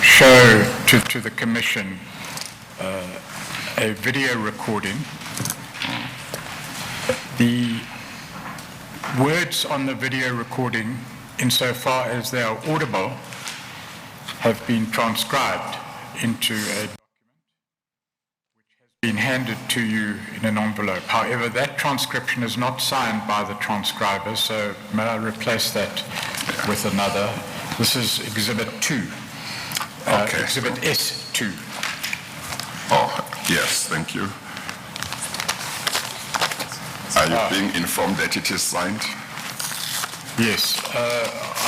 show to the Commission a video recording. The words on the video recording, insofar as they are audible, have been transcribed into a document which has been handed to you in an envelope. However, that transcription is not signed by the transcriber, so may I replace that with another? This is Exhibit 2. Okay. Exhibit S2. Oh, yes, thank you. Are you being informed that it is signed? Yes.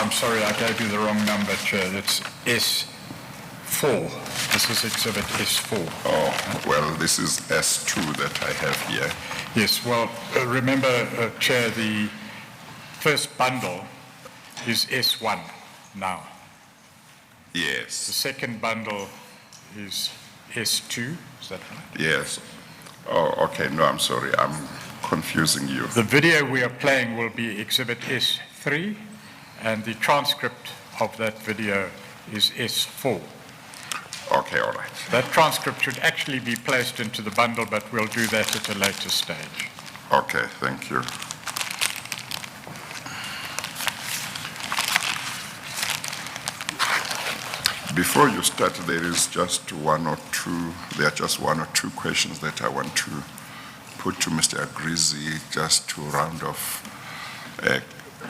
I'm sorry, I gave you the wrong number, Chair. It's S4. This is Exhibit S4. Oh, well, this is S2 that I have here. Yes, well, remember, Chair, the first bundle is S1 now. The Yes, second bundle is S2, is that right? yes. Oh, okay, no, I'm sorry, I'm confusing you. The video we are playing will be Exhibit S3, and the transcript of that video is S4. Okay, all right. That transcript should actually be placed into the bundle, but we'll do that at a later stage. Okay, thank you. Before you start, there are just one or two questions that I want to put to Mr. Agrizzi just to round off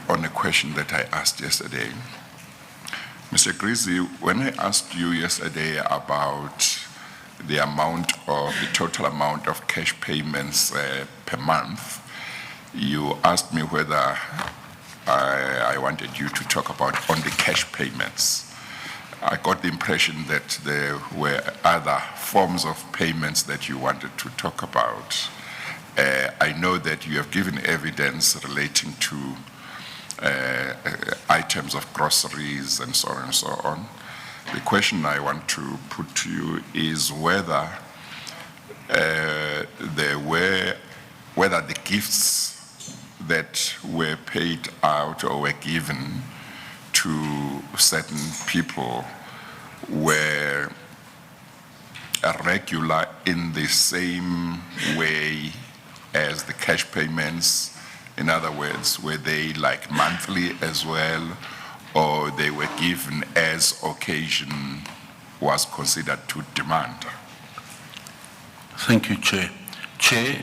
on a question that I asked yesterday. Mr. Agrizzi, when I asked you yesterday about the total amount of cash payments per month, you asked me whether I wanted you to talk about only cash payments. I got the impression that there were other forms of payments that you wanted to talk about. I know that you have given evidence relating to items of groceries and so on and so on. The question I want to put to you is whether whether the gifts that were paid out or were given to certain people were regular in the same way as the cash payments. In other words, were they like monthly as well, or they were given as occasion was considered to demand? Thank you, Chair. Chair,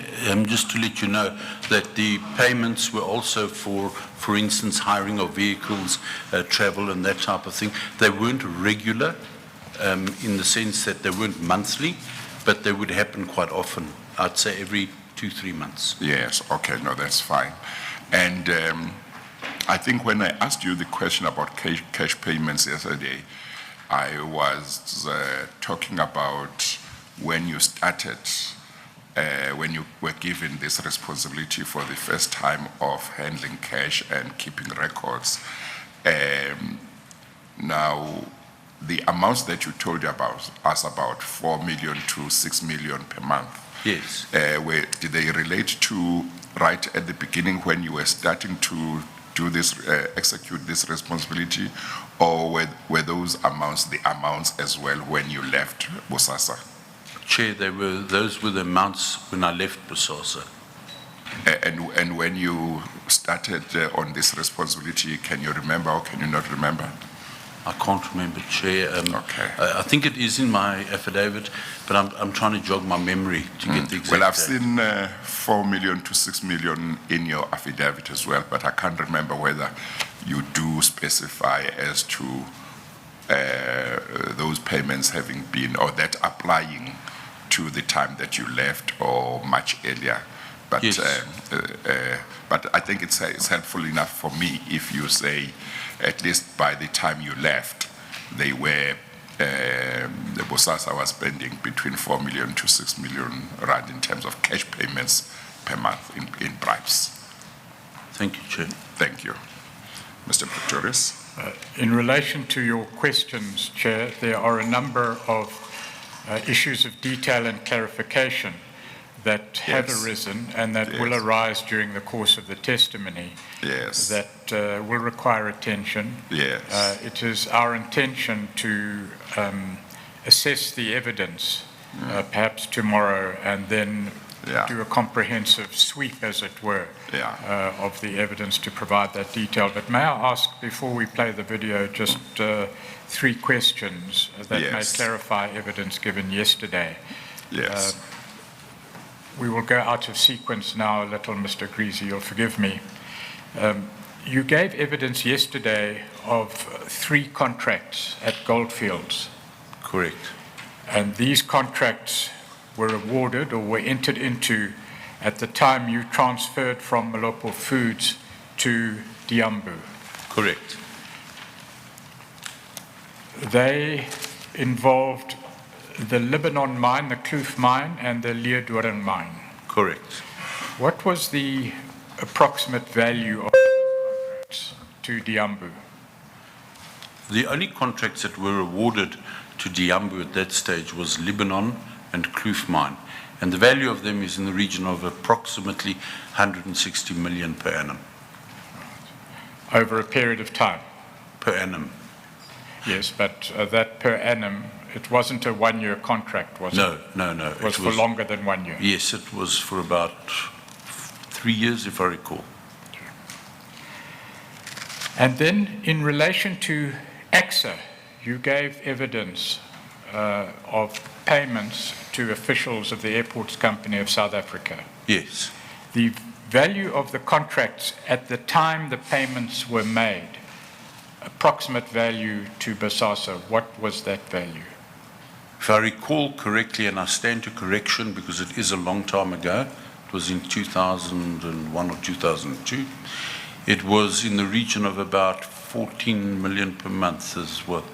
just to let you know that the payments were also for instance, hiring of vehicles, travel and that type of thing. They weren't regular in the sense that they weren't monthly, but they would happen quite often. I'd say every 2-3 months. Yes, okay, no, that's fine. And I think when I asked you the question about cash payments yesterday, I was talking about when you started, when you were given this responsibility for the first time of handling cash and keeping records. Now, the amounts that you told us about 4 million to 6 million per month. Yes. Did they relate to right at the beginning when you were starting to do this, execute this responsibility, or were those amounts the amounts as well when you left BOSASA? Chair, those were the amounts when I left BOSASA. And when you started on this responsibility, can you remember or can you not remember? I can't remember, Chair. Okay. I think it is in my affidavit, but I'm trying to jog my memory to get the exact Well, I've date. seen 4 million to 6 million in your affidavit as well, but I can't remember whether you do specify as to those payments having been, or that applying to the time that you left or much earlier. But, yes. But I think it's helpful enough for me if you say, at least by the time you left, they were, the BOSASA was spending between 4 million to 6 million rand in terms of cash payments per month in bribes. Thank you, Chair. Thank you. Mr. Pretorius. In relation to your questions, Chair, there are a number of issues of detail and clarification that have Yes. arisen and that will Yes. arise during the course of the testimony Yes. that will require attention. Yes. It is our intention to assess the evidence perhaps tomorrow and then Yeah. do a comprehensive sweep, as it were, Yeah. of the evidence to provide that detail. But may I ask, before we play the video, just 3 questions that may Yes. clarify evidence given yesterday. Yes. We will go out of sequence now a little, Mr. Agrizzi, you'll forgive me. You gave evidence yesterday of 3 contracts at Goldfields, Correct. and these contracts were awarded or were entered into at the time you transferred from Malopo Foods to Diambu. Correct. They involved the Lebanon mine, the Kloof mine, and the Leeudoring mine. Correct. What was the approximate value of the contracts to Diambu? The only contracts that were awarded to Diambu at that stage was Lebanon and Kloof mine, and the value of them is in the region of approximately 160 million per annum. Over a period of time? Per annum. Yes, but that per annum, it wasn't a 1-year contract, was it? No. It was for longer than 1 year? Yes, it was for about 3 years, if I recall. And then, in relation to AXA, you gave evidence of payments to officials of the Airports Company of South Africa. Yes. The value of the contracts at the time the payments were made, approximate value to BOSASA, what was that value? If I recall correctly, and I stand to correction because it is a long time ago, it was in 2001 or 2002, it was in the region of about 14 million per month as well.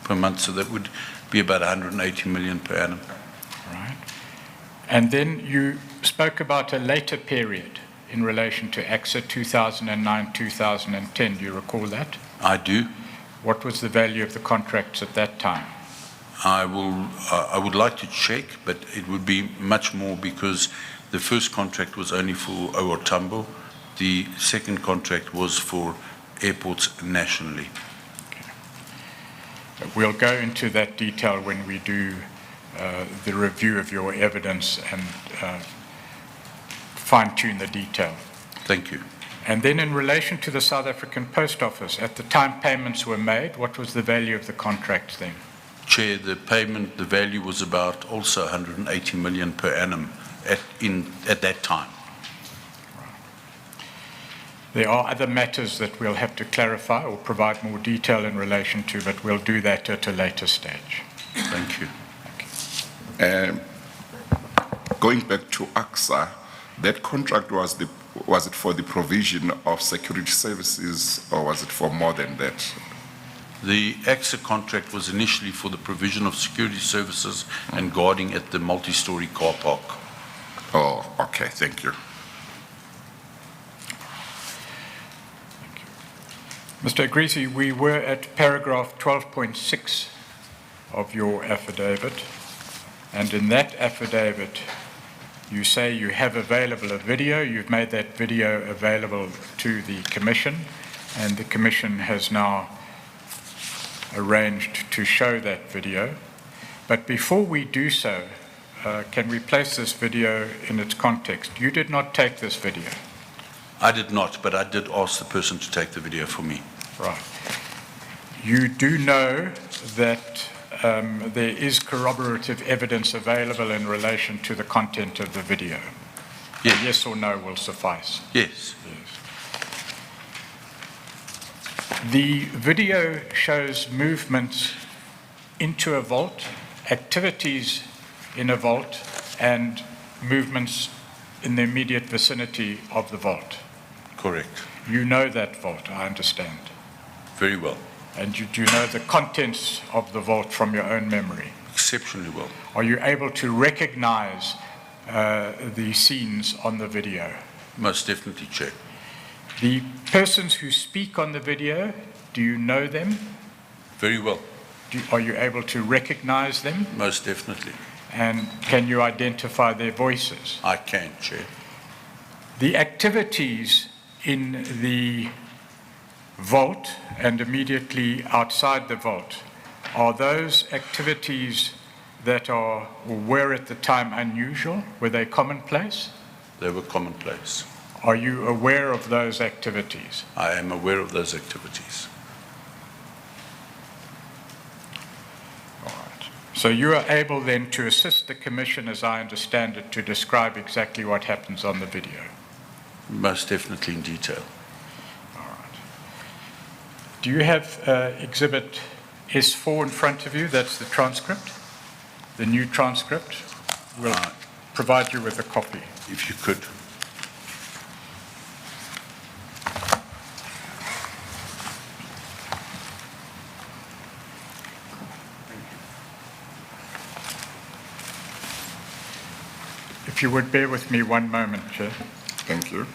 Per month, so that would be about 180 million per annum. Right. And then you spoke about a later period in relation to AXA 2009-2010. Do you recall that? I do. What was the value of the contracts at that time? I would like to check, but it would be much more because the first contract was only for OR Tambo. The second contract was for airports nationally. We'll go into that detail when we do the review of your evidence and fine-tune the detail. Thank you. And then in relation to the South African Post Office, at the time payments were made, what was the value of the contracts then? Chair, the payment, the value was about also 180 million per annum at that time. There are other matters that we'll have to clarify or provide more detail in relation to, but we'll do that at a later stage. Thank you. Going back to AXA, that contract was it for the provision of security services, or was it for more than that? The AXA contract was initially for the provision of security services and guarding at the multi-story car park. Oh, okay, thank you. Mr. Agrizzi, we were at paragraph 12.6 of your affidavit, and in that affidavit, you say you have available a video. You've made that video available to the Commission, and the Commission has now arranged to show that video. But before we do so, can we place this video in its context? You did not take this video. I did not, but I did ask the person to take the video for me. Right. You do know that there is corroborative evidence available in relation to the content of the video? Yes. Yes or no will suffice. Yes. The video shows movements into a vault, activities in a vault, and movements in the immediate vicinity of the vault. Correct. You know that vault, I understand. Very well. And you do know the contents of the vault from your own memory. Exceptionally well. Are you able to recognize the scenes on the video? Most definitely, Chair. The persons who speak on the video, do you know them? Very well. Are you able to recognize them? Most definitely. And can you identify their voices? I can, Chair. The activities in the vault and immediately outside the vault, are those activities that are or were at the time unusual? Were they commonplace? They were commonplace. Are you aware of those activities? I am aware of those activities. All right. So you are able then to assist the Commission, as I understand it, to describe exactly what happens on the video? Most definitely in detail. All right. Do you have Exhibit S4 in front of you? That's the transcript, the new transcript. We'll provide you with a copy. If you could. If you would bear with me one moment, Chair. Thank you.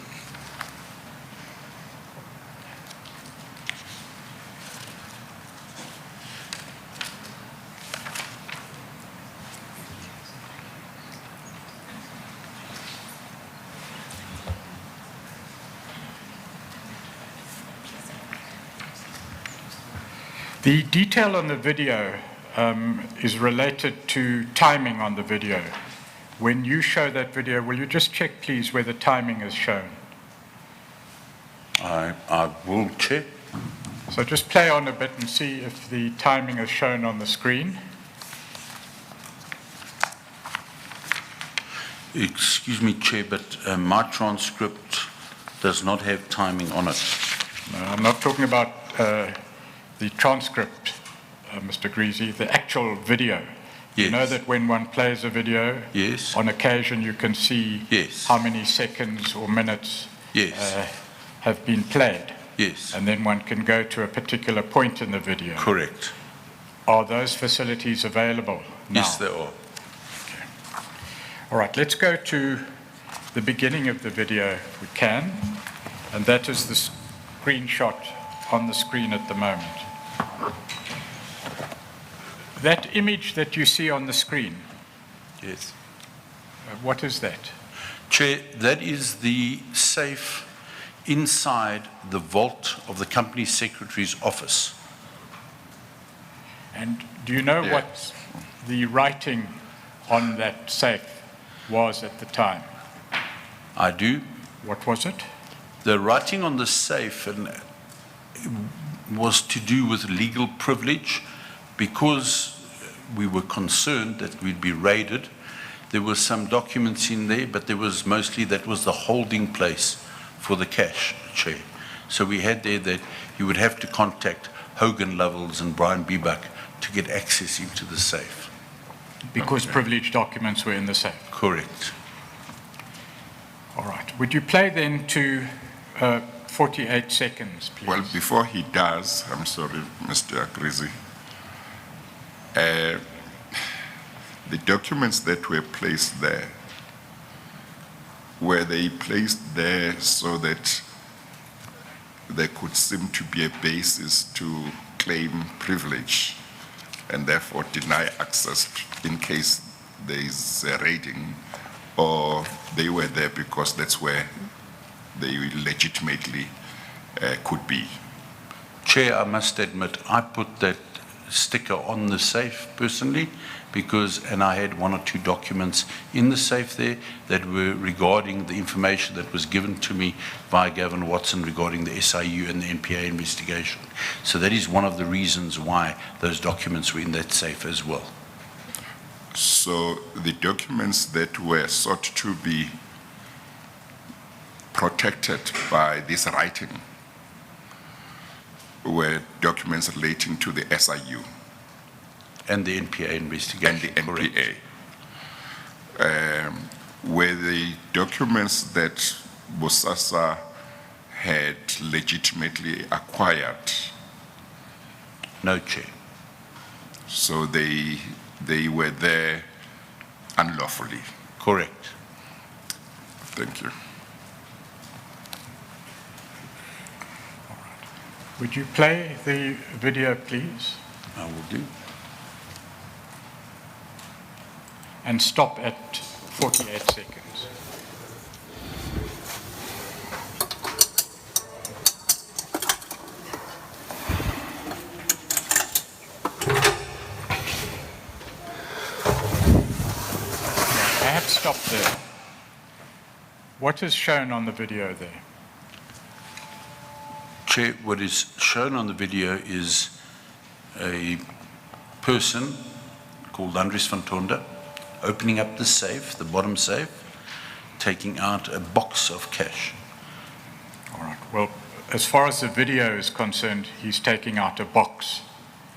The detail on the video is related to timing on the video. When you show that video, will you just check, please, where the timing is shown? I will, Chair. So just play on a bit and see if the timing is shown on the screen. Excuse me, Chair, but my transcript does not have timing on it. No, I'm not talking about the transcript, Mr. Agrizzi, the actual video. Yes. You know that when one plays a video, Yes. on occasion you can see Yes. how many seconds or minutes Yes. have been played. Yes. And then one can go to a particular point in the video. Correct. Are those facilities available now? Yes, they are. All right, let's go to the beginning of the video if we can, and that is the screenshot on the screen at the moment. That image that you see on the screen, Yes. what is that? Chair, that is the safe inside the vault of the company secretary's office. And do you know Yes. what the writing on that safe was at the time? I do. What was it? The writing on the safe was to do with legal privilege because we were concerned that we'd be raided. There were some documents in there, but there was mostly that was the holding place for the cash, Chair. So we had there that you would have to contact Hogan Lovells and Brian Biebuck to get access into the safe. Because privileged documents were in the safe. Correct. All right. Would you play then to 48 seconds, please? Well, before he does, I'm sorry, Mr. Agrizzi, the documents that were placed there, were they placed there so that there could seem to be a basis to claim privilege and therefore deny access in case there is a raiding, or they were there because that's where they legitimately could be? Chair, I must admit, I put that sticker on the safe personally and I had one or two documents in the safe there that were regarding the information that was given to me by Gavin Watson regarding the SIU and the NPA investigation. So that is one of the reasons why those documents were in that safe as well. So the documents that were sought to be protected by this writing were documents relating to the SIU and the NPA investigation. and the NPA. Correct. Were the documents that BOSASA had legitimately acquired? No, Chair. So they were there unlawfully. Correct. Thank you. Would you play the video, please? I will do. and stop at 48 seconds. Perhaps stop there. What is shown on the video there? Chair, what is shown on the video is a person called Andries van Tonder opening up the safe, the bottom safe, taking out a box of cash. All right. Well, as far as the video is concerned, he's taking out a box.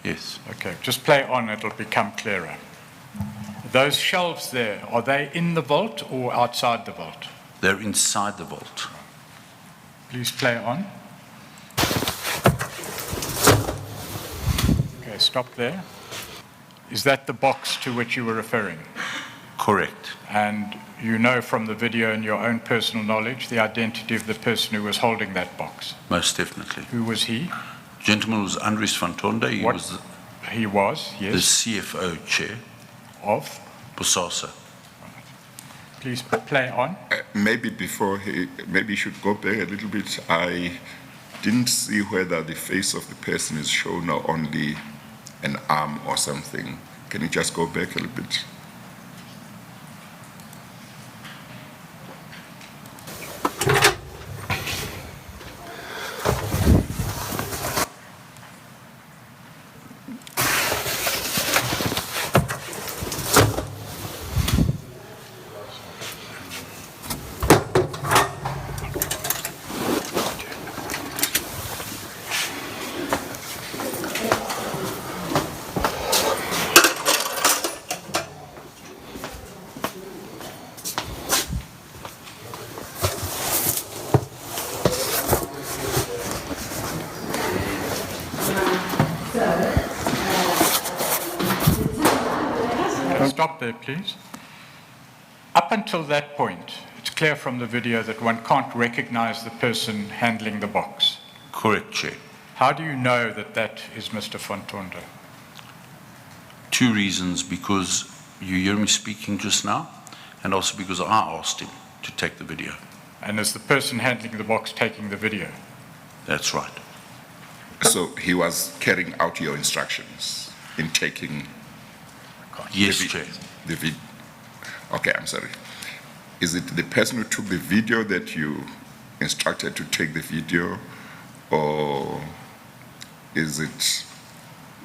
Yes. Okay, just play on, it'll become clearer. Those shelves there, are they in the vault or outside the vault? They're inside the vault. Please play on. Okay, stop there. Is that the box to which you were referring? Correct. And you know from the video and your own personal knowledge the identity of the person who was holding that box? Most definitely. Who was he? Gentleman was Andries van Tonder. He What? was He was, the yes. CFO, Chair, Of? BOSASA. Please play on. Maybe maybe you should go back a little bit. I didn't see whether the face of the person is shown or only an arm or something. Can you just go back a little bit? Stop there, please. Up until that point, it's clear from the video that one can't recognize the person handling the box. Correct, Chair. How do you know that that is Mr. van Tonder? Two reasons, because you hear me speaking just now, and also because I asked him to take the video. And is the person handling the box taking the video? That's right. So he was carrying out your instructions in taking Yes, the Chair. Okay, I'm sorry. Is it the person who took the video that you instructed to take the video, or is it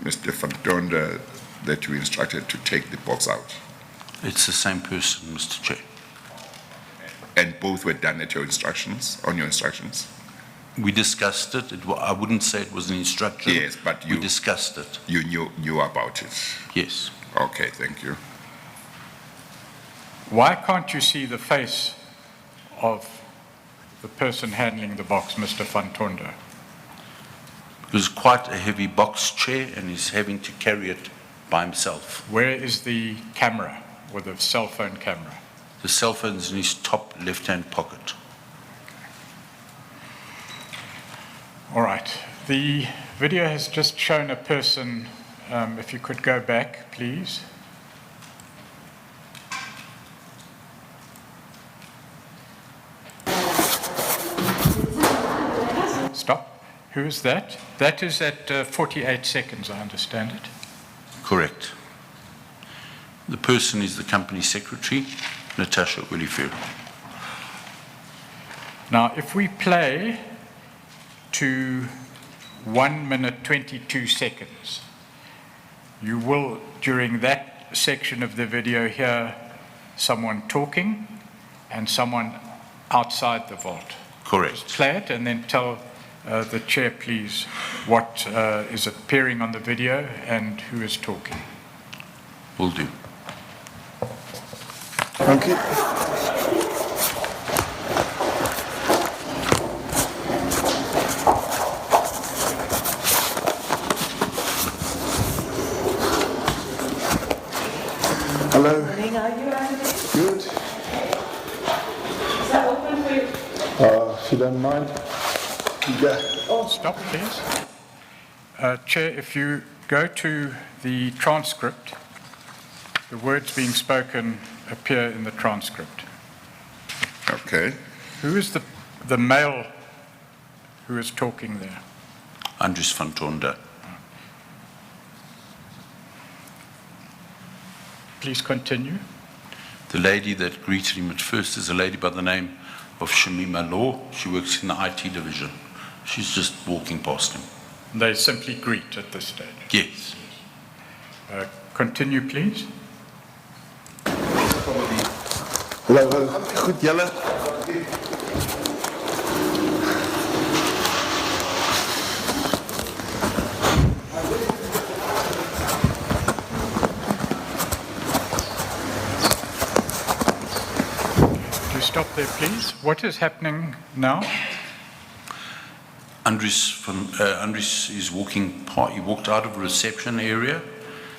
Mr. van Tonder that you instructed to take the box out? It's the same person, Mr. Chair. And both were done at your instructions, on your instructions? We discussed it. I wouldn't say it was an instruction. Yes, but we discussed it. You knew about it? Yes. Okay, thank you. Why can't you see the face of the person handling the box, Mr. van Tonder? It was quite a heavy box, Chair, and he's having to carry it by himself. Where is the camera, or the cell phone camera? The cell phone's in his top left-hand pocket. All right. The video has just shown a person, if you could go back, please. Stop. Who is that? That is at 48 seconds, I understand it. Correct. The person is the company secretary, Natasha Oliveira. Now, if we play to 1 minute 22 seconds, you will, during that section of the video, hear someone talking and someone outside the vault. Correct. Play it and then tell the chair, please, what is appearing on the video and who is talking. Will do. Thank you. Hello. Morning, are you Andy? Good. Is that open for you? If you don't mind. Yeah. Stop, please. Chair, if you go to the transcript The words being spoken appear in the transcript. Okay. Who is the male who is talking there? Andries van Tonder. Please continue. The lady that greeted him at first is a lady by the name of Shamima Law. She works in the IT division. She's just walking past him. They simply greet at this stage. Yes. Continue, please. Goed, julle. Do you stop there, please? What is happening now? Andries is walking, he walked out of the reception area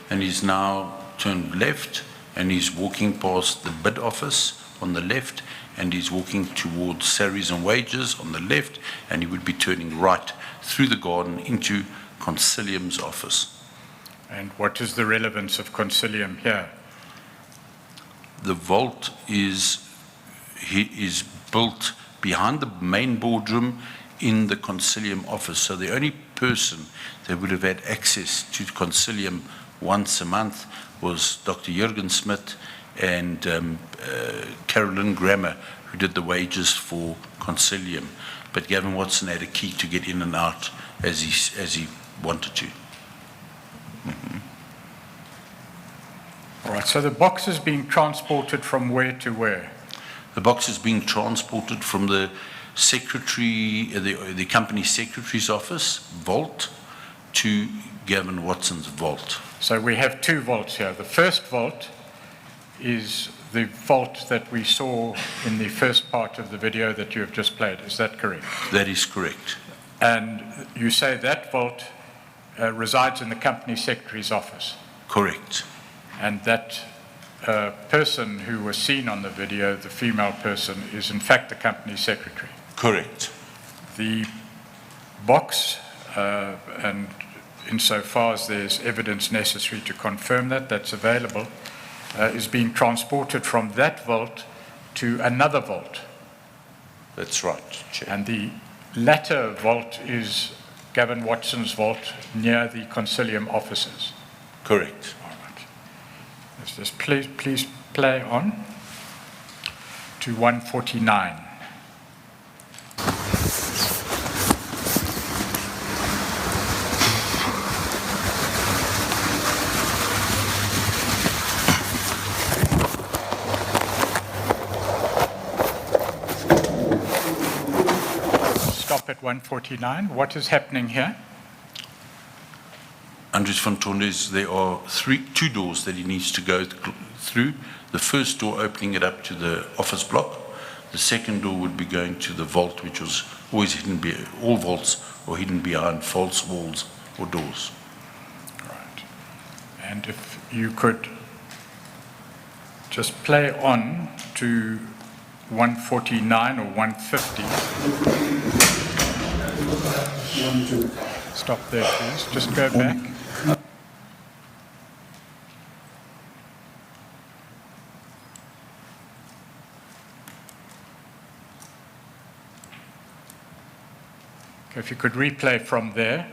and he's now turned left and he's walking past the bid office on the left and he's walking towards salaries and wages on the left and he would be turning right through the garden into Concilium's office. And what is the relevance of Concilium here? The vault is built behind the main boardroom in the Concilium office. So the only person that would have had access to Concilium once a month was Dr. Jürgen Smith and Carolyn Grammer, who did the wages for Concilium. But Gavin Watson had a key to get in and out as he wanted to. All right, so the box is being transported from where to where? The box is being transported from the secretary, the company secretary's office, vault, to Gavin Watson's vault. So we have two vaults here. The first vault is the vault that we saw in the first part of the video that you have just played. Is that correct? That is correct. And you say that vault resides in the company secretary's office. Correct. And that person who was seen on the video, the female person, is in fact the company secretary. Correct. The box, and insofar as there's evidence necessary to confirm that, that's available, is being transported from that vault to another vault. That's right, Chair. And the latter vault is Gavin Watson's vault near the Concilium offices. Correct. All right. Let's just please play on to 149. Stop at 149. What is happening here? Andries van Tonder, there are two doors that he needs to go through. The first door opening it up to the office block. The second door would be going to the vault, which was always hidden, all vaults are hidden behind false walls or doors. Right. And if you could just play on to 149 or 150. Stop there, please. Just go back. Okay, if you could replay from there.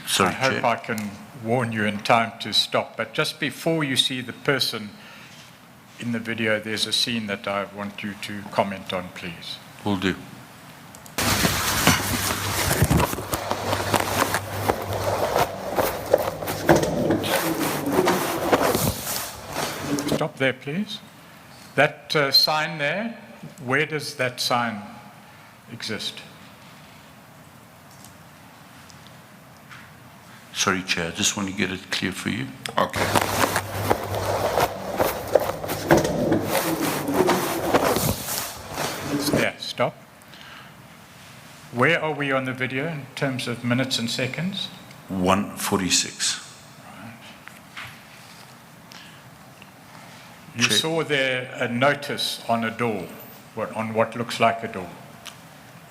Sorry, I hope Chair. I can warn you in time to stop. But just before you see the person in the video, there's a scene that I want you to comment on, please. Will do. Stop there, please. That sign there, where does that sign exist? Sorry, Chair, I just want to get it clear for you. Okay. There, stop. Where are we on the video in terms of minutes and seconds? 146. You Chair. saw there a notice on a door, on what looks like a door.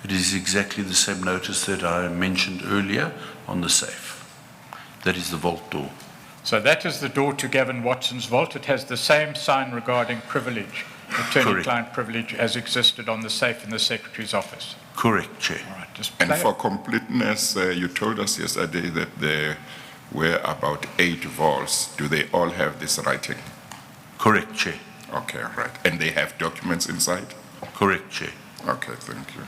It is exactly the same notice that I mentioned earlier on the safe. That is the vault door. So that is the door to Gavin Watson's vault. It has the same sign regarding privilege, attorney-client privilege, as existed on the safe in the Secretary's office. Correct, Chair. All right, just And play for it. completeness, you told us yesterday that there were about 8 vaults. Do they all have this writing? Correct, Chair. Okay, right. And they have documents inside? Correct, Chair. Okay, thank you.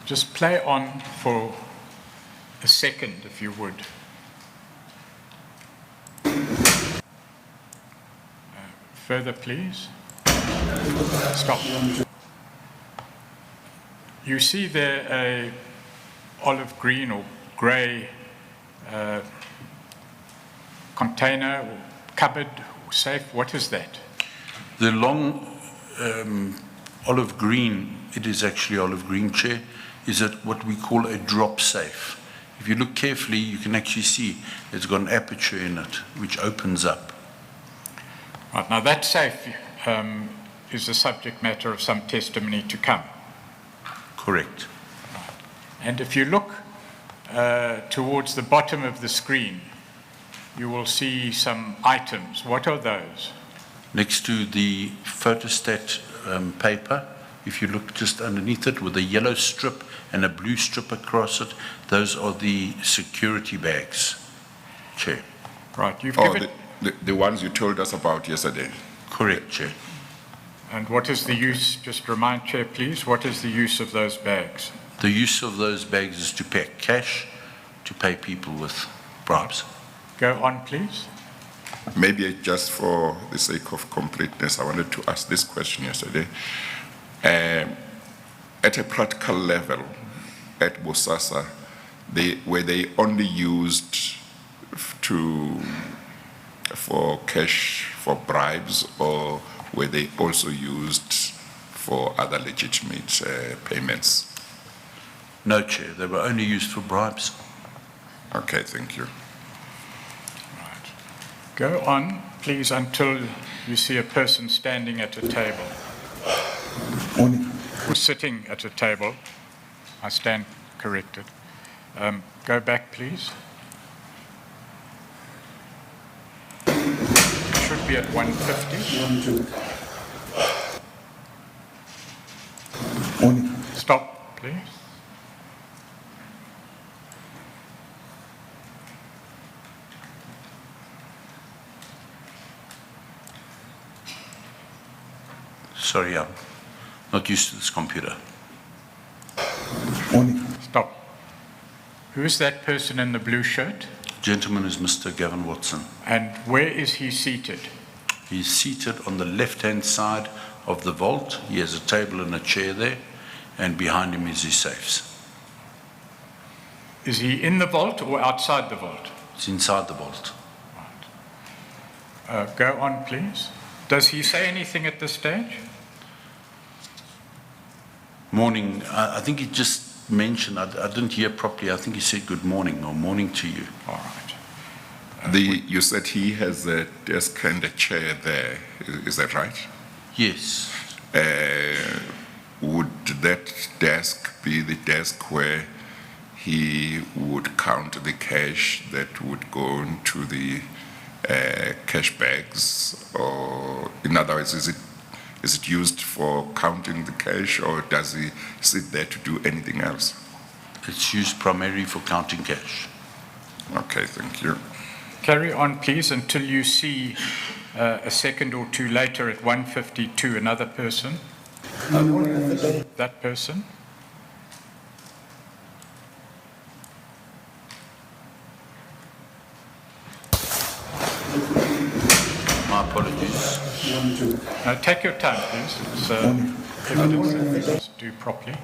Just play on for a second, if you would. Further, please. Stop. You see there a olive green or grey container, or cupboard, or safe. What is that? The long olive green, it is actually olive green, Chair, is what we call a drop safe. If you look carefully, you can actually see it's got an aperture in it, which opens up. Right, now that safe is the subject matter of some testimony to come. Correct. And if you look towards the bottom of the screen, you will see some items. What are those? Next to the photostat paper, if you look just underneath it with a yellow strip and a blue strip across it, those are the security bags, Chair. Right, you've Oh, given... the ones you told us about yesterday. Correct, Chair. And what is the use, just remind Chair please, what is the use of those bags? The use of those bags is to pack cash, to pay people with bribes. Go on please. Maybe just for the sake of completeness, I wanted to ask this question yesterday. At a practical level, at BOSASA, were they only used for cash, for bribes, or were they also used for other legitimate payments? No, Chair, they were only used for bribes. Okay, thank you. Right. Go on please until you see a person standing at a table. Or sitting at a table. I stand corrected. Go back please. Should be at 150. Stop, please. Sorry, I'm not used to this computer. Stop. Who is that person in the blue shirt? Gentleman is Mr. Gavin Watson. And where is he seated? He's seated on the left-hand side of the vault. He has a table and a chair there, and behind him is his safes. Is he in the vault or outside the vault? It's inside the vault. Go on, please. Does he say anything at this stage? Morning. I think he just mentioned, I didn't hear properly, I think he said good morning or morning to you. All right. You said he has a desk and a chair there. Is that right? Yes. Would that desk be the desk where he would count the cash that would go into the cash bags? Or, in other words, is it used for counting the cash, or does he sit there to do anything else? It's used primarily for counting cash. Okay, thank you. Carry on, please, until you see a second or two later at 152 another person. That person. My apologies. Take your time, please. It's evidence that we must do properly.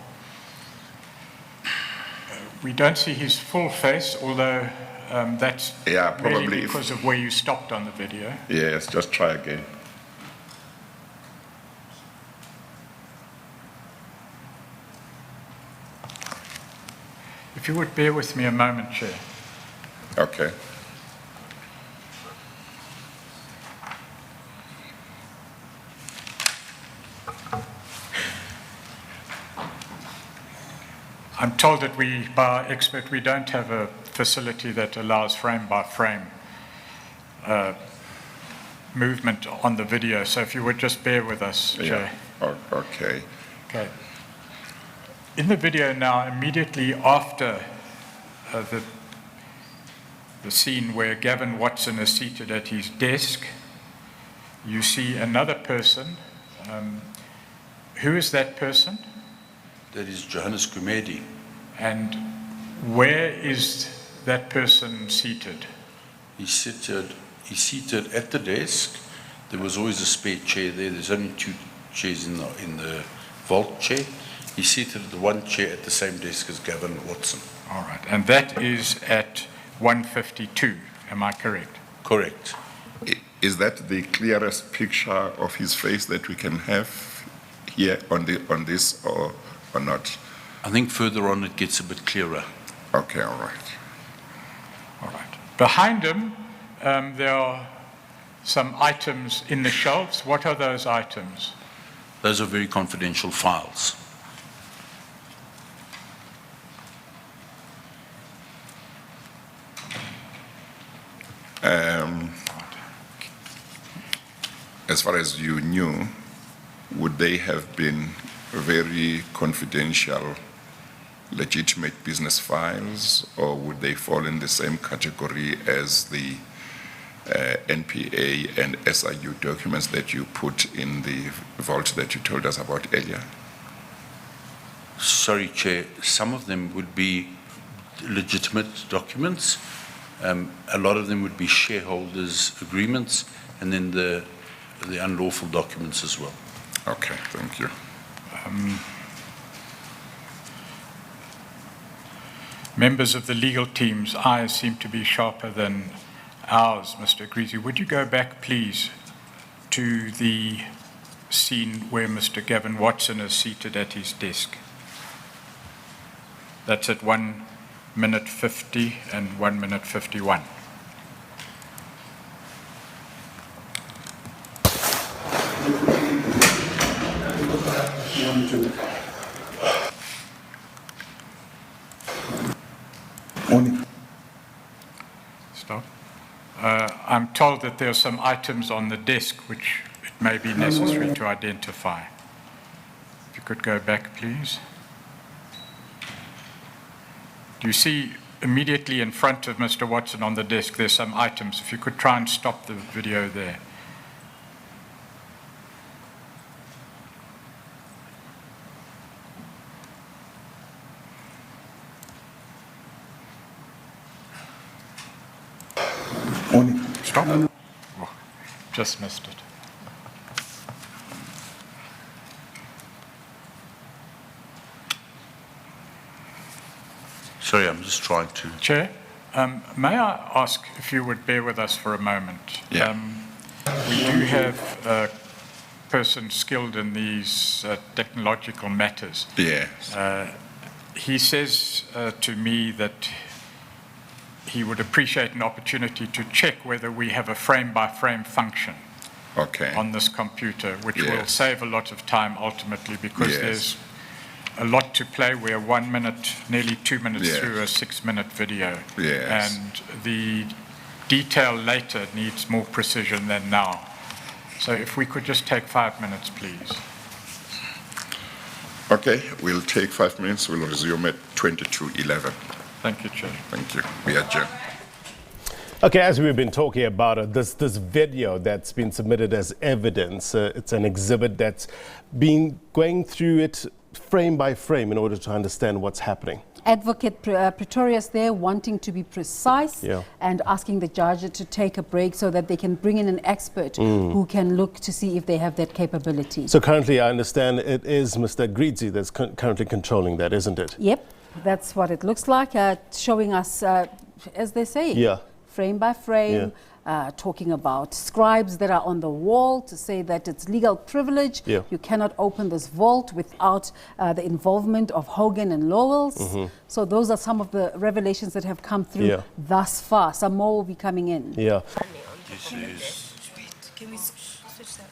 We don't see his full face, although that's probably really because of where you stopped on the video. Yes, just try again. If you would bear with me a moment, Chair. Okay. I'm told that by our expert, we don't have a facility that allows frame-by-frame movement on the video. So if you would just bear with us, Chair. Okay. Okay. In the video now, immediately after the scene where Gavin Watson is seated at his desk, you see another person. Who is that person? That is Johannes Gumedi. And where is that person seated? He's seated at the desk. There was always a spare chair there. There's only 2 chairs in the vault chair. He's seated at the one chair at the same desk as Gavin Watson. All right. And that is at 152. Am I correct? Correct. Is that the clearest picture of his face that we can have here on this or not? I think further on it gets a bit clearer. Okay, all right. All right. Behind him, there are some items in the shelves. What are those items? Those are very confidential files. As far as you knew, would they have been very confidential, legitimate business files, or would they fall in the same category as the NPA and SIU documents that you put in the vault that you told us about earlier? Sorry, Chair, some of them would be legitimate documents. A lot of them would be shareholders' agreements, and then the unlawful documents as well. Okay, thank you. Members of the legal team's eyes seem to be sharper than ours, Mr. Agrizzi. Would you go back, please, to the scene where Mr. Gavin Watson is seated at his desk? That's at 1 minute 50 and 1 minute 51. Stop. I'm told that there are some items on the desk which it may be necessary to identify. If you could go back, please. Do you see immediately in front of Mr. Watson on the desk, there's some items. If you could try and stop the video there. Stop. Oh, just missed it. Sorry, I'm just trying to... Chair, may I ask if you would bear with us for a moment? Yeah. We do have a person skilled in these technological matters. Yes. He says to me that he would appreciate an opportunity to check whether we have a frame-by-frame function on this computer, which will save a lot of time ultimately, because there's a lot to play. We're 1 minute, nearly 2 minutes through a 6-minute video. And the detail later needs more precision than now. So if we could just take 5 minutes, please. Okay, we'll take 5 minutes. We'll resume at 22:11. Thank you, Chair. Thank you. We adjourn. Okay, as we've been talking about this video that's been submitted as evidence, it's an exhibit that's been going through it frame by frame in order to understand what's happening. Advocate Pretorius there wanting to be precise and asking the judge to take a break so that they can bring in an expert who can look to see if they have that capability. So currently I understand it is Mr. Agrizzi that's currently controlling that, isn't it? Yep, that's what it looks like, showing us, as they say, frame by frame, talking about scribes that are on the wall to say that it's legal privilege. You cannot open this vault without the involvement of Hogan and Lowell's. So those are some of the revelations that have come through thus far. Some more will be coming in. This is... Can we switch that?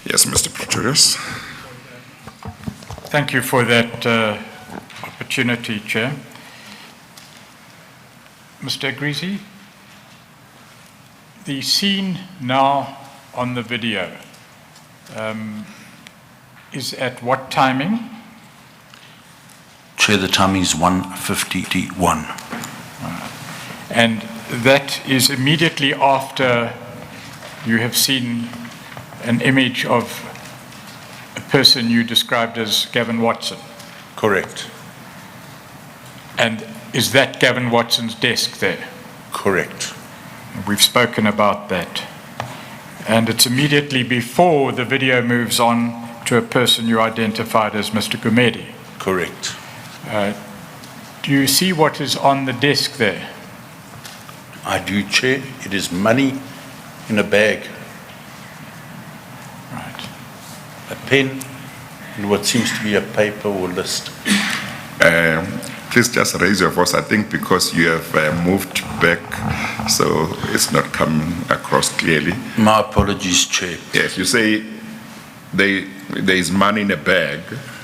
Yes, Mr. Pretorius. Thank you for that opportunity, Chair. Mr. Agrizzi, the scene now on the video is at what timing? Chair, the timing is 1:51. And that is immediately after you have seen an image of a person you described as Gavin Watson. Correct. And is that Gavin Watson's desk there? Correct. We've spoken about that. And it's immediately before the video moves on to a person you identified as Mr. Gumede. Correct. Do you see what is on the desk there? I do, Chair. It is money in a bag. Right. A pen and what seems to be a paper or list. Please just raise your voice, I think, because you have moved back, so it's not coming across clearly. My apologies, Chair. Yes, you say there is money in a bag.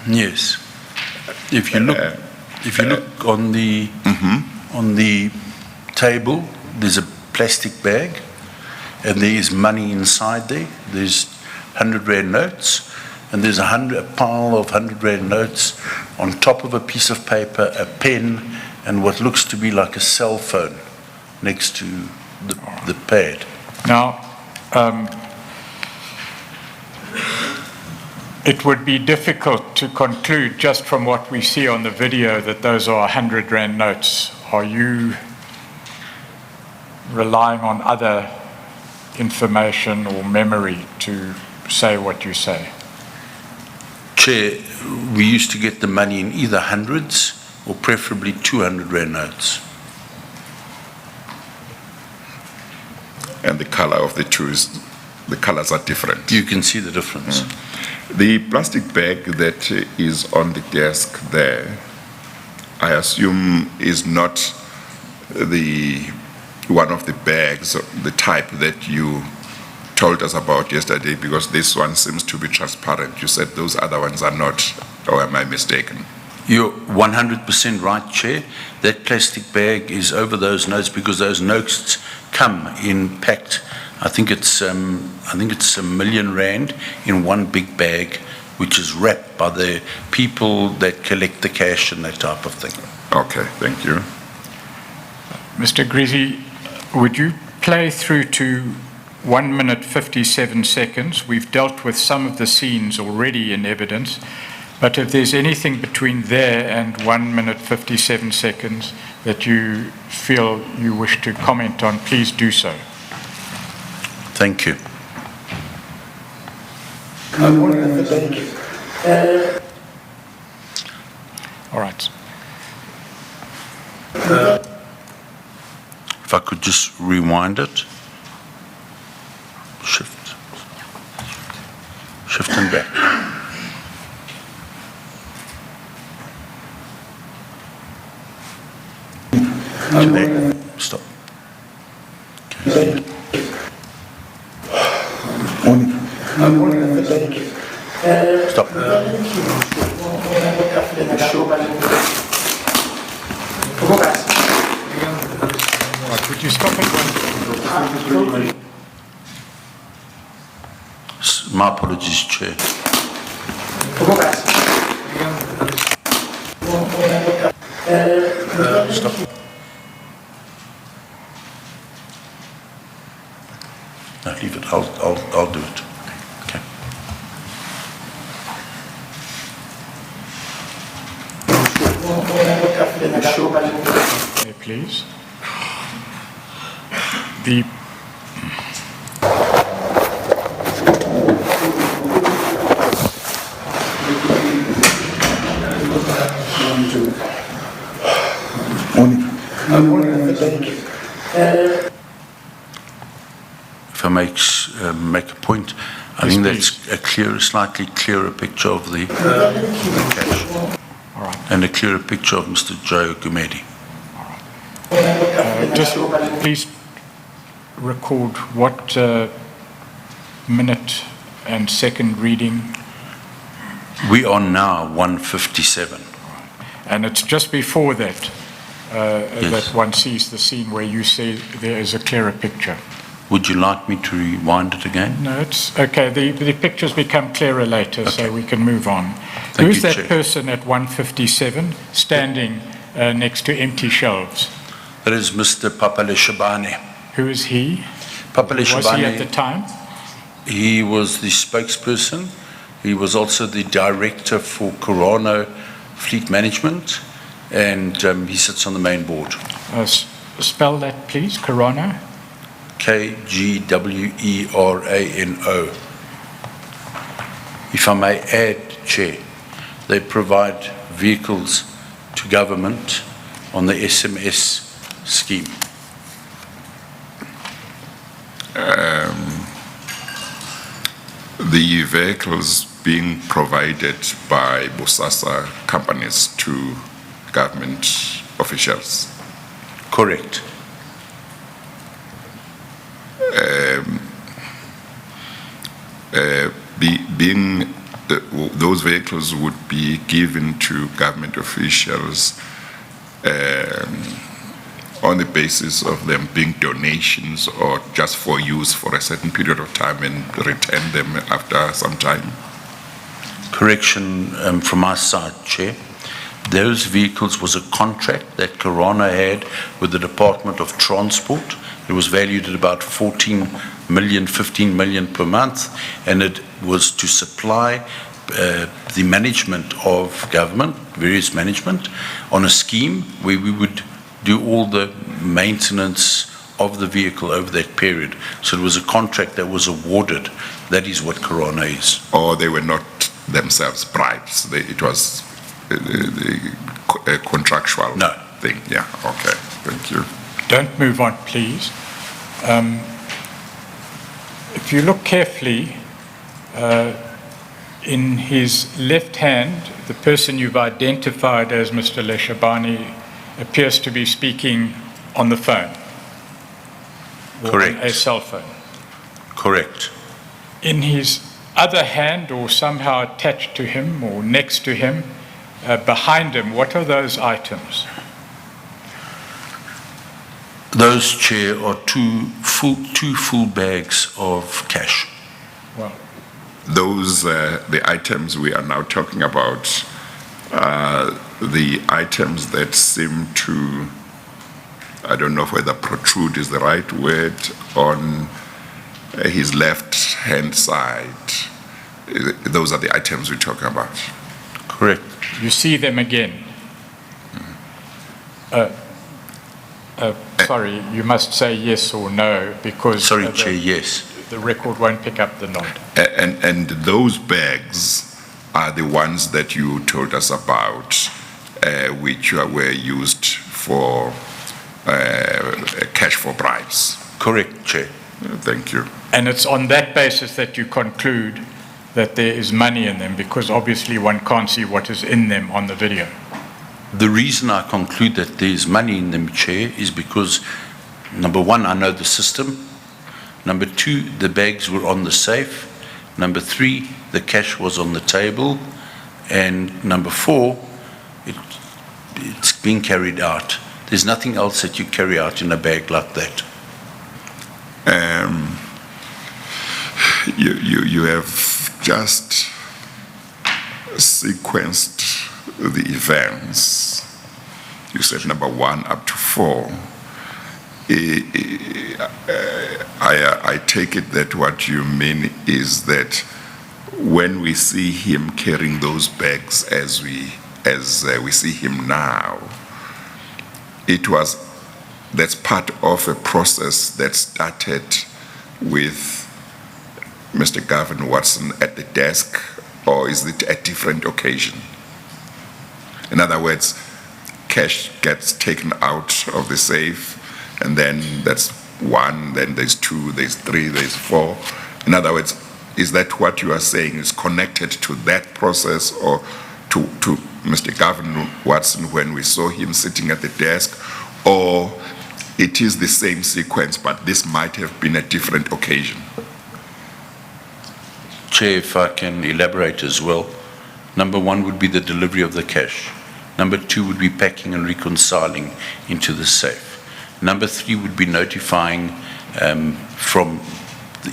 Yes. If you look on the table, there's a plastic bag, and there is money inside there. There's 100 Rand notes, and there's a pile of 100 Rand notes on top of a piece of paper, a pen, and what looks to be like a cell phone next to the pad. Now, it would be difficult to conclude just from what we see on the video that those are 100 Rand notes. Are you relying on other information or memory to say what you say? Chair, we used to get the money in either hundreds or preferably 200 Rand notes. And the color of the two the colors are different. You can see the difference. The plastic bag that is on the desk there, I assume is not one of the bags, the type that you told us about yesterday, because this one seems to be transparent. You said those other ones are not, or am I mistaken? You're 100% right, Chair. That plastic bag is over those notes because those notes come in packed. I think it's R1 million in one big bag, which is wrapped by the people that collect the cash and that type of thing. Okay, thank you. Mr. Agrizzi, would you play through to 1 minute 57 seconds? We've dealt with some of the scenes already in evidence, but if there's anything between there and 1 minute 57 seconds that you feel you wish to comment on, please do so. Thank you. All right. If I could just rewind it. Shift and back. To there. Stop. Okay. Stop. Right, would you stop at one? My apologies, Chair. Stop. No, leave it. I'll do it. Okay. Okay, please. The If I make a point, I think that's a slightly clearer picture of the cash. all right. And a clearer picture of Mr. Joe Gumede. Just please record what minute and second reading? We are now 157. And it's just before that Yes. that one sees the scene where you say there is a clearer picture. Would you like me to rewind it again? No, it's okay. The pictures become clearer later, so we can move on. Thank Who is you, that Chair. person at 157 standing next to empty shelves? That is Mr. Papale Shabane. Who is he? Papale Was he at the Shabane, time? he was the spokesperson. He was also the director for Corona Fleet Management, and he sits on the main board. Spell that, please. Corona. Kgwerano. If I may add, Chair, they provide vehicles to government on the SMS scheme. The vehicles being provided by BOSASA companies to government officials. Correct. Those vehicles would be given to government officials on the basis of them being donations or just for use for a certain period of time and return them after some time. Correction from my side, Chair. Those vehicles was a contract that Corona had with the Department of Transport. It was valued at about 14 million, 15 million per month, and it was to supply the management of government, various management, on a scheme where we would do all the maintenance of the vehicle over that period. So it was a contract that was awarded. That is what Corona is. Or they were not themselves bribes. It was a contractual No. thing. Yeah, okay, thank you. Don't move on, please. If you look carefully, in his left hand, the person you've identified as Mr. Leshabani appears to be speaking on the phone. Or Correct. on a cell phone. Correct. In his other hand, or somehow attached to him or next to him, behind him, what are those items? Those, Chair, are two full bags of cash. Well, Those, the items we are now talking about, the items that seem to, I don't know whether protrude is the right word, on his left-hand side. Those are the items we're talking about. Correct. you see them again. Sorry, you must say yes or no, because Sorry, Chair, yes. the record won't pick up the nod. And those bags are the ones that you told us about, which were used for cash for bribes. Correct, Chair. Thank you. And it's on that basis that you conclude that there is money in them, because obviously one can't see what is in them on the video. The reason I conclude that there is money in them, Chair, is because, number one, I know the system. Number two, the bags were on the safe. Number three, the cash was on the table. And number four, it's being carried out. There's nothing else that you carry out in a bag like that. You have just sequenced the events. You said number 1 up to 4. I take it that what you mean is that when we see him carrying those bags as we see him now, that's part of a process that started with Mr. Gavin Watson at the desk, or is it a different occasion? In other words, cash gets taken out of the safe, and then that's 1, then there's 2, there's 3, there's 4. In other words, is that what you are saying is connected to that process, or to Mr. Gavin Watson when we saw him sitting at the desk, or it is the same sequence, but this might have been a different occasion? Chair, if I can elaborate as well. Number one would be the delivery of the cash. Number two would be packing and reconciling into the safe. Number three would be notifying from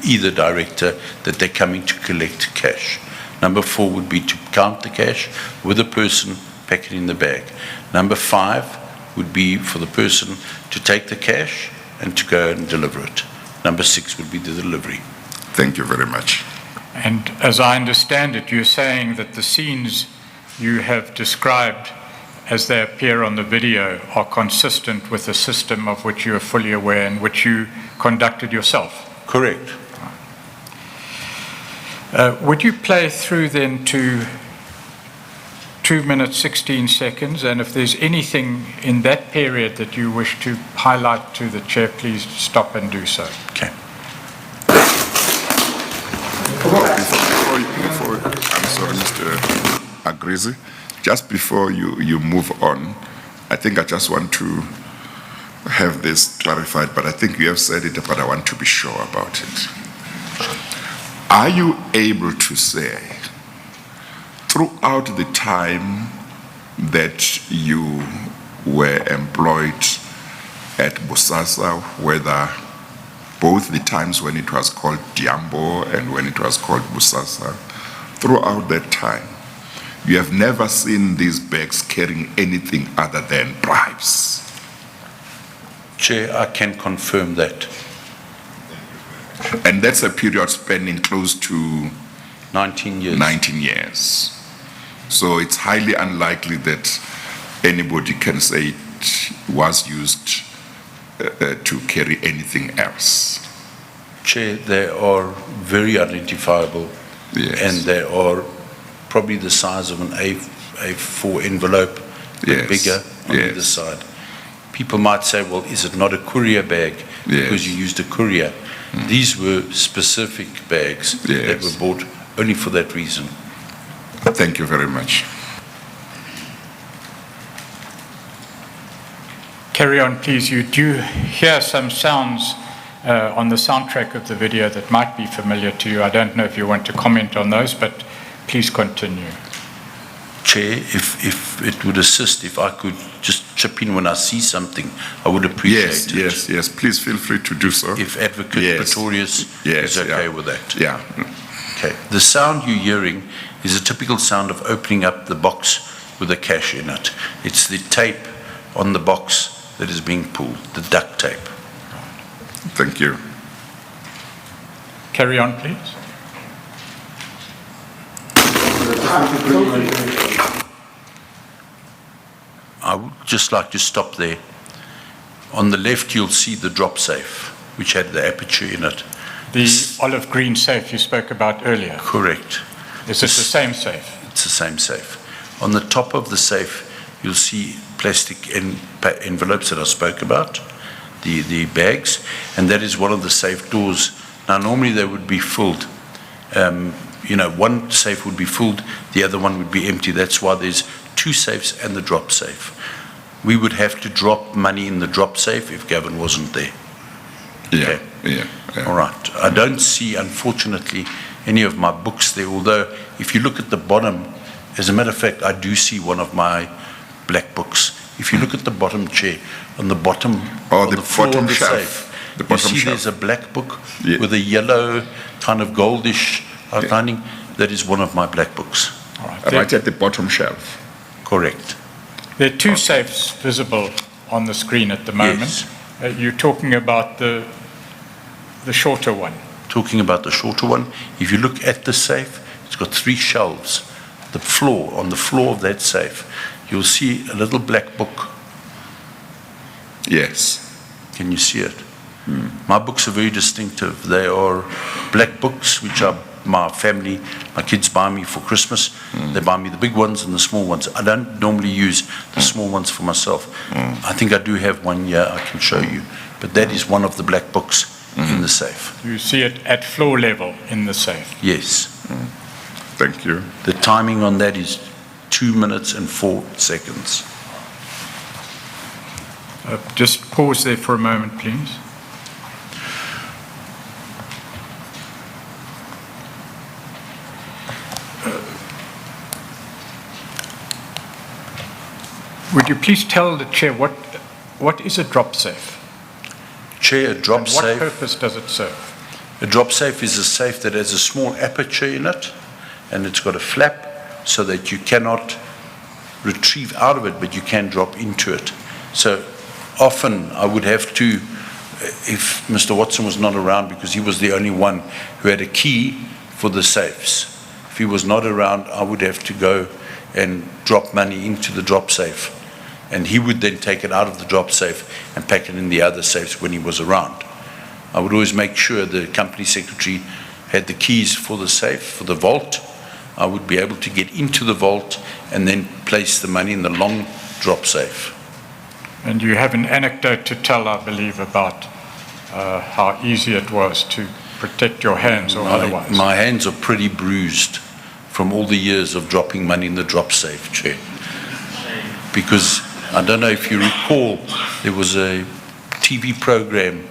either director that they're coming to collect cash. Number four would be to count the cash with the person, pack it in the bag. Number five would be for the person to take the cash and to go and deliver it. Number six would be the delivery. Thank you very much. And as I understand it, you're saying that the scenes you have described as they appear on the video are consistent with the system of which you are fully aware and which you conducted yourself? Correct. Would you play through then to 2 minutes, 16 seconds, and if there's anything in that period that you wish to highlight to the chair, please stop and do so. Okay. I'm sorry, Mr. Agrizzi. Just before you move on, I think I just want to have this clarified, but I think you have said it, but I want to be sure about it. Are you able to say, throughout the time that you were employed at BOSASA, whether both the times when it was called Diambo and when it was called BOSASA, throughout that time, you have never seen these bags carrying anything other than bribes? Chair, I can confirm that. And that's a period spanning close to 19 years. 19 years. So it's highly unlikely that anybody can say it was used to carry anything else. Chair, they are very identifiable. Yes. And they are probably the size of an A4 envelope, but Yes. bigger on Yes. either side. People might say, well, is it not a courier bag because you used a courier? These were specific bags that were bought only for that reason. Thank you very much. Carry on, please. You do hear some sounds on the soundtrack of the video that might be familiar to you. I don't know if you want to comment on those, but please continue. Chair, if it would assist, if I could just chip in when I see something, I would appreciate it. Yes. Please feel free to do so. If Advocate Pretorius is okay with that. Yeah. Okay. The sound you're hearing is a typical sound of opening up the box with the cash in it. It's the tape on the box that is being pulled, the duct tape. Thank you. Carry on, please. I would just like to stop there. On the left, you'll see the drop safe, which had the aperture in it. The olive green safe you spoke about earlier. Correct. Is it the same safe? It's the same safe. On the top of the safe, you'll see plastic envelopes that I spoke about, the bags, and that is one of the safe doors. Now, normally they would be filled. One safe would be filled, the other one would be empty. That's why there's two safes and the drop safe. We would have to drop money in the drop safe if Gavin wasn't there. Yeah. All right. I don't see, unfortunately, any of my books there, although if you look at the bottom, as a matter of fact, I do see one of my black books. If you look at the bottom, Chair, on the bottom, on the floor of the safe, you see there's a black book with a yellow kind of goldish outlining. That is one of my black books. All right. Right at the bottom shelf. Correct. There are two safes visible on the screen at the moment. Yes. You're talking about the shorter one. Talking about the shorter one, if you look at the safe, it's got three shelves. On the floor of that safe, you'll see a little black book. Yes. Can you see it? My books are very distinctive. They are black books, which are my family, my kids buy me for Christmas. They buy me the big ones and the small ones. I don't normally use the small ones for myself. I think I do have one here I can show you. But that is one of the black books in the safe. You see it at floor level in the safe. Yes. Thank you. The timing on that is 2 minutes and 4 seconds. Just pause there for a moment, please. Would you please tell the Chair what is a drop safe? Chair, a drop And what safe. purpose does it serve? A drop safe is a safe that has a small aperture in it, and it's got a flap so that you cannot retrieve out of it, but you can drop into it. So often I would have to, if Mr. Watson was not around, because he was the only one who had a key for the safes. If he was not around, I would have to go and drop money into the drop safe. And he would then take it out of the drop safe and pack it in the other safes when he was around. I would always make sure the company secretary had the keys for the safe, for the vault. I would be able to get into the vault and then place the money in the long drop safe. And you have an anecdote to tell, I believe, about how easy it was to protect your hands or otherwise. My hands are pretty bruised from all the years of dropping money in the drop safe, Chair. Because I don't know if you recall, there was a TV program,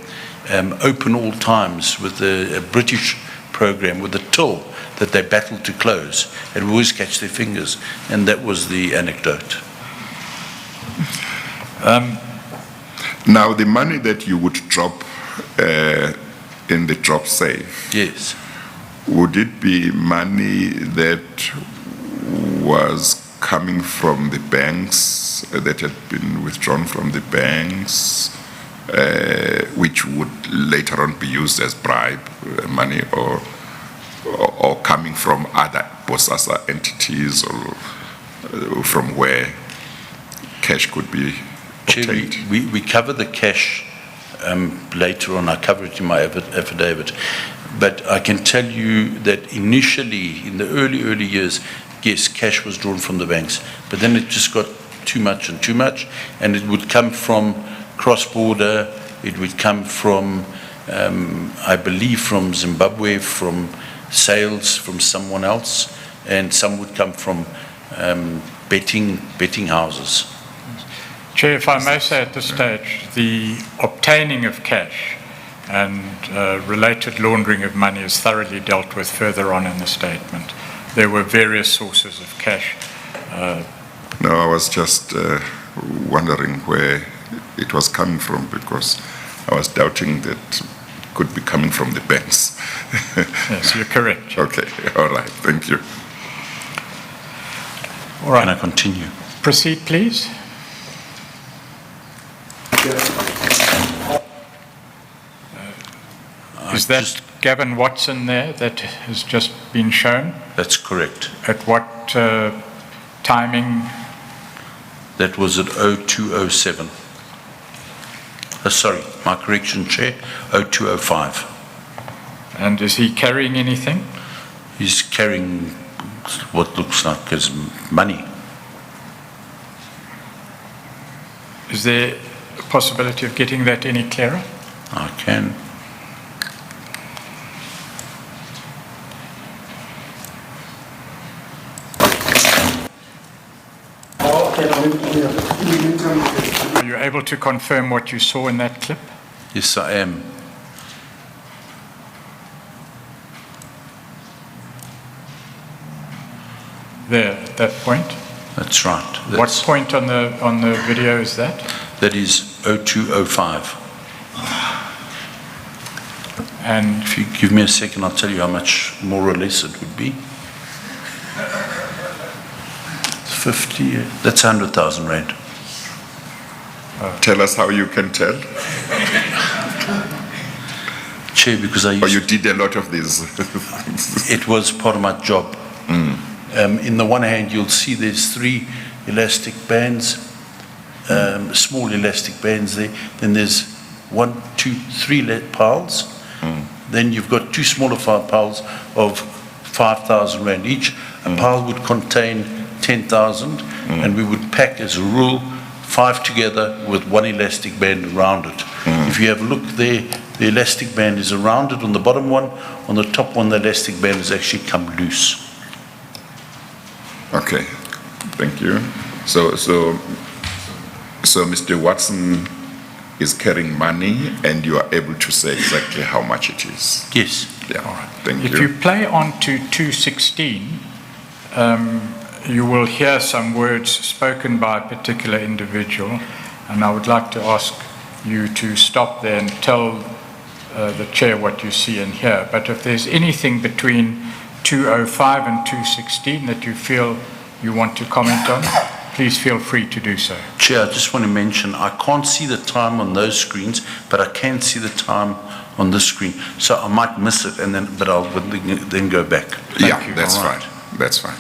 Open All Times, with a British program with a till that they battled to close and would always catch their fingers, and that was the anecdote. Now, the money that you would drop in the drop safe, Yes. would it be money that was coming from the banks, that had been withdrawn from the banks, which would later on be used as bribe money, or coming from other BOSASA entities, or from where cash could be obtained? Chair, we cover the cash later on. I cover it in my affidavit. But I can tell you that initially, in the early years, yes, cash was drawn from the banks. But then it just got too much, and it would come from cross-border. It would come from, I believe, from Zimbabwe, from sales from someone else, and some would come from betting houses. Chair, if I may say at this stage, the obtaining of cash and related laundering of money is thoroughly dealt with further on in the statement. There were various sources of cash. No, I was just wondering where it was coming from, because I was doubting that it could be coming from the banks. Yes, you're correct. Chair. Okay, all right, thank you. All right. Can I continue? Proceed, please. Is that Gavin Watson there that has just been shown? That's correct. At what timing? That was at 0207. Sorry, my correction, Chair, 0205. And is he carrying anything? He's carrying what looks like his money. Is there a possibility of getting that any clearer? I can. Are you able to confirm what you saw in that clip? Yes, I am. There, at that point? That's right. What point on the video is that? That is 0205. And If you give me a second, I'll tell you how much more or less it would be. 50, that's 100,000 rand. Tell us how you can tell. Chair, because I Or used you did a lot of these. it was part of my job. In the one hand, you'll see there's 3 elastic bands, small elastic bands there. Then there's 1, 2, 3 piles. Then you've got 2 smaller piles of 5,000 rand each. A pile would contain 10,000, and we would pack, as a rule, 5 together with 1 elastic band around it. If you have a look there, the elastic band is around it on the bottom one. On the top one, the elastic band has actually come loose. Okay, thank you. So Mr. Watson is carrying money, and you are able to say exactly how much it is. Yes. Yeah, all right, thank if you. you play on to 216, you will hear some words spoken by a particular individual, and I would like to ask you to stop there and tell the chair what you see and hear. But if there's anything between 2:05 and 2:16 that you feel you want to comment on, please feel free to do so. Chair, I just want to mention, I can't see the time on those screens, but I can see the time on this screen. So I might miss it, but I'll then go back. Yeah, that's fine. That's fine.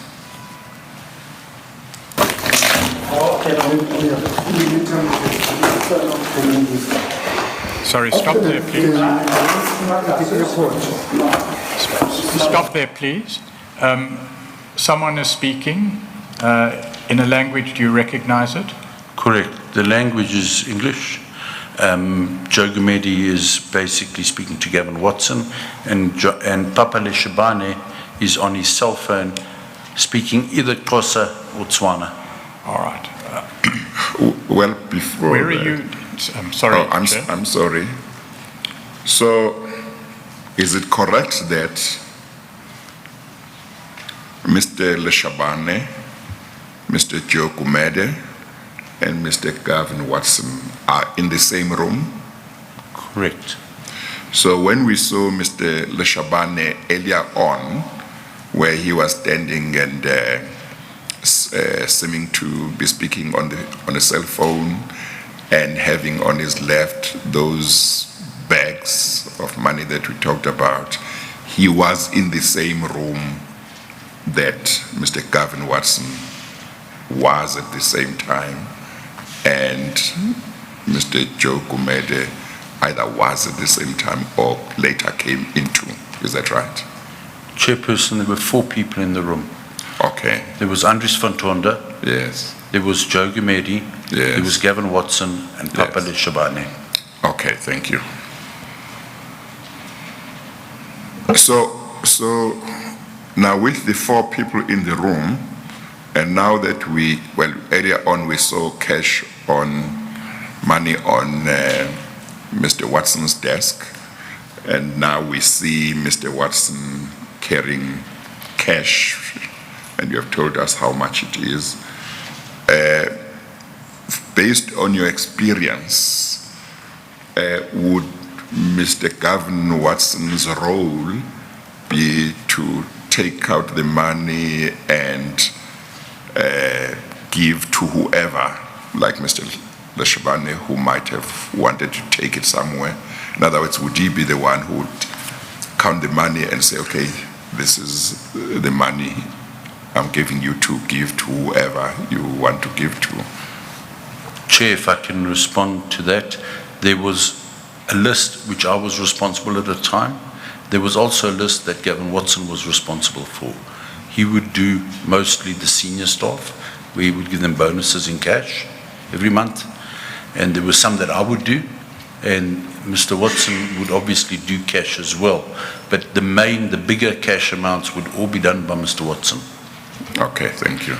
Sorry, stop there, please. Stop there, please. Someone is speaking in a language. Do you recognize it? Correct. The language is English. Joe Gumedi is basically speaking to Gavin Watson, and Papa Leshabane is on his cell phone speaking either Xhosa or Tswana. All right. Well, before... Where are you? I'm sorry. Oh, I'm sorry. So, is it correct that Mr. Leshabane, Mr. Joe Gumede, and Mr. Gavin Watson are in the same room? Correct. So when we saw Mr. Leshabane earlier on, where he was standing and seeming to be speaking on a cell phone and having on his left those bags of money that we talked about, he was in the same room that Mr. Gavin Watson was at the same time, and Mr. Joe Gumede either was at the same time or later came into. Is that right? Chairperson, there were 4 people in the room. Okay. There was Andries van Tonda. Yes. There was Joe Gumedi. Yes. There was Gavin Watson and Papa Yes. Leshabane. Okay, thank you. So now with the 4 people in the room, and now that earlier on we saw money on Mr. Watson's desk, and now we see Mr. Watson carrying cash, and you have told us how much it is. Based on your experience, would Mr. Gavin Watson's role be to take out the money and give to whoever, like Mr. Leshabane, who might have wanted to take it somewhere? In other words, would he be the one who would count the money and say, okay, this is the money I'm giving you to give to whoever you want to give to? Chair, if I can respond to that, there was a list which I was responsible at the time. There was also a list that Gavin Watson was responsible for. He would do mostly the senior staff, where he would give them bonuses in cash every month. And there was some that I would do, and Mr. Watson would obviously do cash as well. But the bigger cash amounts would all be done by Mr. Watson. Okay, thank you.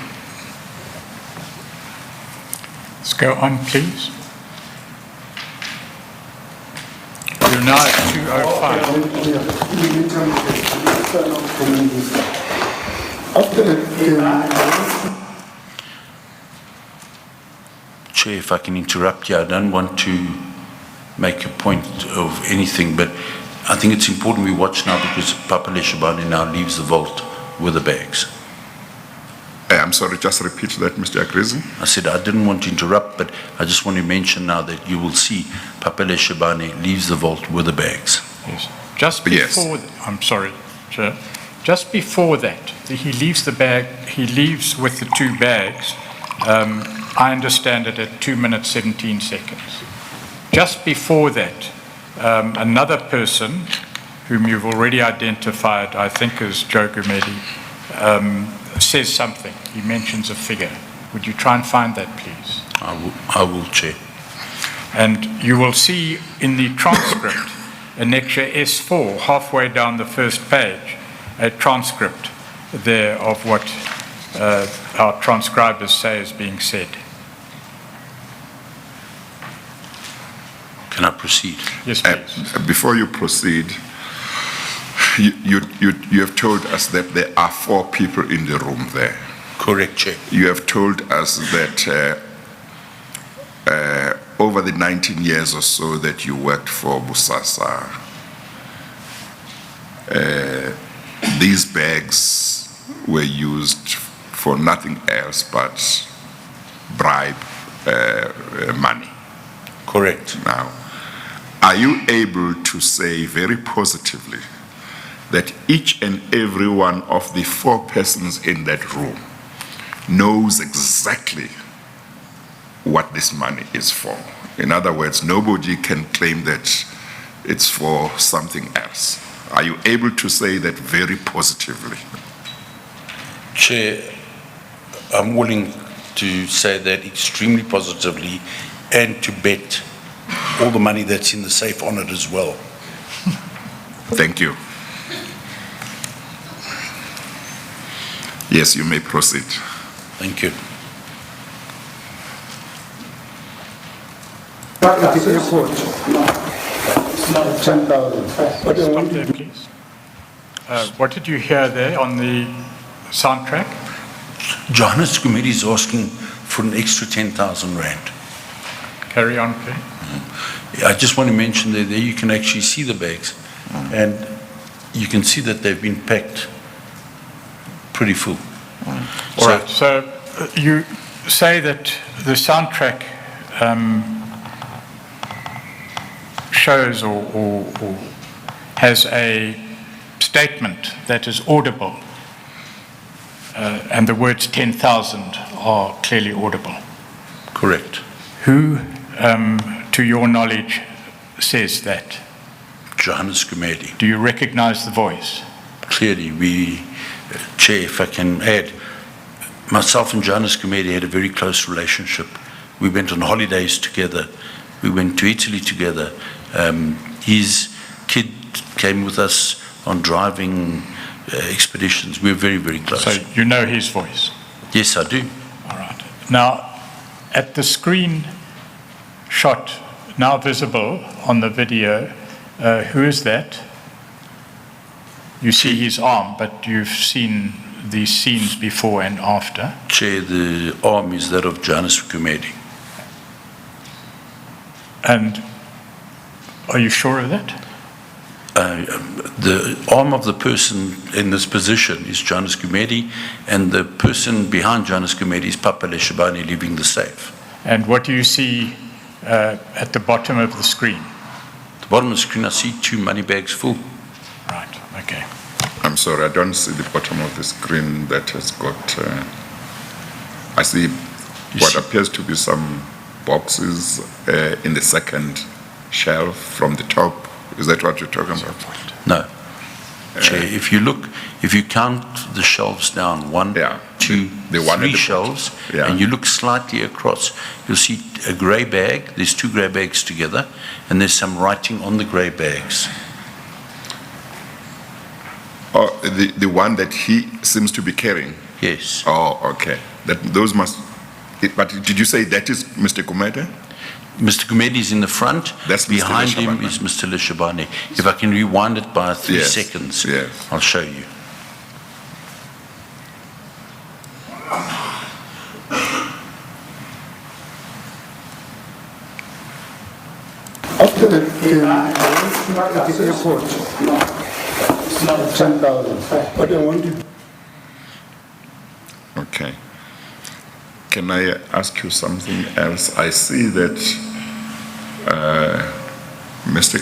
Let's go on, please. You're now at 2:05. Chair, if I can interrupt you, I don't want to make a point of anything, but I think it's important we watch now, because Papa Leshabane now leaves the vault with the bags. I'm sorry, just repeat that, Mr. Agrizzi. I said I didn't want to interrupt, but I just want to mention now that you will see Papa Leshabane leaves the vault with the bags. Yes. Just before, I'm sorry, Chair. Just before that, he leaves the bag. He leaves with the 2 bags. I understand it at 2 minutes 17 seconds. Just before that, another person whom you've already identified, I think as Joe Gumedi, says something. He mentions a figure. Would you try and find that, please? I will, Chair. And you will see in the transcript, annexure S4, halfway down the first page, a transcript there of what our transcribers say is being said. Can I proceed? Yes, please. Before you proceed, you have told us that there are 4 people in the room there. Correct, Chair. You have told us that over the 19 years or so that you worked for BOSASA, these bags were used for nothing else but bribe money. Correct. Now, are you able to say very positively that each and every one of the 4 persons in that room knows exactly what this money is for? In other words, nobody can claim that it's for something else. Are you able to say that very positively? Chair, I'm willing to say that extremely positively and to bet all the money that's in the safe on it as well. Thank you. Yes, you may proceed. Thank you. At the airport, 10,000. But then Stop when there, please. What did you hear there on the soundtrack? Johannesburg Committee is asking for an extra 10,000 rand. Carry on, please. I just want to mention that there you can actually see the bags, and you can see that they've been packed pretty full. All right, so you say that the soundtrack shows or has a statement that is audible, and the words 10,000 are clearly audible. Correct. Who, to your knowledge, says that? Johannesburg Committee. Do you recognize the voice? Clearly, we, Chair, if I can add, myself and Johannesburg Committee had a very close relationship. We went on holidays together. We went to Italy together. His kid came with us on driving expeditions. We were very, very close. So you know his voice? Yes, I do. All right. Now, at the screen shot now visible on the video, who is that? You see his arm, but you've seen these scenes before and after. Chair, the arm is that of Johannesburg Committee. And are you sure of that? The arm of the person in this position is Johannesburg Committee, and the person behind Johannesburg Committee is Papa Leshabane leaving the safe. And what do you see at the bottom of the screen? At the bottom of the screen, I see 2 money bags full. Right, okay. I'm sorry, I don't see the bottom of the screen that has got, I see what appears to be some boxes in the second shelf from the top. Is that what you're talking about? No. Chair, if you count the shelves down, 1, 2, the one at 3 the shelves, Yeah. and you look slightly across, you'll see a grey bag. There's 2 grey bags together, and there's some writing on the grey bags. Oh, the one that he seems to be carrying? Yes. Oh, okay. Those must, but did you say that is Mr. Kumete? Mr. Gumedi is in the front. That's Mr. Behind him Leshabane. is Mr. Leshabane. If I can rewind it by 3 Yes, seconds, yes. I'll show you. after the at the airport, 10,000. But then when did Okay. Can I ask you something else? I see that Mr.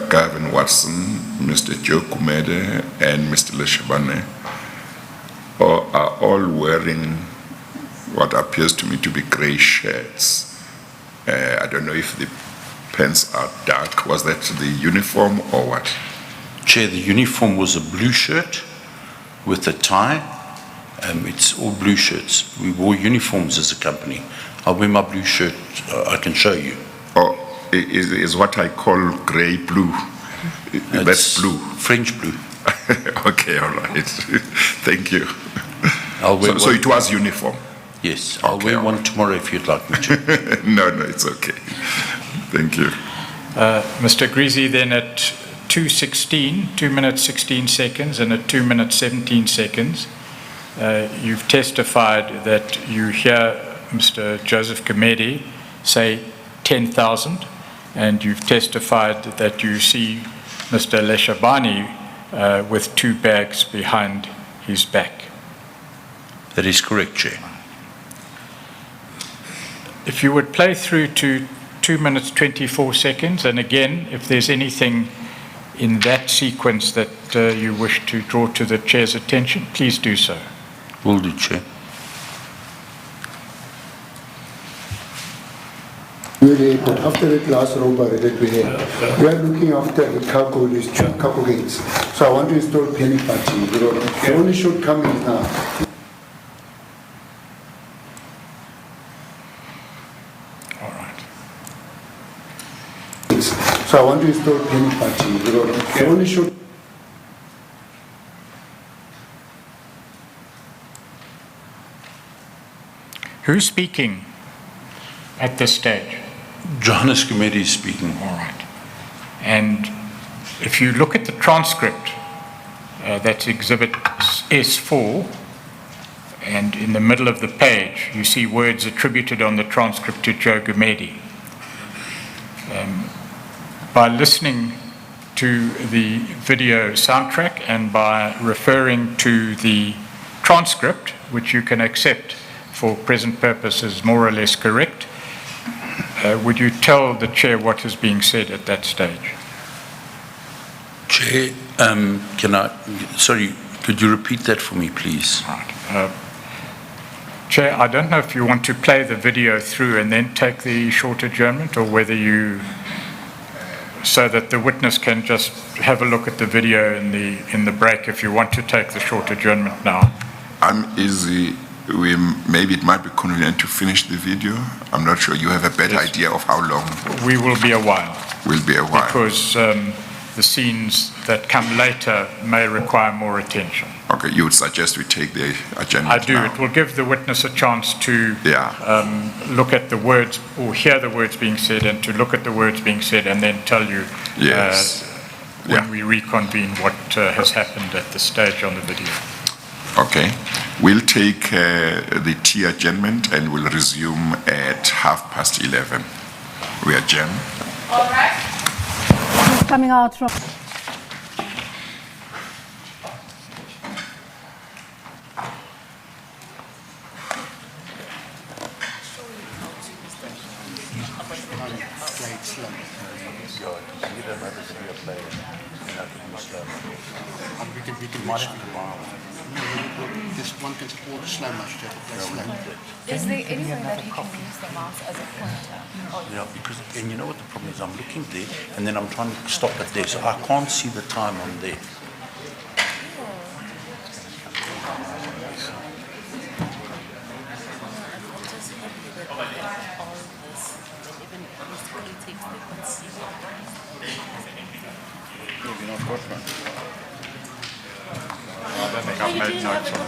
Gavin Watson, Mr. Joe Kumede, and Mr. Leshabane are all wearing what appears to me to be grey shirts. I don't know if the pants are dark. Was that the uniform or what? Chair, the uniform was a blue shirt with a tie. It's all blue shirts. We wore uniforms as a company. I'll wear my blue shirt. I can show you. Oh, is what I call grey blue. That's It's blue. French blue. Okay, all right. Thank you. I'll wear So one. it was uniform? Yes, I'll Okay, wear all one tomorrow if you'd like me to. No, it's okay. Thank you. Mr. Agrizzi, then at 2:16, 2 minutes 16 seconds, and at 2 minutes 17 seconds, you've testified that you hear Mr. Joseph Gumede say 10,000, and you've testified that you see Mr. Leshabani with 2 bags behind his back. That is correct, Chair. If you would play through to 2 minutes 24 seconds, and again, if there's anything in that sequence that you wish to draw to the Chair's attention, please do so. Will do, Chair. But after that last robbery that we had, we are looking after the cargo, these 2 cargo gates. So I want to install penny patching. The only shortcoming is now. All right. So I want to install penny patching. The only short. Who's speaking at this stage? Johannes Gumede is speaking. All right. And if you look at the transcript, that's Exhibit S4, and in the middle of the page, you see words attributed on the transcript to Joe Gumede. By listening to the video soundtrack and by referring to the transcript, which you can accept for present purposes more or less correct, would you tell the Chair what is being said at that stage? Chair, sorry, could you repeat that for me, please? Right. Chair, I don't know if you want to play the video through and then take the short adjournment, or whether you, so that the witness can just have a look at the video in the break, if you want to take the short adjournment now. I'm easy. Maybe it might be convenient to finish the video. I'm not sure. You have a better idea of how long? We will be a while. Will be a while. Because the scenes that come later may require more attention. Okay, you would suggest we take the agenda I do. now? It will give the witness a chance to look at the words, or hear the words being said, and to look at the words being said, and then tell you when we reconvene what has happened at this stage on the video. Okay. We'll take the tea adjournment and we'll resume at 11:30. We adjourn. All right. Coming out from... This one can all slow motion. Is there any way that you can use the mouse as a pointer? Yeah, because, and you know what the problem is, I'm looking there, and then I'm trying to stop it there, so I can't see the time on there.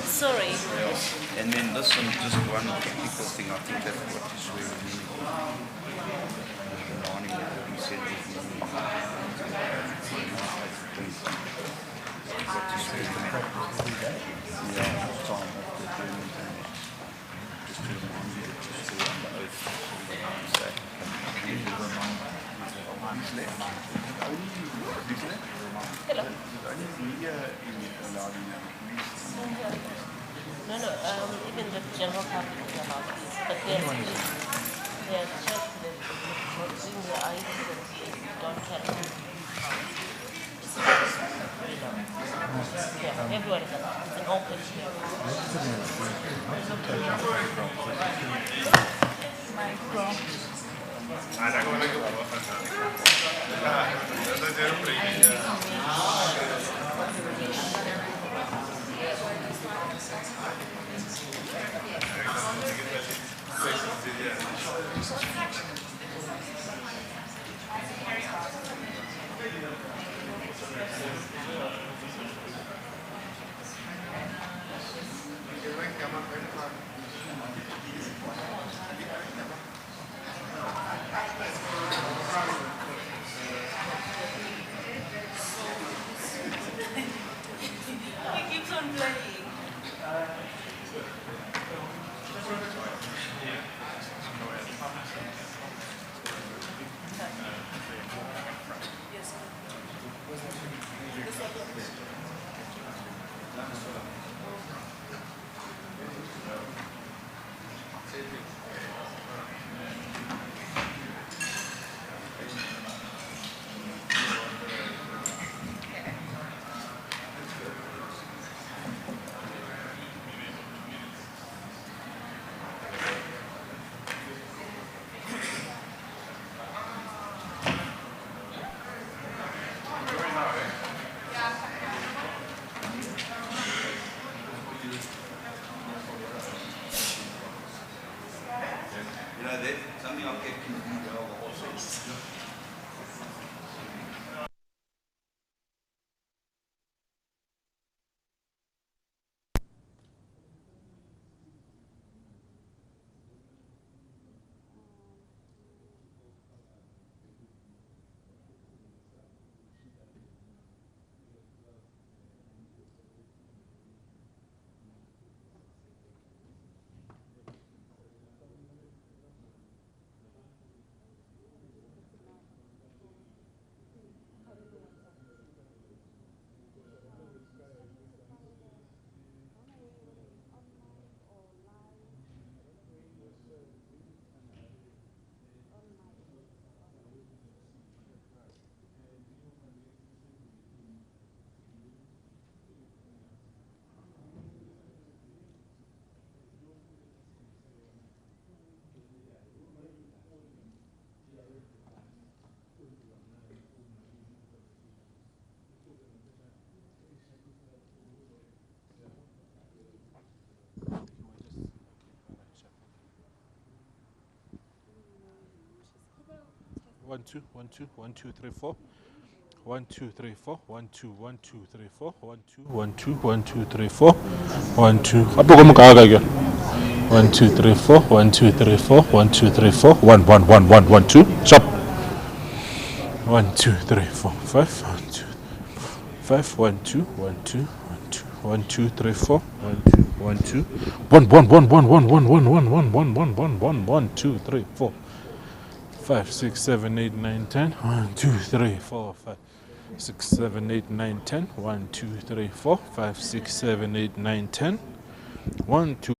Sorry. And then this one, just one technical thing, I think that's what is where we need. We said No, even the general public is allowed this. But they're checked that bring the ID and don't carry it. Yeah, everyone is allowed. It's an open He keeps on playing. know, that's something I've kept in the whole sense. One two one two one two three four 1 2 3 4 1 2 1 2 3 4 1 2 1 2 1 2 3 4 1 2 apa kamu kagak ya 1 2 3 4 1 2 3 4 1 2 3 4 1 1 1 1 1 2 stop 1 2 3 4 5 1 2 5 1 2 1 2 1 2 3 4 1 2 1 2 1 1 1 1 1 1 1 1 1 1 1 1 1 2 3 4 5 6 7 8 9 10 1 2 3 4 5 6 7 8 9 10 1 2 3 4 5 6 7 8 9 10 1 2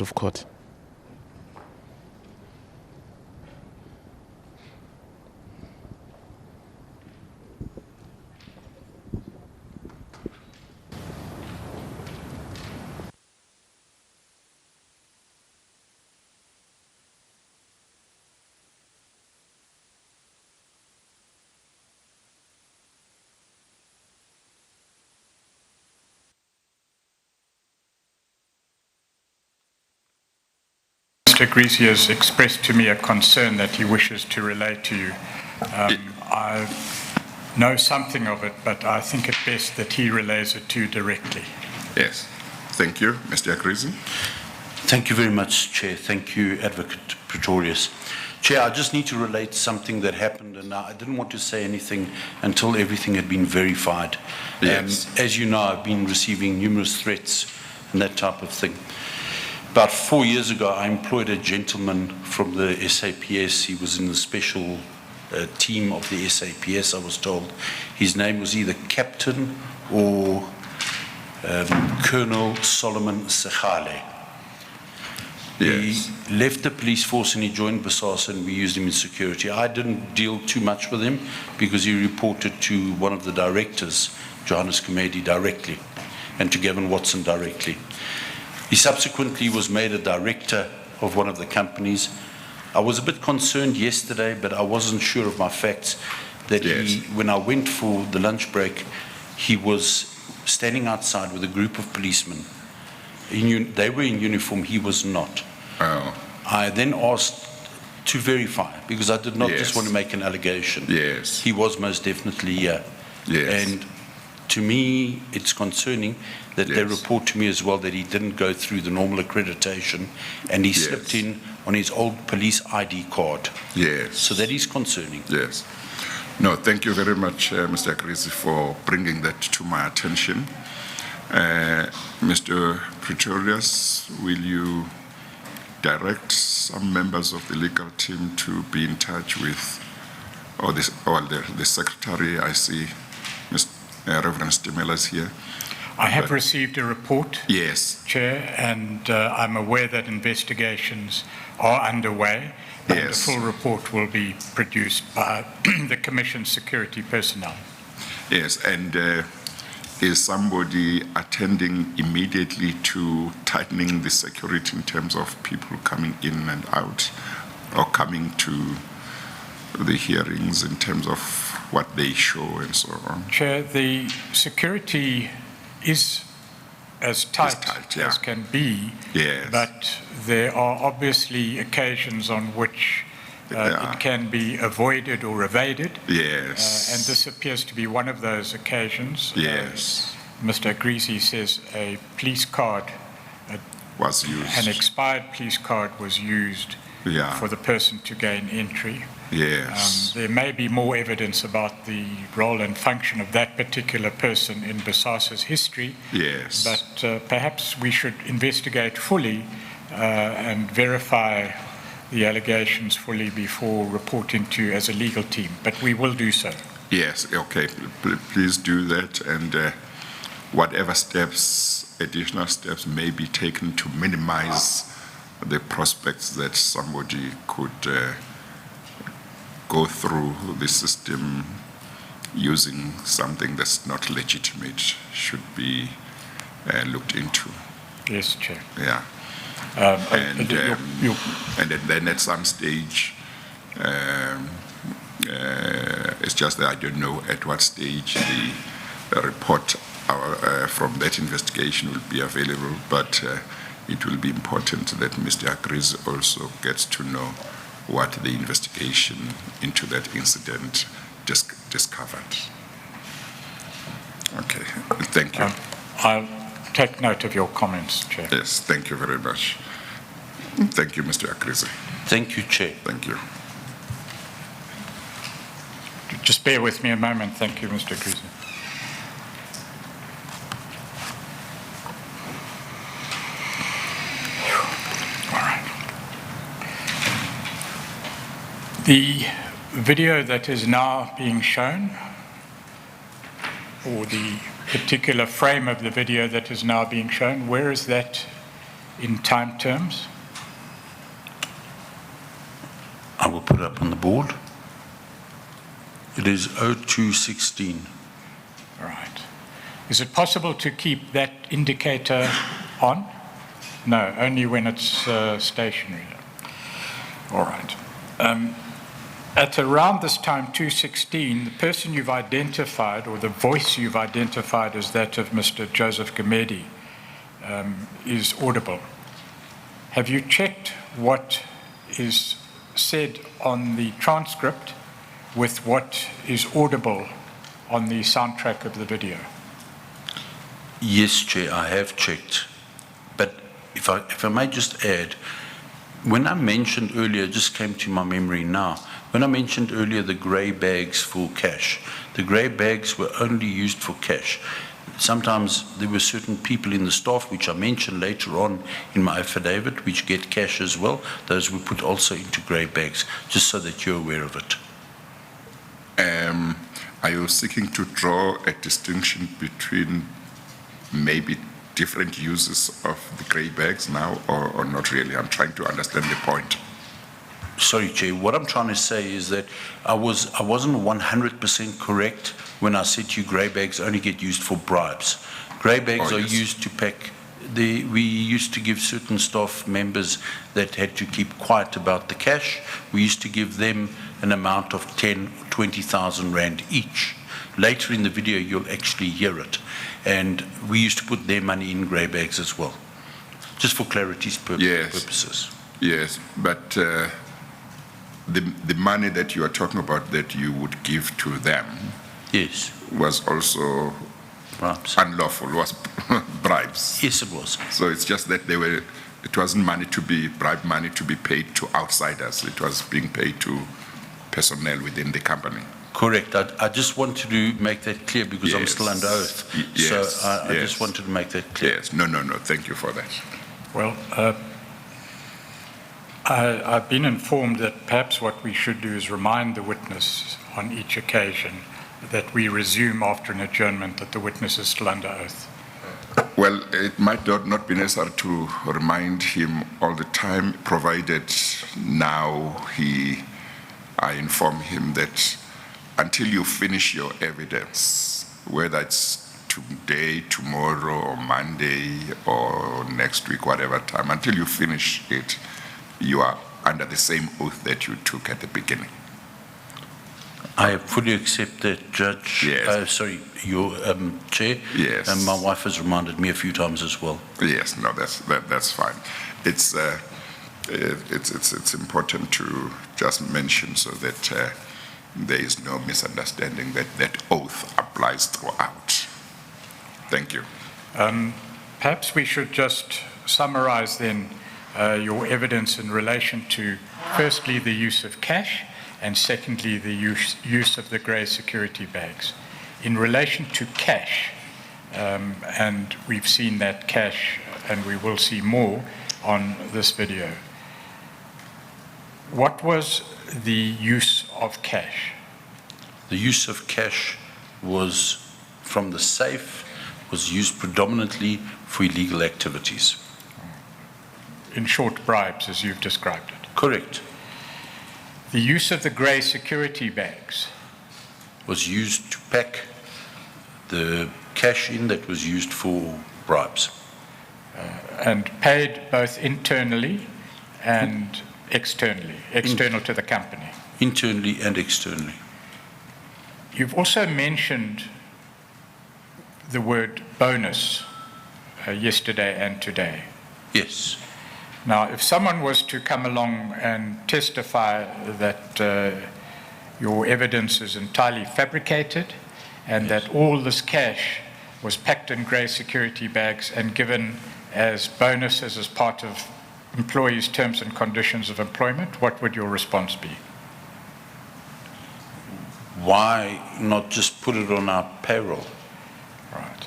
contempt of court. Mr. Agrizzi has expressed to me a concern that he wishes to relay to you. I know something of it, but I think it best that he relays it to you directly. Yes. Thank you. Mr. Agrizzi. Thank you very much, Chair. Thank you, Advocate Pretorius. Chair, I just need to relate something that happened, and I didn't want to say anything until everything had been verified. Yes. As you know, I've been receiving numerous threats and that type of thing. About 4 years ago, I employed a gentleman from the SAPS. He was in the special team of the SAPS, I was told. His name was either Captain or Colonel Solomon Sechale. Yes. He left the police force and he joined BOSASA, and we used him in security. I didn't deal too much with him because he reported to one of the directors, Johannes Comedy, directly, and to Gavin Watson directly. He subsequently was made a director of one of the companies. I was a bit concerned yesterday, but I wasn't sure of my facts, that Yes. when I went for the lunch break, he was standing outside with a group of policemen. They were in uniform, he was not. Oh. I then asked to verify, because I did not Yes. just want to make an allegation. Yes. He was most definitely here. Yes. And to me, it's concerning that they Yes. report to me as well that he didn't go through the normal accreditation and he Yes. slipped in on his old police ID card. Yes. So that is concerning. Yes. No, thank you very much, Mr. Agrizzi, for bringing that to my attention. Mr. Pretorius, will you direct some members of the legal team to be in touch with, or the secretary? I see Reverend Stimela is here. I have received a report, Yes. Chair, and I'm aware that investigations are underway. And a Yes. full report will be produced by the Commission's security personnel. Yes, and is somebody attending immediately to tightening the security in terms of people coming in and out, or coming to the hearings in terms of what they show and so on? Chair, the security is as tight, yeah. as can be, Yes. but there are obviously occasions on which Yeah. it can be avoided or evaded. Yes. And this appears to be one of those occasions. Yes. Mr. Agrizzi says a police card, Was used. an expired police card was used Yeah. for the person to gain entry. Yes. There may be more evidence about the role and function of that particular person in BOSASA's history, Yes. but perhaps we should investigate fully and verify the allegations fully before reporting to you as a legal team, but we will do so. Yes, okay, please do that, and whatever steps, additional steps may be taken to minimize the prospects that somebody could go through the system using something that's not legitimate should be looked into. Yes, Chair. Yeah. And then at some stage, it's just that I don't know at what stage the report from that investigation will be available, but it will be important that Mr. Agrizzi also gets to know what the investigation into that incident discovered. Okay, thank you. I'll take note of your comments, Chair. Yes, thank you very much. Thank you, Mr. Agrizzi. Thank you, Chair. Thank you. Just bear with me a moment. Thank you, Mr. Agrizzi. All right. The video that is now being shown, or the particular frame of the video that is now being shown, where is that in time terms? I will put it up on the board. It is 0216. All right. Is it possible to keep that indicator on? No, only when it's stationary. All right. At around this time, 2:16, the person you've identified, or the voice you've identified as that of Mr. Joseph Gamedi, is audible. Have you checked what is said on the transcript with what is audible on the soundtrack of the video? Yes, Chair, I have checked. But if I may just add, when I mentioned earlier, it just came to my memory now, when I mentioned earlier the grey bags for cash, the grey bags were only used for cash. Sometimes there were certain people in the staff, which I mentioned later on in my affidavit, which get cash as well. Those were put also into grey bags, just so that you're aware of it. Are you seeking to draw a distinction between maybe different uses of the grey bags now, or not really? I'm trying to understand the point. Sorry, Chair. What I'm trying to say is that I wasn't 100% correct when I said to you grey bags only get used for bribes. Grey bags are used to pack. We used to give certain staff members that had to keep quiet about the cash. We used to give them an amount of 10 or 20,000 rand each. Later in the video, you'll actually hear it. And we used to put their money in grey bags as well, just for clarity's purposes. Yes, but the money that you are talking about that you would give to them, yes, was also bribes. Unlawful, was bribes. Yes, it was. So it's just that it wasn't bribe money to be paid to outsiders. It was being paid to personnel within the company. Correct. I just wanted to make that clear because I'm still under oath. Yes. So I just wanted to make that clear. Yes. No. Thank you for that. Well, I've been informed that perhaps what we should do is remind the witness on each occasion that we resume after an adjournment, that the witness is still under oath. Well, it might not be necessary to remind him all the time, provided now I inform him that until you finish your evidence, whether it's today, tomorrow, or Monday, or next week, whatever time, until you finish it, you are under the same oath that you took at the beginning. I fully accept that, Judge. Yes. Your Chair. Yes. And my wife has reminded me a few times as well. Yes. No, that's fine. It's important to just mention so that there is no misunderstanding that oath applies throughout. Thank you. Perhaps we should just summarize then your evidence in relation to, firstly, the use of cash, and secondly, the use of the grey security bags. In relation to cash, and we've seen that cash, and we will see more on this video. What was the use of cash? The use of cash was from the safe, was used predominantly for illegal activities. In short, bribes, as you've described it. Correct. The use of the grey security bags was used to pack the cash in that was used for bribes. And paid both internally and externally, external to the company. Internally and externally. You've also mentioned the word bonus yesterday and today. Yes. Now, if someone was to come along and testify that your evidence is entirely fabricated and that all this cash was packed in grey security bags and given as bonuses as part of employees' terms and conditions of employment, what would your response be? Why not just put it on our payroll? Right.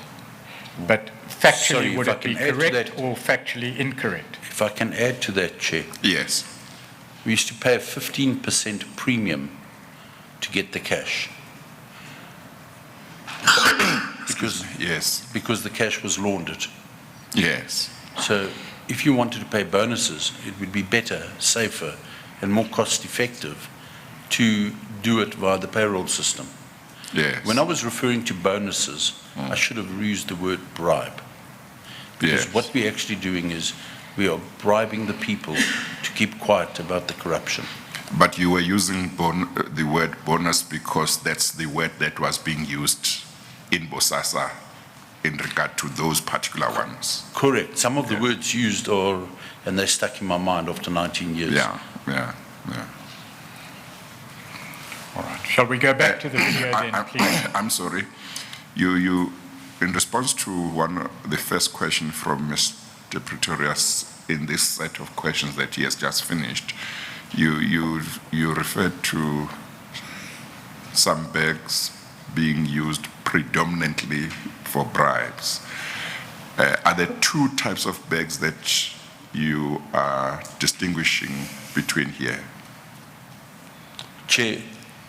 But factually, would it be correct or factually incorrect? If I can add to that, Chair. Yes. We used to pay a 15% premium to get the cash. Yes. Because the cash was laundered. Yes. So if you wanted to pay bonuses, it would be better, safer, and more cost-effective to do it via the payroll system. Yes. When I was referring to bonuses, I should have used the word bribe. Because Yes. what we're actually doing is we are bribing the people to keep quiet about the corruption. But you were using the word bonus because that's the word that was being used in BOSASA in regard to those particular ones. Correct. Some of the words used are, and they stuck in my mind after 19 years. Yeah. All right. Shall we go back to the video then, please? I'm sorry. You, in response to the first question from Mr. Pretorius in this set of questions that he has just finished, you referred to some bags being used predominantly for bribes. Are there two types of bags that you are distinguishing between here? Chair,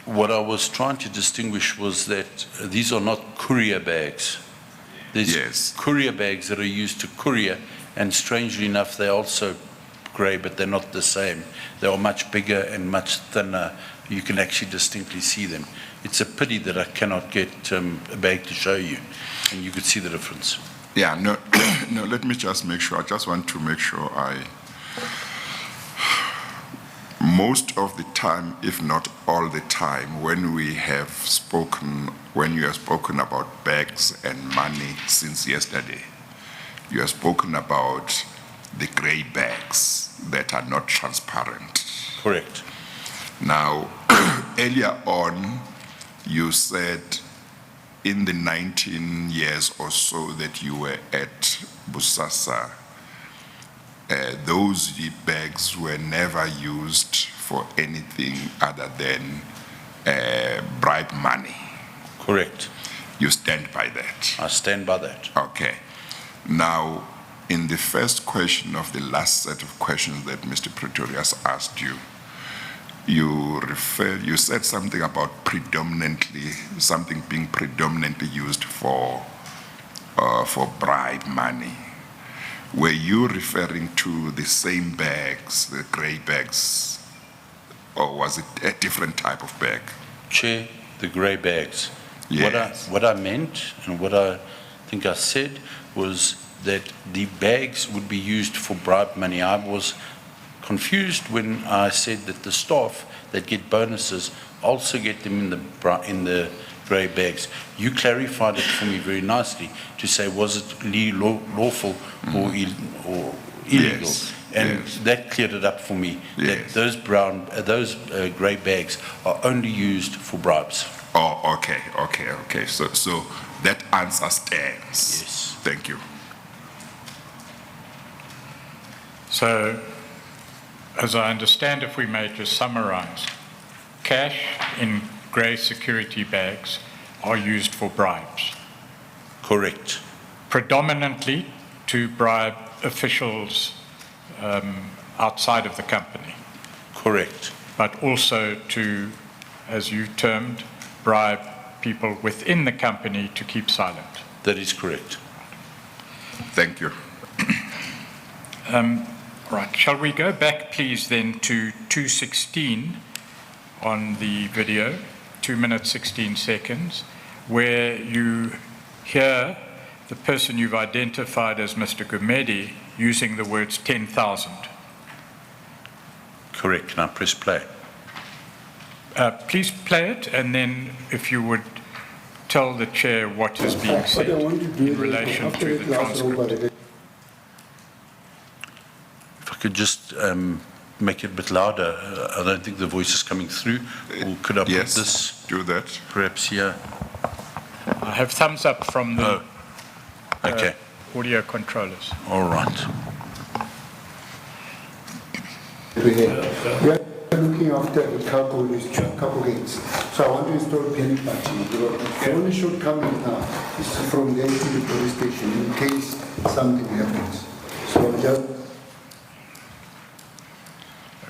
what I was trying to distinguish was that these are not courier bags. There's courier bags that are used to courier, and strangely enough, they're also grey, but they're not the same. They are much bigger and much thinner. You can actually distinctly see them. It's a pity that I cannot get a bag to show you, and you could see the difference. Yeah, no, no, let me just make sure. I just want to make sure most of the time, if not all the time, when you have spoken about bags and money since yesterday, you have spoken about the grey bags that are not transparent. Correct. Now, earlier on, you said in the 19 years or so that you were at BOSASA, those bags were never used for anything other than bribe money. Correct. You stand by that? I stand by that. Okay. Now, in the first question of the last set of questions that Mr. Pretorius asked you, you said something about something being predominantly used for bribe money. Were you referring to the same bags, the grey bags, or was it a different type of bag? Chair, the grey bags. Yes. What I meant and what I think I said was that the bags would be used for bribe money. I was confused when I said that the staff that get bonuses also get them in the grey bags. You clarified it for me very nicely to say, was it lawful or illegal? Yes. And that cleared it up for me. Yes. That those grey bags are only used for bribes. Oh, okay. So that answer stands. Yes. Thank you. So, as I understand, if we may just summarize, cash in grey security bags are used for bribes. Correct. Predominantly to bribe officials outside of the company. Correct. But also to, as you termed, bribe people within the company to keep silent. That is correct. Thank you. Right, shall we go back please then to 2:16 on the video, 2 minutes 16 seconds, where you hear the person you've identified as Mr. Gumedi using the words 10,000. Correct. Can I press play? Please play it, and then if you would tell the chair what is being said in relation to the transcript. If I could just make it a bit louder. I don't think the voice is coming through. Or could I put this? Do that. Perhaps here. I have thumbs up from the okay. Audio controllers. All right. We are looking after the cargo gates. So I want to install panic button. The only shortcoming now is from there to the police station in case something happens. So just.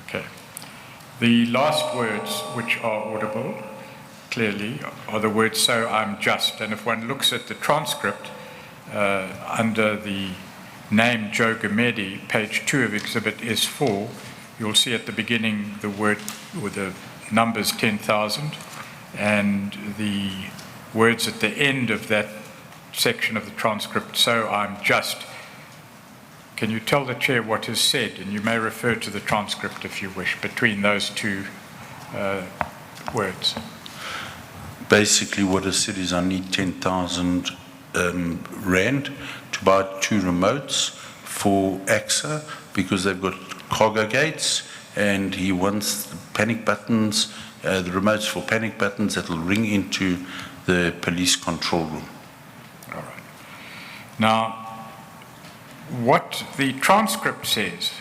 Okay. The last words which are audible clearly are the words, "so I'm just." And if one looks at the transcript under the name Joe Gumede, page 2 of Exhibit S4, you'll see at the beginning the word or the numbers 10,000 and the words at the end of that section of the transcript, so I'm just. Can you tell the Chair what is said? And you may refer to the transcript if you wish, between those two words. Basically what I said is I need 10,000 rand to buy 2 remotes for AXA because they've got cargo gates, and he wants the panic buttons, the remotes for panic buttons that will ring into the police control room. All right. Now, what the transcript says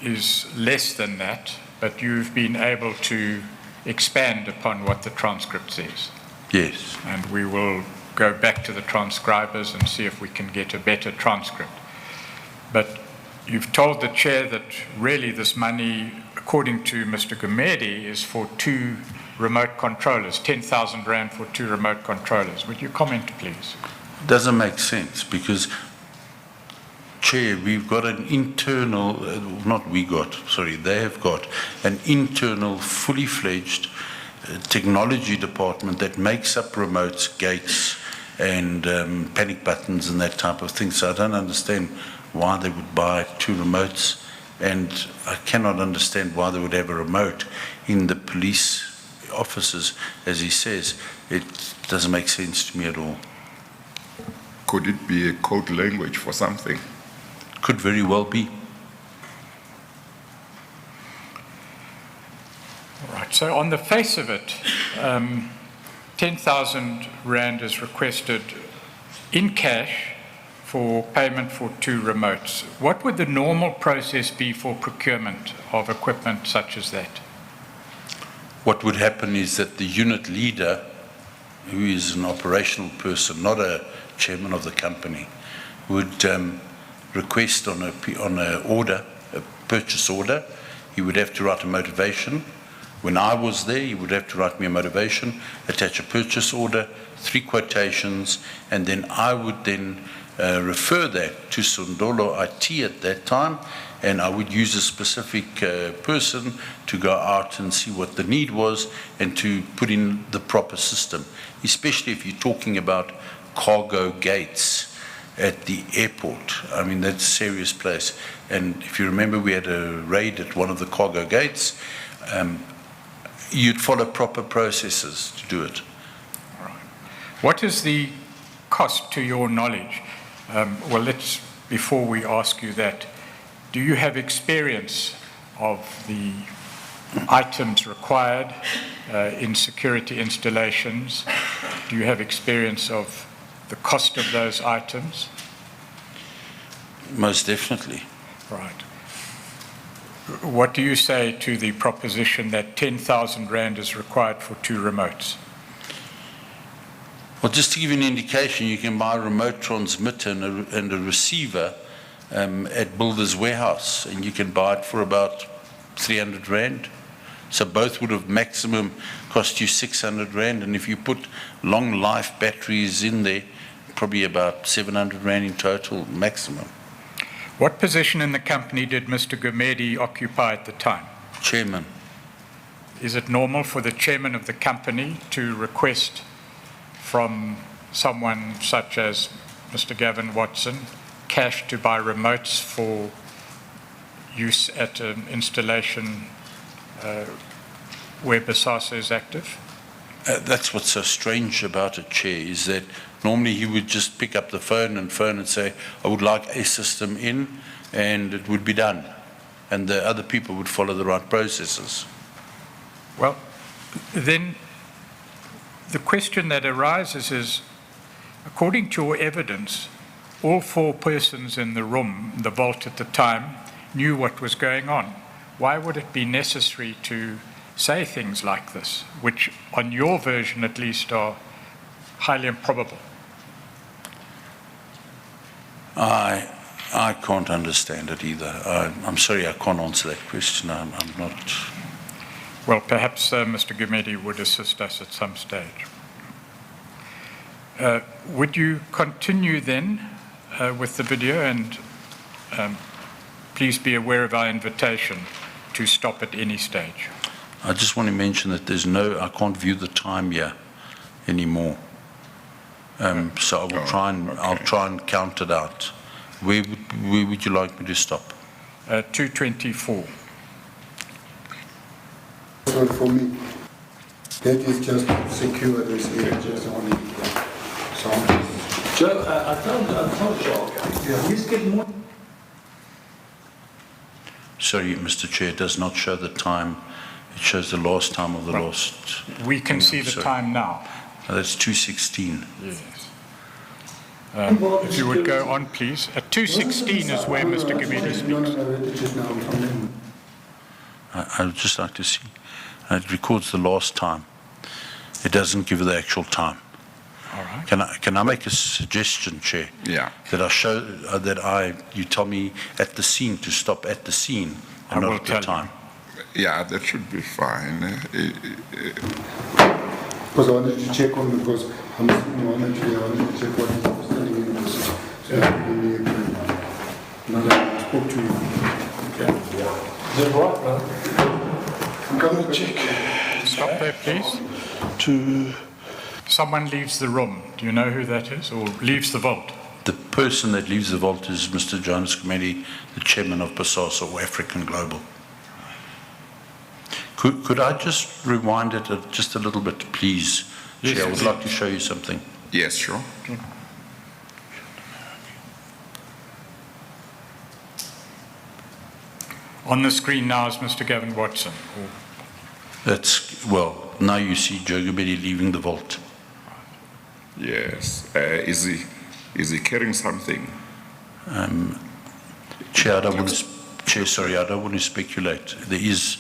is less than that, but you've been able to expand upon what the transcript says. Yes. And we will go back to the transcribers and see if we can get a better transcript. But you've told the Chair that really this money, according to Mr. Gumede, is for 2 remote controllers, 10,000 rand for 2 remote controllers. Would you comment, please? Doesn't make sense because, Chair, we've got an internal, they have got an internal, fully fledged technology department that makes up remotes, gates, and panic buttons and that type of thing. So I don't understand why they would buy 2 remotes, and I cannot understand why they would have a remote in the police offices, as he says. It doesn't make sense to me at all. Could it be a code language for something? Could very well be. All right, so on the face of it, 10,000 rand is requested in cash for payment for 2 remotes. What would the normal process be for procurement of equipment such as that? What would happen is that the unit leader, who is an operational person, not a chairman of the company, would request on a purchase order. He would have to write a motivation. When I was there, he would have to write me a motivation, attach a purchase order, 3 quotations, and then I would then refer that to Sondolo IT at that time, and I would use a specific person to go out and see what the need was and to put in the proper system, especially if you're talking about cargo gates at the airport. I mean, that's a serious place. And if you remember, we had a raid at one of the cargo gates. You'd follow proper processes to do it. All right. What is the cost to your knowledge? Well, before we ask you that, do you have experience of the items required in security installations? Do you have experience of the cost of those items? Most definitely. Right. What do you say to the proposition that 10,000 rand is required for 2 remotes? Well, just to give you an indication, you can buy a remote transmitter and a receiver at Builder's Warehouse, and you can buy it for about 300 rand. So both would have maximum cost you 600 rand, and if you put long life batteries in there, probably about 700 rand in total maximum. What position in the company did Mr. Gumede occupy at the time? Chairman. Is it normal for the chairman of the company to request from someone such as Mr. Gavin Watson cash to buy remotes for use at an installation where BOSASA is active? That's what's so strange about it, Chair, is that normally he would just pick up the phone and say, I would like a system in, and it would be done. And the other people would follow the right processes. Well, then the question that arises is, according to your evidence, all 4 persons in the room, the vault at the time, knew what was going on. Why would it be necessary to say things like this, which on your version at least are highly improbable? I can't understand it either. I'm sorry, I can't answer that question. I'm not. Well, perhaps Mr. Gumede would assist us at some stage. Would you continue then with the video, and please be aware of our invitation to stop at any stage. I just want to mention that I can't view the time here anymore. So I will I'll try and count it out. Where would you like me to stop? 2:24. So for me, that is just to secure this area, just only sound. Joe, I told Joe, he's getting more. Sorry, Mr. Chair, it does not show the time. It shows the last time of the last. We can see the time now. That's 2:16. Yes. If you would go on, please. At 2:16 is where Mr. Gumede speaks. I would just like to see. It records the last time. It doesn't give the actual time. All right. Can I make a suggestion, Chair? Yeah. That you tell me at the scene to stop at the scene and not at the time. Yeah, that should be fine. Because I wanted to check on, because I'm sitting on it today, I wanted to check what is standing in this. So give me a clue. Now that I spoke to you. Okay. Is it right, man? I'm coming to check. Stop there, please. Someone leaves the room. Do you know who that is, or leaves the vault? The person that leaves the vault is Mr. Johannes Gumede, the chairman of BOSASA or African Global. Could I just rewind it just a little bit, please? Yes, Chair, I would like to show you something. Yes, sure. Okay. On the screen now is Mr. Gavin Watson. Now you see Joe Gumede leaving the vault. Yes. Is he carrying something? Chair, I don't want to speculate. There is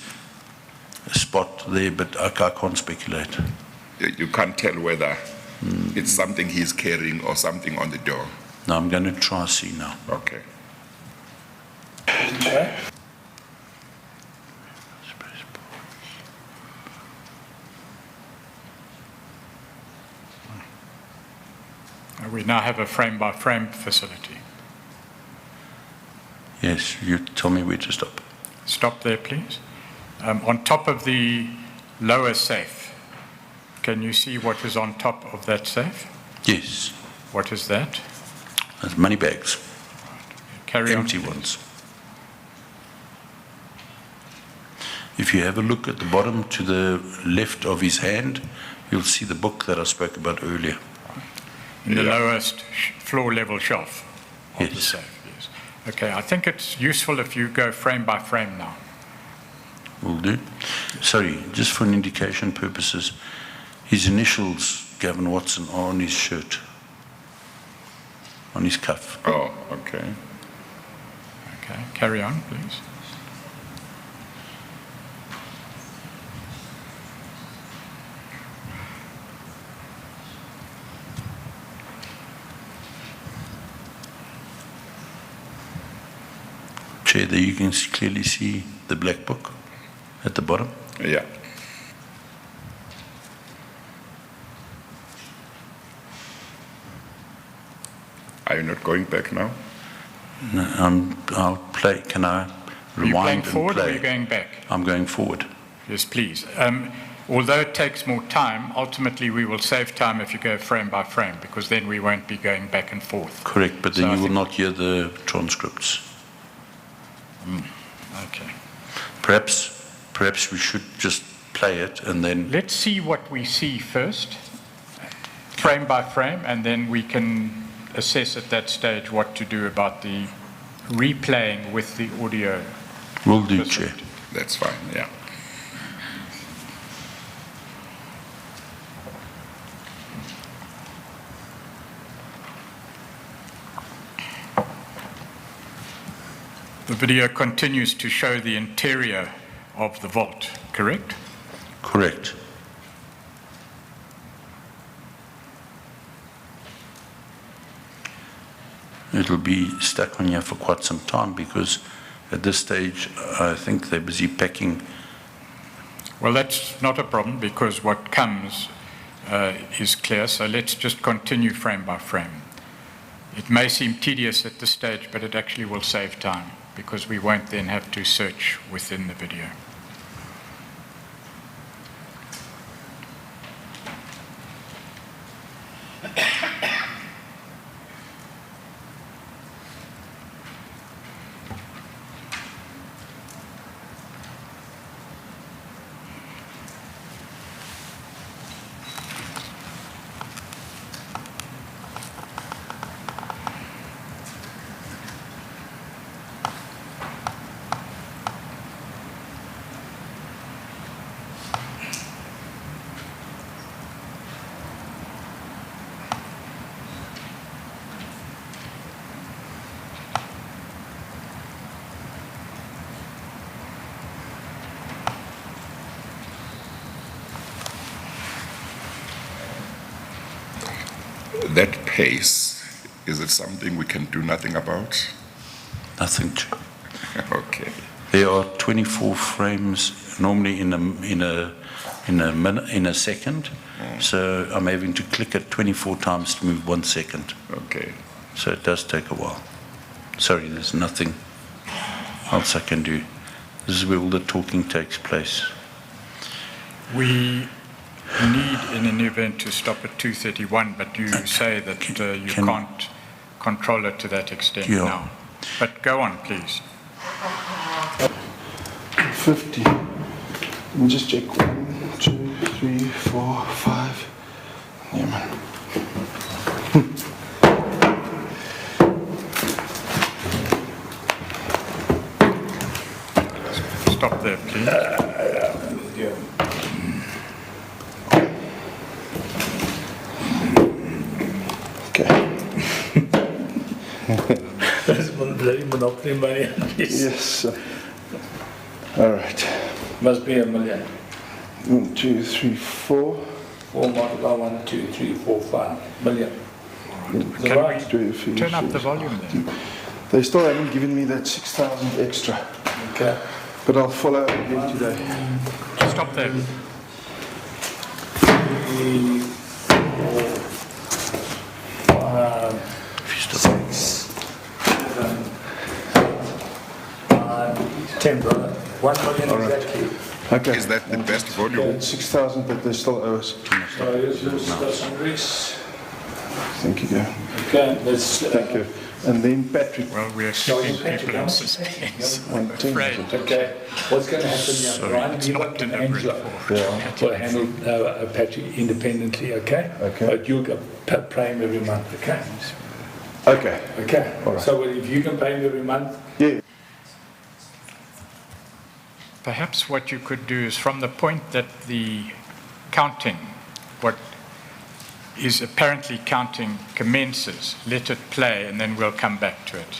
a spot there, but I can't speculate. You can't tell whether it's something he's carrying or something on the door. No, I'm going to try see now. Okay. We now have a frame-by-frame facility. Yes, you tell me where to stop. Stop there, please. On top of the lower safe, can you see what is on top of that safe? Yes. What is that? That's money bags. Carry on. Empty ones. If you have a look at the bottom to the left of his hand, you'll see the book that I spoke about earlier. In the lowest floor level shelf of the Yes. safe, yes. Okay, I think it's useful if you go frame by frame now. Will do. Sorry, just for an indication purposes, his initials, Gavin Watson, are on his shirt, on his cuff. Oh, okay. Okay, carry on, please. Chair, there you can clearly see the black book at the bottom. Yeah. Are you not going back now? No, I'll play. Can I Are you playing rewind forward and or are play? you going back? I'm going forward. Yes, please. Although it takes more time, ultimately we will save time if you go frame by frame, because then we won't be going back and forth. Correct, but So then I you will think- not hear the transcripts. Okay. Perhaps we should just play it and then. Let's see what we see first, frame by frame, and then we can assess at that stage what to do about the replaying with the audio. Will do, Chair. facility. That's fine, yeah. The video continues to show the interior of the vault, correct? Correct. It'll be stuck on here for quite some time because at this stage, I think they're busy packing. Well, that's not a problem because what comes is clear, so let's just continue frame by frame. It may seem tedious at this stage, but it actually will save time because we won't then have to search within the video. That pace, is it something we can do nothing about? Nothing, Chair. Okay. There are 24 frames normally in a second, so I'm having to click it 24 times to move 1 second. Okay. So it does take a while. Sorry, there's nothing else I can do. This is where all the talking takes place. We need, in any event, to stop at 2:31, but you say that you can't control it to that extent now. But go on, please. 50. Let me just check. 1, 2, 3, 4, 5. Yeah, man. Stop there, please. That's one bloody monopoly money on this. Yes, sir. All right. Must be 1 million. 1, 2, 3, 4. 4 multiplied by 1, 2, 3, 4, 5 million. Is that right? Turn up the volume then. They still haven't given me that 6,000 extra. Okay. But I'll follow again today. Stop there. 3, 4, 5, 6, 7, 8, 9, 10, brother. 1 million exactly. Okay. Is that the best volume? 6,000, but they still owe us. So here's got some risks. Thank you, girl. Okay, let's. Thank you. And then Patrick. Well, we are keeping people in suspense, I'm 110. afraid. Okay, what's going to happen here? Sorry, Brian, it's you not and deliberate Angelo will handle Patrick independently, okay? Okay. But you'll pay him every month, okay? Okay. Okay. All right. So if you can pay him every month, Yeah. Perhaps what you could do is from the point that the counting, what is apparently counting commences, let it play and then we'll come back to it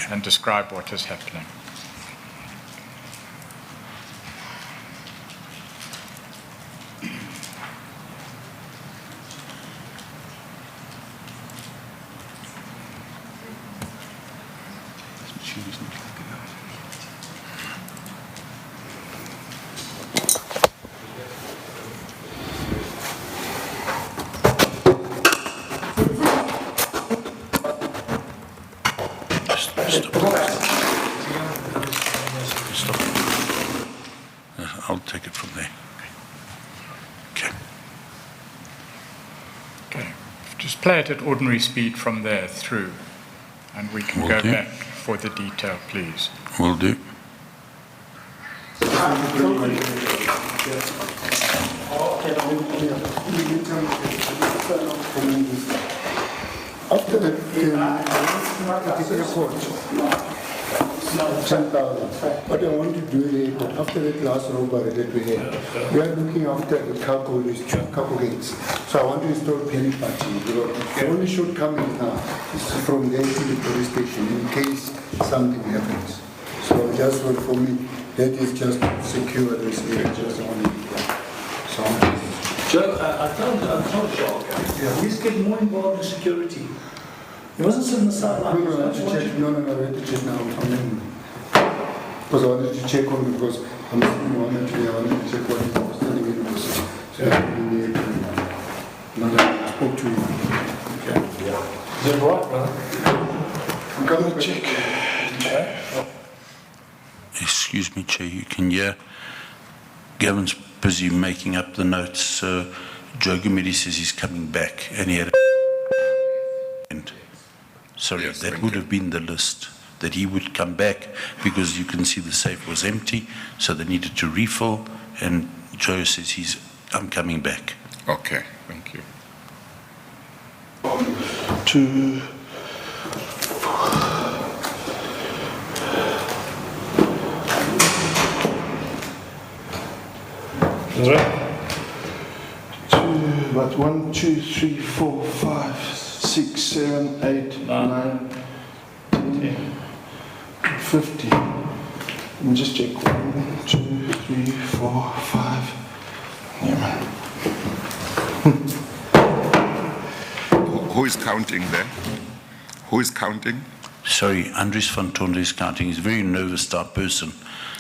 and describe what is happening. I'll take it from there. Okay. Okay, just play it at ordinary speed from there through and we can go back for the detail, please. Will do. After the report, 10,000. What I want to do later, after that last robbery that we had, we are looking after the cargo gates. So I want to install penny patching. The only shortcoming now is from there to the police station in case something happens. So just one for me, that is just secure this area, just only. So Joe, I told Joe, he's getting more involved in security. He wasn't sitting on the sideline. No, I had to check now. I had to check now. Because I wanted to check on because I'm sitting on it today. I wanted to check what he was telling me. So I spoke to him. Okay. Yeah. Is that right, brother? in here. Gavin's busy making up the notes, so Joe Gumidi says he's coming back, and he had sorry, Yes, that thank would you. have been the list, that he would come back, because you can see the safe was empty, so they needed to refill, and Joe says I'm coming back. Okay, thank you. 2, But 1, 2, 3, 4, 5, 6, 7, 8, 9, 10, 50. Let me just check. 1, 2, 3, 4, 5. Yeah, man. Who is counting there? Who is counting? Sorry, Andries van Tonder is counting. He's a very nervous type person.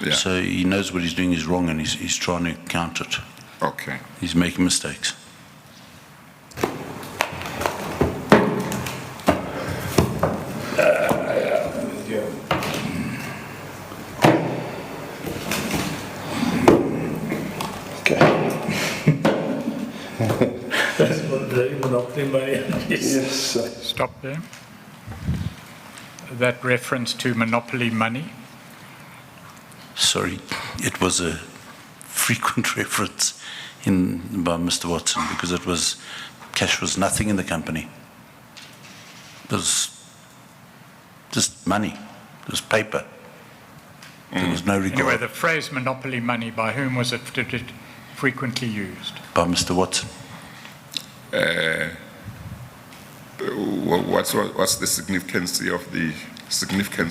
Yeah. So he knows what he's doing is wrong, and he's trying to count it. Okay. He's making mistakes. That's what the monopoly money is. Yes, sir. Stop there. That reference to monopoly money. Sorry, it was a frequent reference by Mr. Watson, because cash was nothing in the company. It was just money. It was paper. There was no regard. Anyway, the phrase monopoly money, by whom was it frequently used? By Mr. Watson. What's the significance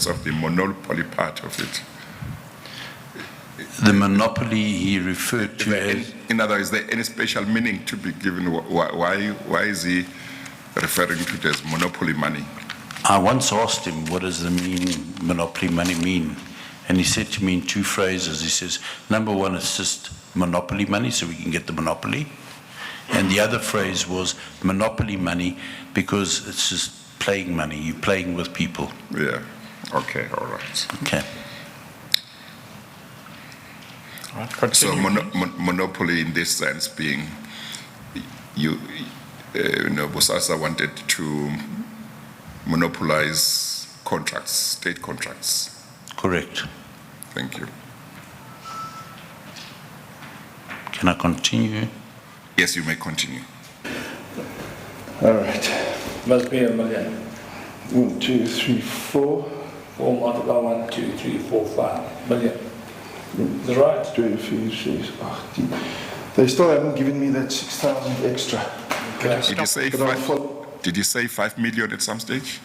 of the monopoly part of it? The monopoly he referred to as... In other words, is there any special meaning to be given? Why is he referring to it as monopoly money? I once asked him, what does the meaning monopoly money mean? And he said to me in 2 phrases. He says, number one, it's just monopoly money, so we can get the monopoly. And the other phrase was monopoly money, because it's just playing money. You're playing with people. Yeah. Okay. All right. Okay. All right, So continue. monopoly in this sense being, BOSASA wanted to monopolize contracts, state contracts. Correct. Thank you. Can I continue? Yes, you may continue. All right. Must be 1 million. 1, 2, 3, 4. 4 multiply 1, 2, 3, 4, 5 million. Is that right? 2, 3, 6, 18. They still haven't given me that 6,000 extra. Did you say 5 million at some stage?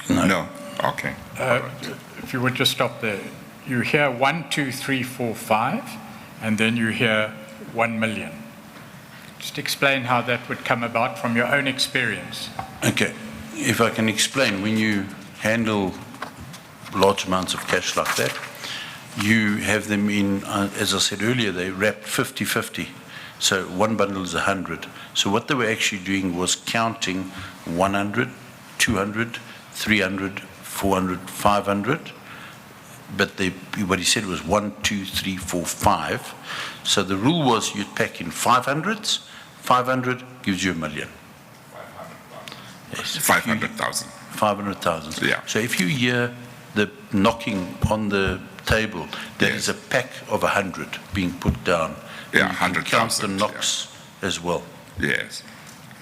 No. No. Okay. If you would just stop there. You hear 1, 2, 3, 4, 5, and then you hear 1 million. Just explain how that would come about from your own experience. Okay. If I can explain, when you handle large amounts of cash like that, you have them in, as I said earlier, they wrapped 50-50. So one bundle is 100. So what they were actually doing was counting 100, 200, 300, 400, 500. But what he said was 1, 2, 3, 4, 5. So the rule was you'd pack in 500s. 500 gives you 1 million. Yes. 500,000. 500,000. Yeah. So if you hear the knocking on the table, there is a pack of 100 being put down. Yeah, And you can count the 100,000. knocks as well. Yes.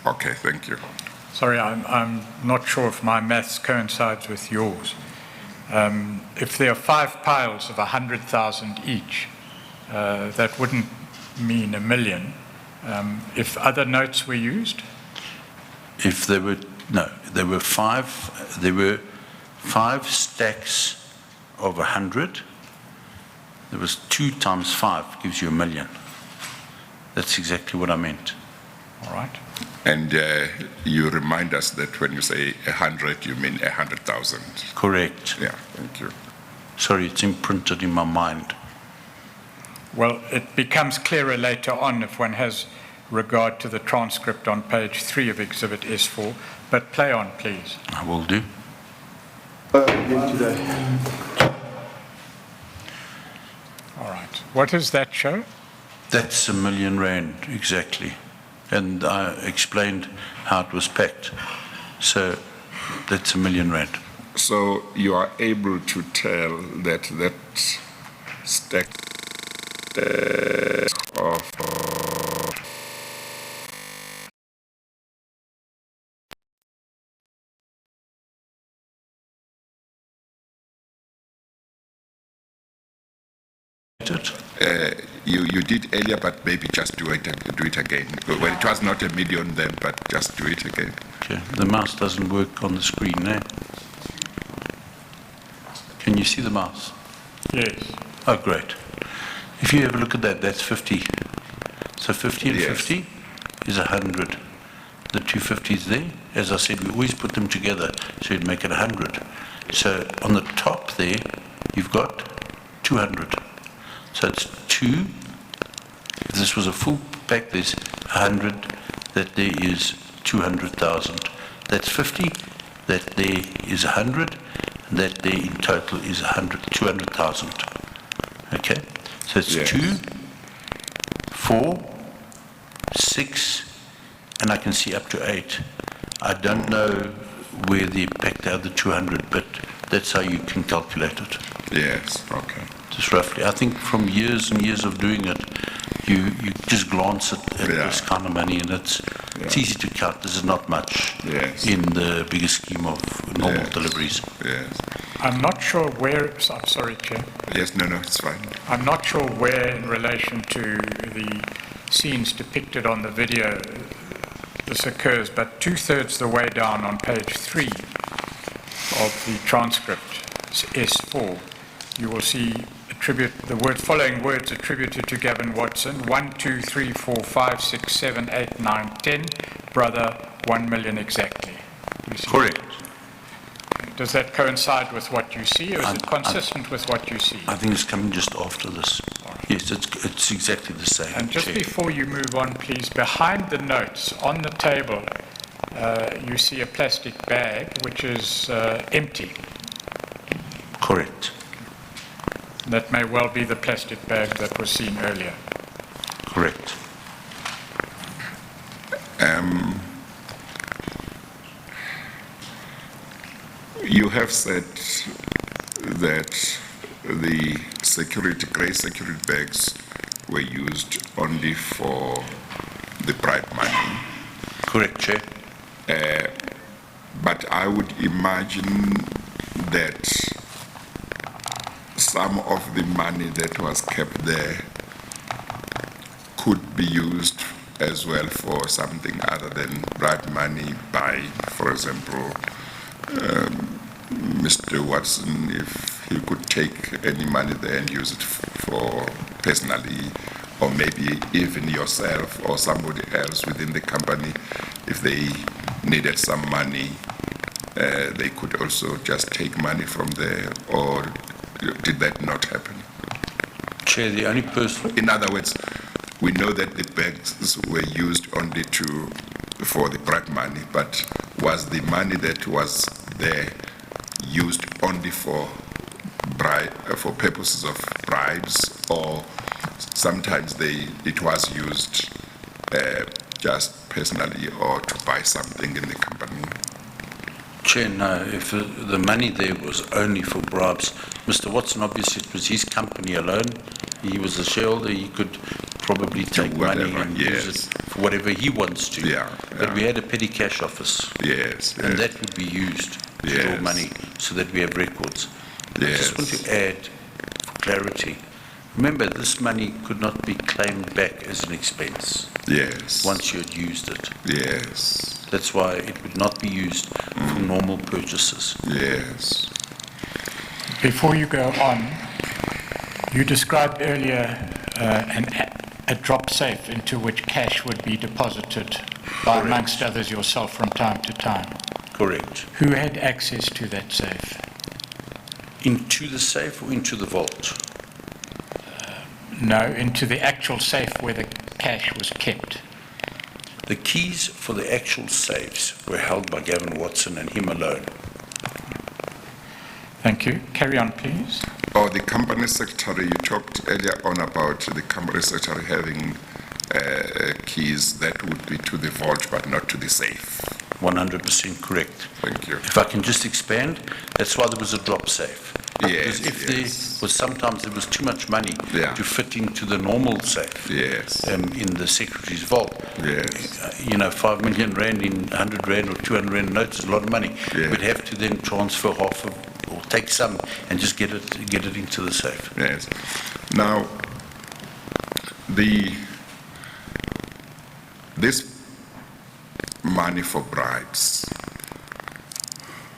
Okay, thank you. Sorry, I'm not sure if my maths coincides with yours. If there are 5 piles of 100,000 each, that wouldn't mean 1 million. If other notes were used? If there were, no, there were 5 stacks of 100. There was 2 times 5 gives you 1 million. That's exactly what I meant. All right. And you remind us that when you say 100, you mean 100,000. Correct. Yeah, thank you. Sorry, it's imprinted in my mind. Well, it becomes clearer later on if one has regard to the transcript on page 3 of Exhibit S4, but play on, please. I will do. What does that show? That's R1 million, exactly. And I explained how it was packed. So that's R1 million. So you are able to tell that that stack of you did earlier, but maybe just do it again. Well, it was not R1 million then, but just do it again. Okay, the mouse doesn't work on the screen, eh? Can you see the mouse? Yes. Oh, great. If you have a look at that, that's 50. So 50 and 50 is 100. The 250s there, as I said, we always put them together, so you'd make it 100. So on the top there, you've got 200. So it's 2. If this was a full pack, there's 100. That there is 200,000. That's 50. That there is 100. And that there in total is 200,000. Okay? So it's 2, 4, 6, and I can see up to 8. I don't know where they packed out the 200, but that's how you can calculate it. Yes, okay. Just roughly. I think from years and years of doing it, you just glance at this kind of money, and it's easy to count. This is not much in the bigger scheme of normal deliveries. Yes. I'm not sure where, I'm sorry, Chair. Yes, no, it's fine. I'm not sure where in relation to the scenes depicted on the video this occurs, but 2/3 the way down on page 3 of the transcript, S4, you will see the following words attributed to Gavin Watson: 1, 2, 3, 4, 5, 6, 7, 8, 9, 10, brother, 1 million exactly. Correct. Does that coincide with what you see, or is it consistent with what you see? I think it's coming just after this. Yes, it's exactly the same. And just before you move on, please, behind the notes on the table, you see a plastic bag which is empty. Correct. That may well be the plastic bag that was seen earlier. Correct. You have said that the grey security bags were used only for the bribe money. Correct, Chair. But I would imagine that some of the money that was kept there could be used as well for something other than bribe money by, for example, Mr. Watson, if he could take any money there and use it for personally, or maybe even yourself or somebody else within the company, if they needed some money, they could also just take money from there, or did that not happen? Chair, the only person... In other words, we know that the bags were used only for the bribe money, but was the money that was there used only for purposes of bribes, or sometimes it was used just personally or to buy something in the company? Chair, no, if the money there was only for bribes, Mr. Watson, obviously it was his company alone. He was a shareholder, he could probably take money and use it for whatever he wants to. But we had a petty cash office. And that would be used to draw money so that we have records. I just want to add, for clarity, remember this money could not be claimed back as an expense. Once you had used it. That's why it would not be used for normal purchases. Before you go on, you described earlier a drop safe into which cash would be deposited by, amongst others, yourself from time to time. Correct. Who had access to that safe? Into the safe or into the vault? No, into the actual safe where the cash was kept. The keys for the actual safes were held by Gavin Watson and him alone. Thank you. Carry on, please. Or the company secretary, you talked earlier on about the company secretary having keys that would be to the vault but not to the safe. 100% correct. Thank you. If I can just expand, that's why there was a drop safe. Yes, Because if yes. there was sometimes there was too much money Yeah. to fit into the normal safe Yes. in the secretary's vault. Yes. 5 million rand in 100 rand or 200 rand notes is a lot of money. Yeah. We'd have to then transfer half of, or take some and just get it into the safe. Yes. Now, this money for bribes,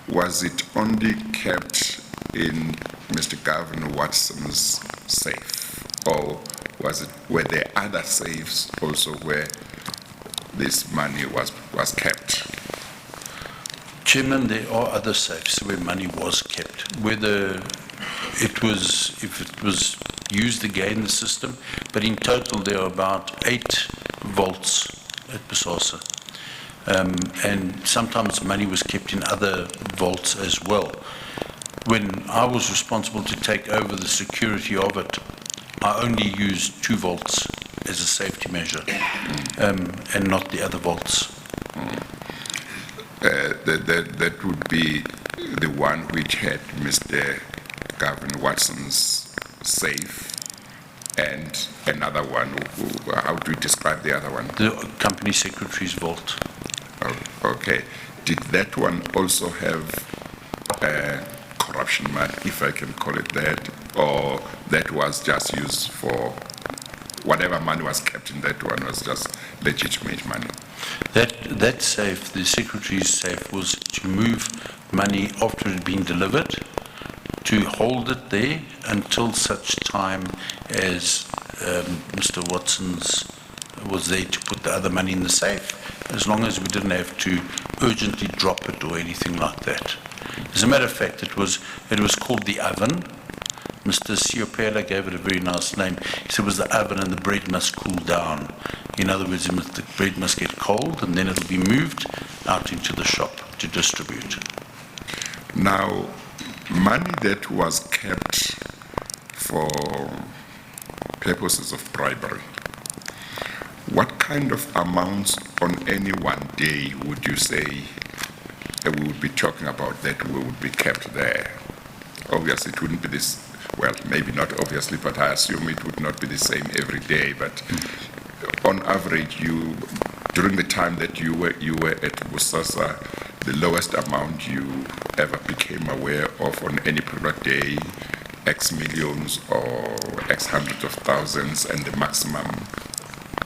was it only kept in Mr. Gavin Watson's safe, or were there other safes also where this money was kept? Chairman, there are other safes where money was kept, whether if it was used again in the system, but in total there are about 8 vaults at BOSASA. And sometimes money was kept in other vaults as well. When I was responsible to take over the security of it, I only used 2 vaults as a safety measure, and not the other vaults. That would be the one which had Mr. Gavin Watson's safe, and another one. How do you describe the other one? The company secretary's vault. Oh, okay. Did that one also have corruption money, if I can call it that, or that was just used for whatever money was kept in that one was just legitimate money? That safe, the secretary's safe, was to move money after it had been delivered, to hold it there until such time as Mr. Watson's was there to put the other money in the safe, as long as we didn't have to urgently drop it or anything like that. As a matter of fact, it was called the oven. Mr. C.O.O. gave it a very nice name. He said it was the oven and the bread must cool down. In other words, the bread must get cold and then it'll be moved out into the shop to distribute. Now, money that was kept for purposes of bribery, what kind of amounts on any one day would you say we would be talking about that would be kept there? Obviously, it wouldn't be this, well, maybe not obviously, but I assume it would not be the same every day. But on average, during the time that you were at BOSASA, the lowest amount you ever became aware of on any product day, X millions or X hundreds of thousands, and the maximum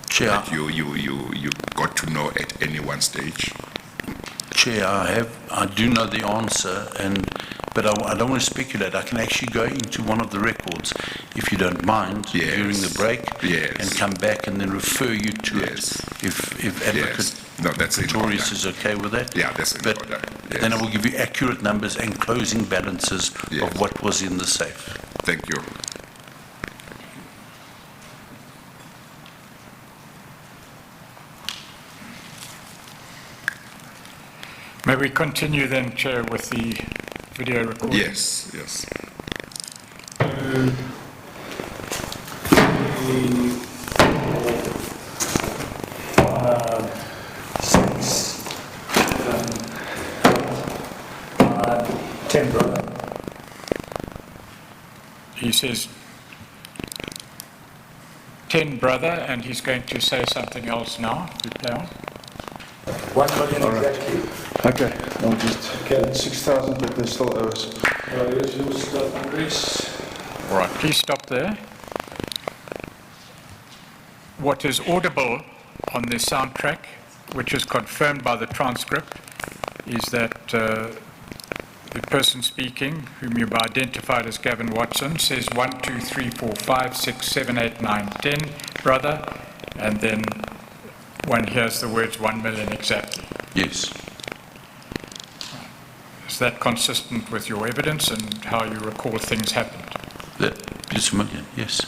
Chair, that you got to know at any one stage? Chair, I do know the answer, but I don't want to speculate. I can actually go into one of the records, if you don't mind, Yes. during the break, Yes. and come back and then refer you to Yes. it, if Advocate No, that's in Pretorius order. is okay with that. Yeah, that's in But order. Yes. then I will give you accurate numbers and closing balances Yes. of what was in the safe. Thank you. May we continue then, Chair, with the video recording? Yes, yes. He says 10 brother, and he's going to say something else now. We play on. 1 million exactly. Okay, I'll just get 6,000, but they still owe us. Here's your stuff, Andres. All right, please stop there. What is audible on the soundtrack, which is confirmed by the transcript, is that the person speaking, whom you've identified as Gavin Watson, says 1, 2, 3, 4, 5, 6, 7, 8, 9, 10, brother, and then one hears the words 1 million exactly. Yes. Is that consistent with your evidence and how you recall things happened? It's a million, yes.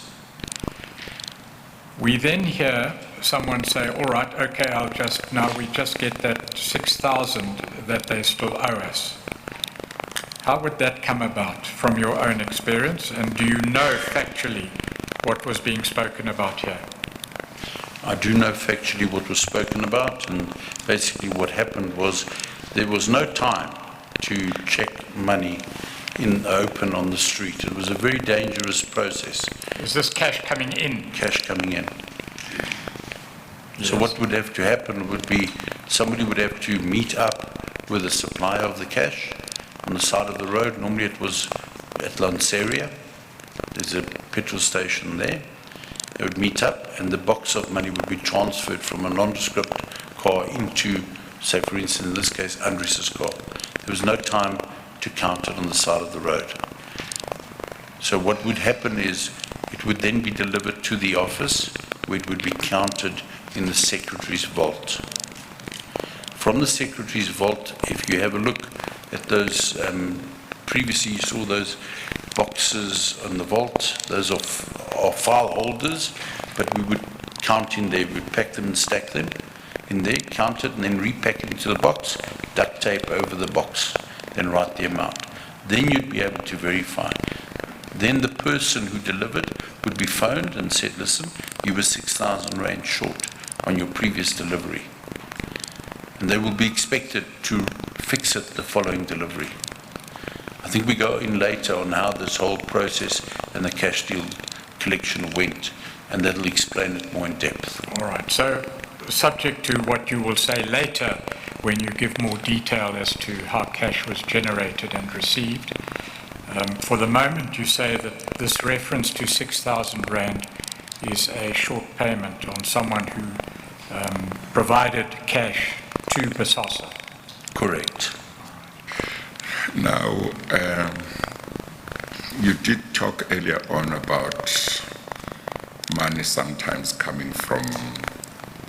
We then hear someone say, all right, okay, we just get that 6,000 that they still owe us. How would that come about from your own experience? And do you know factually what was being spoken about here? I do know factually what was spoken about, and basically what happened was there was no time to check money in open on the street. It was a very dangerous process. Is this cash coming in? Cash coming in. Yes. So what would have to happen would be somebody would have to meet up with the supplier of the cash on the side of the road. Normally it was at Lanseria. There's a petrol station there. They would meet up and the box of money would be transferred from a nondescript car into, say for instance in this case, Andries's car. There was no time to count it on the side of the road. So what would happen is it would then be delivered to the office where it would be counted in the secretary's vault. From the secretary's vault, if you have a look at those, previously you saw those boxes on the vault, those are file holders, but we would count in there, we'd pack them and stack them in there, count it and then repack it into the box, duct tape over the box, then write the amount. Then you'd be able to verify. Then the person who delivered would be phoned and said, listen, you were 6,000 Rand short on your previous delivery. And they will be expected to fix it the following delivery. I think we go in later on how this whole process and the cash deal collection went, and that'll explain it more in depth. All right, so subject to what you will say later when you give more detail as to how cash was generated and received, for the moment you say that this reference to 6,000 Rand is a short payment on someone who provided cash to BOSASA. Correct. Now, you did talk earlier on about money sometimes coming from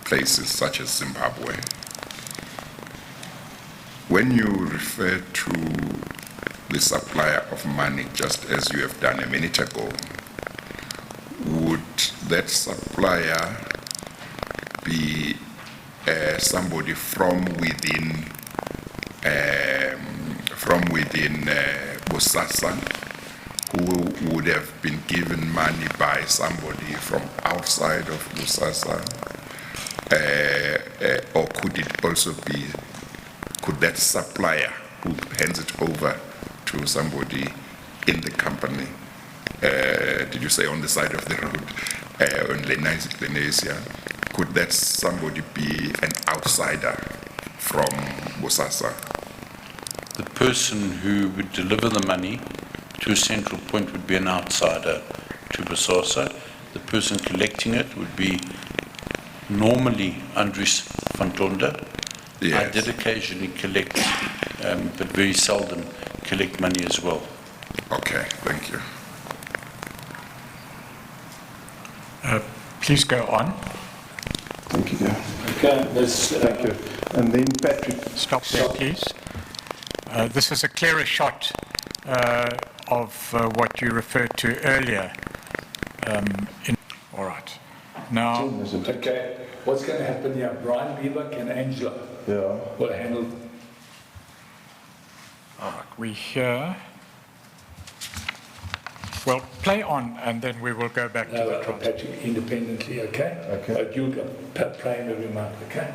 places such as Zimbabwe. When you refer to the supplier of money, just as you have done a minute ago, would that supplier be somebody from within BOSASA, who would have been given money by somebody from outside of BOSASA, or could it also be, could that supplier who hands it over to somebody in the company, did you say on the side of the road, on Lenasia, could that somebody be an outsider from BOSASA? The person who would deliver the money to a central point would be an outsider to BOSASA. The person collecting it would be normally Andries van Tonder. Yes. I did occasionally collect, but very seldom collect money as well. Okay, thank you. Please go on. Thank you. Okay, Thank you. And then Patrick. Stop there, please. This is a clearer shot of what you referred to earlier. All right. Now, okay, what's going to happen here? Brian, Bieber, and Angelo will handle. all right, we hear. Well, play on, and then we will go back to the transcript. Patrick, independently, okay? Okay. But you can pay him every month, okay?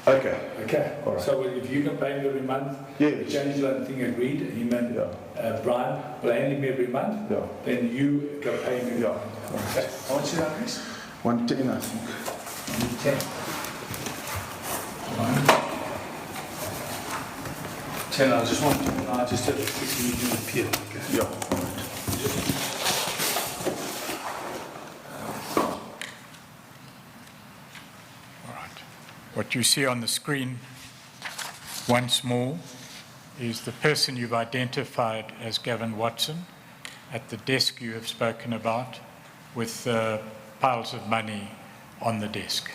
Okay. Okay. All right. So if you can pay him every month, Yes. change that thing agreed, him and Brian will hand him every month, then you can pay him every month. Okay. How much is that, Chris? 110, I think. 10, I just want to, I just have to quickly do the appeal. Okay. Yeah, all right. All right. What you see on the screen once more is the person you've identified as Gavin Watson at the desk you have spoken about with piles of money on the desk.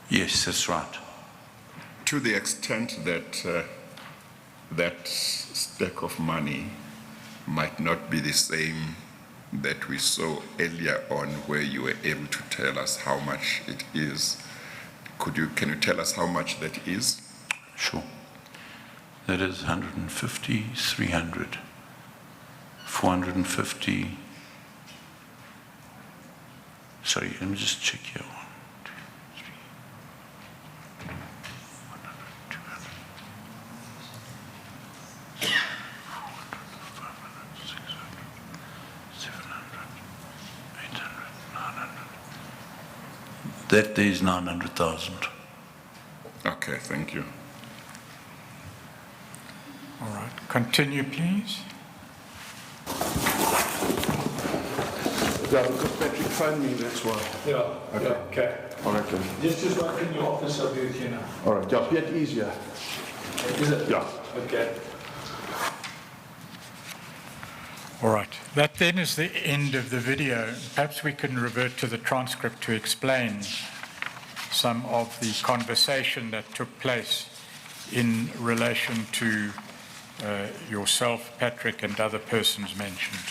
Yes, that's right. To the extent that that stack of money might not be the same that we saw earlier on, where you were able to tell us how much it is. Can you tell us how much that is? Sure. That is 150, 300, 450. Sorry, let me just check here. 1, 2, 3, 100, 200, 400, 500, 600, 700, 800, 900. That there is 900,000. Okay, thank you. All right, continue, please. Yeah, because Patrick phoned me, that's why. Yeah, okay. All right, then. Just what can your office I'll do with you now? All right, yeah, bit easier. Is it? Yeah. Okay. All right, that then is the end of the video. Perhaps we can revert to the transcript to explain some of the conversation that took place in relation to yourself, Patrick, and other persons mentioned.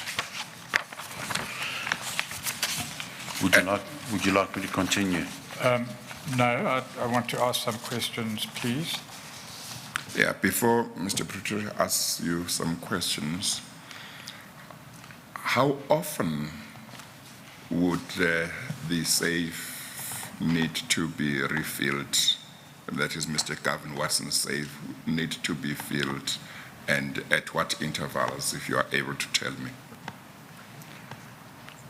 Would you like me to continue? No, I want to ask some questions, please. Yeah, before Mr. Pretoria asks you some questions, how often would the safe need to be refilled? That is, Mr. Gavin Watson's safe need to be filled, and at what intervals, if you are able to tell me?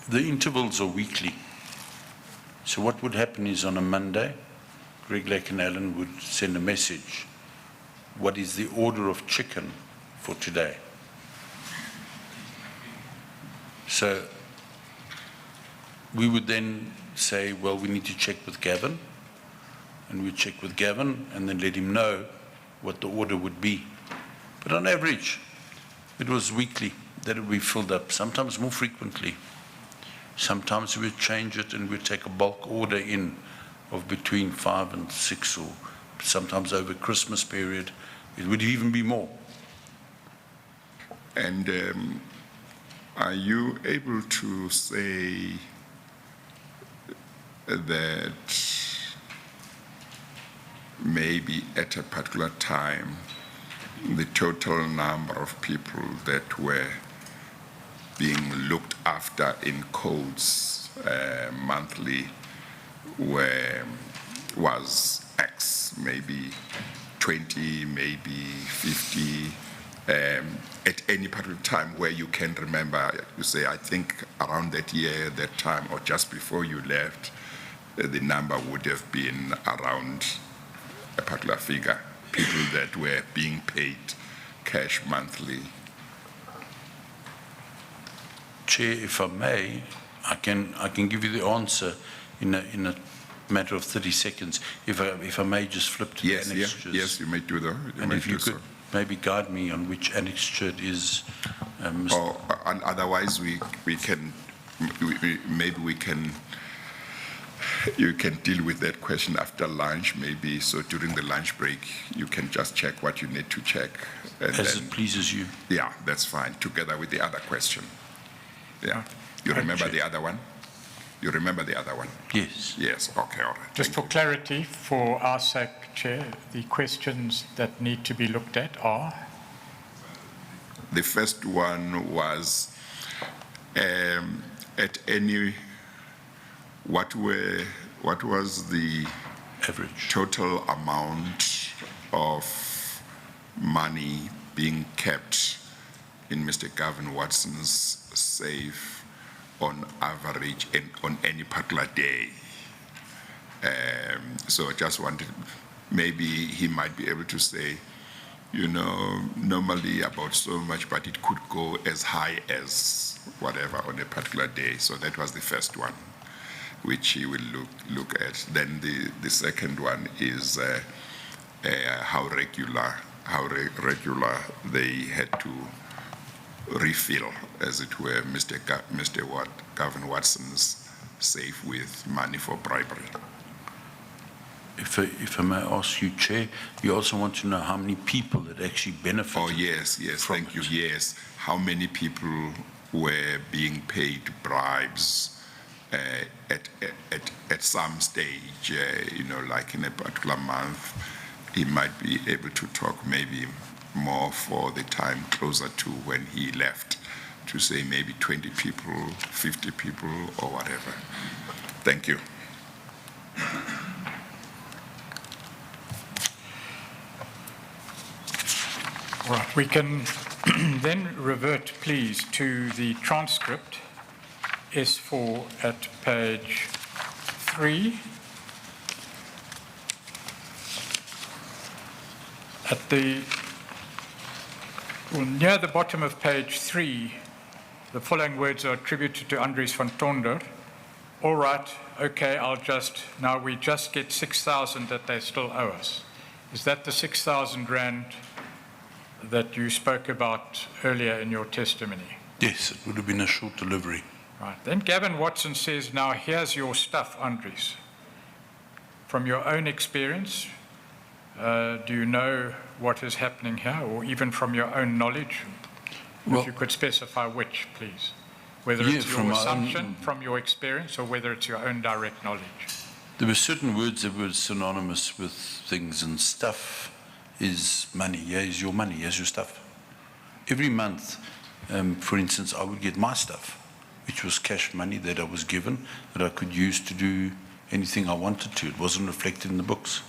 The intervals are weekly. So what would happen is on a Monday, Greg Lake and Allen would send a message. What is the order of chicken for today? So we would then say, well, we need to check with Gavin, and we'd check with Gavin and then let him know what the order would be. But on average, it was weekly that it would be filled up, sometimes more frequently. Sometimes we'd change it and we'd take a bulk order in of between 5 and 6, or sometimes over Christmas period, it would even be more. And are you able to say that maybe at a particular time, the total number of people that were being looked after in codes monthly was X, maybe 20, maybe 50, at any particular time where you can remember, you say, I think around that year, that time, or just before you left, the number would have been around a particular figure, people that were being paid cash monthly. Chair, if I may, I can give you the answer in a matter of 30 seconds. If I may just flip to the annexures. Yes, you may do that. And if you could maybe guide me on which annexure it is. And otherwise we can, maybe we can, you can deal with that question after lunch, maybe. So during the lunch break, you can just check what you need to check. As it pleases you. Yeah, that's fine, together with the other question. Yeah. You remember the other one? You remember the other one? Yes. Yes, okay, all right. Just for clarity, for our sake, Chair, the questions that need to be looked at are? The first one was at any, what was the average total amount of money being kept in Mr. Gavin Watson's safe on average on any particular day? So I just wanted, maybe he might be able to say, you know, normally about so much, but it could go as high as whatever on a particular day. So that was the first one, which he will look at. Then the second one is how regular they had to refill, as it were, Mr. Gavin Watson's safe with money for bribery. If I may ask you, Chair, you also want to know how many people that actually benefited. Oh, yes, thank you, yes. How many people were being paid bribes at some stage, you know, like in a particular month. He might be able to talk maybe more for the time closer to when he left, to say maybe 20 people, 50 people, or whatever. Thank you. All right, we can then revert, please, to the transcript, S4 at page 3. Near the bottom of page 3, the following words are attributed to Andries van Tonder. All right, okay, now we just get 6,000 that they still owe us. Is that the 6,000 rand that you spoke about earlier in your testimony? Yes, it would have been a short delivery. Right. Then Gavin Watson says, now here's your stuff, Andries. From your own experience, do you know what is happening here, or even from your own knowledge? Well, if you could specify which, please. Whether it's your assumption from your experience or whether it's your own direct knowledge. There were certain words that were synonymous with things, and stuff is money. Here's your money, here's your stuff. Every month, for instance, I would get my stuff, which was cash money that I was given, that I could use to do anything I wanted to. It wasn't reflected in the books.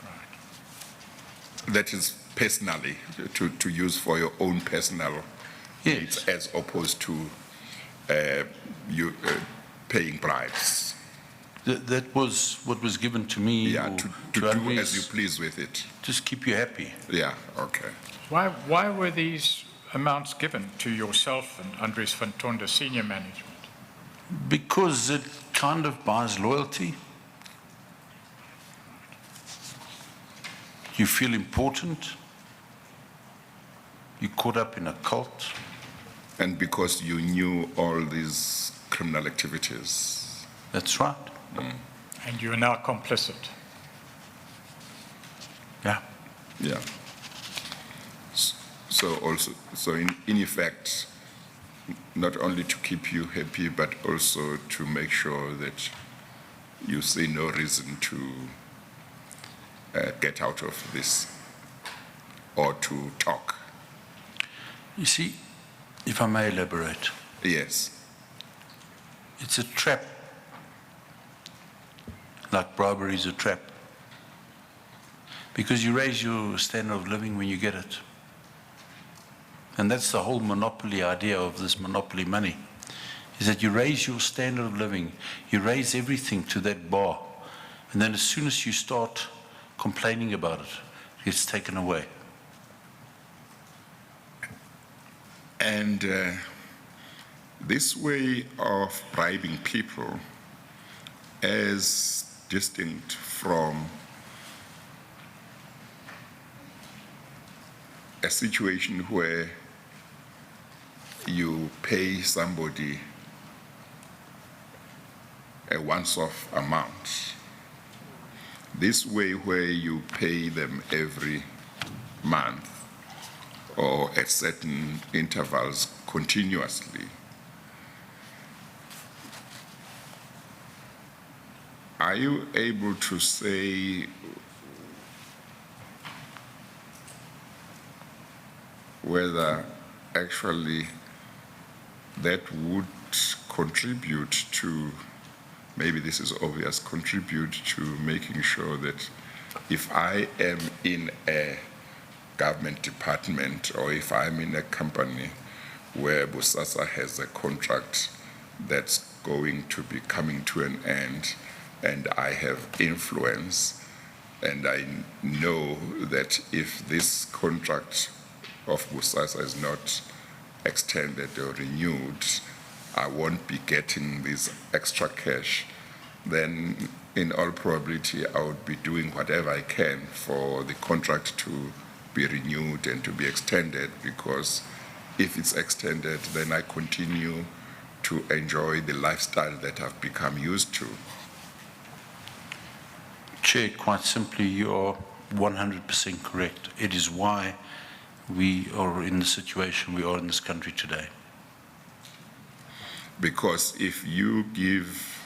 Right. That is personally, to use for your own personal needs, as opposed to you paying bribes. That was what was given to me. Yeah, to do as you please with it. Just keep you happy. Yeah, okay. Why were these amounts given to yourself and Andries van Tonder, senior management? Because it kind of buys loyalty. You feel important. You're caught up in a cult. And because you knew all these criminal activities. That's right. And you are now complicit. Yeah. Yeah. So in effect, not only to keep you happy, but also to make sure that you see no reason to get out of this or to talk. You see, if I may elaborate. Yes. It's a trap. Like bribery is a trap. Because you raise your standard of living when you get it. And that's the whole monopoly idea of this monopoly money, is that you raise your standard of living, you raise everything to that bar, and then as soon as you start complaining about it, it gets taken away. And this way of bribing people, as distinct from a situation where you pay somebody a once-off amount. This way where you pay them every month or at certain intervals continuously. Are you able to say whether actually that would contribute to, maybe this is obvious, contribute to making sure that if I am in a government department or if I'm in a company where BOSASA has a contract that's going to be coming to an end and I have influence and I know that if this contract of BOSASA is not extended or renewed, I won't be getting this extra cash, then in all probability I would be doing whatever I can for the contract to be renewed and to be extended, because if it's extended, then I continue to enjoy the lifestyle that I've become used to. Chair, quite simply, you are 100% correct. It is why we are in the situation we are in this country today. Because if you give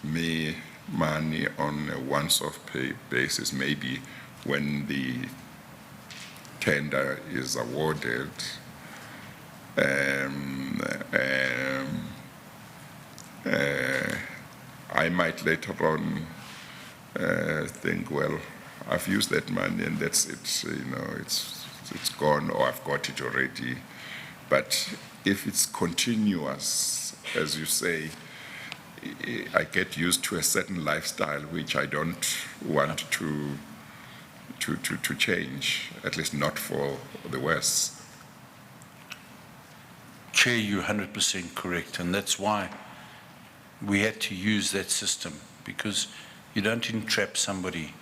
me money on a once-off pay basis, maybe when the tender is awarded, I might later on think, well, I've used that money and that's it, you know, it's gone, or I've got it already. But if it's continuous, as you say, I get used to a certain lifestyle which I don't want to change, at least not for the worse. Chair, you're 100% correct, and that's why we had to use that system, because you don't entrap somebody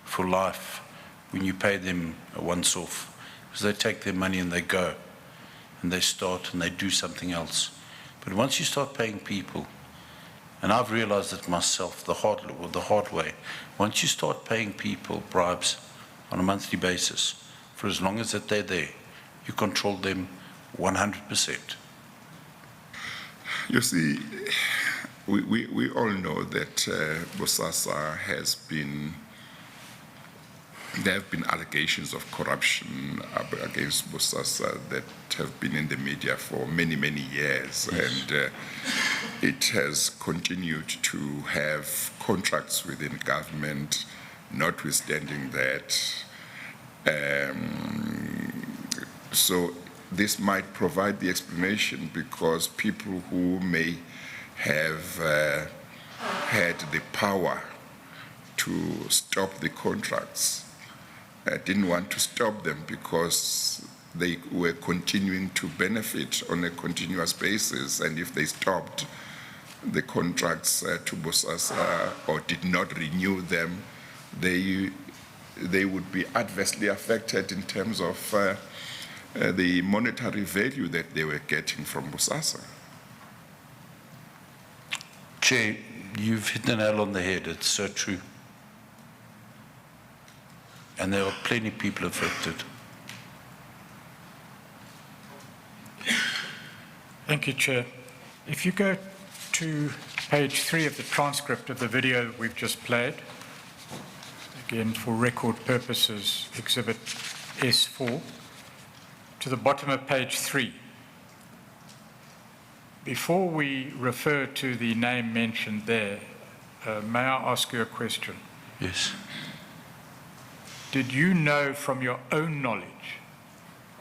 for life when you pay them a once-off, because they take their money and they go, and they start and they do something else. But once you start paying people, and I've realized it myself the hard way, once you start paying people bribes on a monthly basis, for as long as that they're there, you control them 100%. You see, we all know that BOSASA has been, there have been allegations of corruption against BOSASA that have been in the media for many, many years. Yes. And it has continued to have contracts within government, notwithstanding that. So this might provide the explanation, because people who may have had the power to stop the contracts didn't want to stop them because they were continuing to benefit on a continuous basis, and if they stopped the contracts to BOSASA or did not renew them, they would be adversely affected in terms of the monetary value that they were getting from BOSASA. Chair, you've hit the nail on the head. It's so true. And there are plenty of people affected. Thank you, Chair. If you go to page 3 of the transcript of the video we've just played, again, for record purposes, Exhibit S4, to the bottom of page 3. Before we refer to the name mentioned there, may I ask you a question? Yes. Did you know from your own knowledge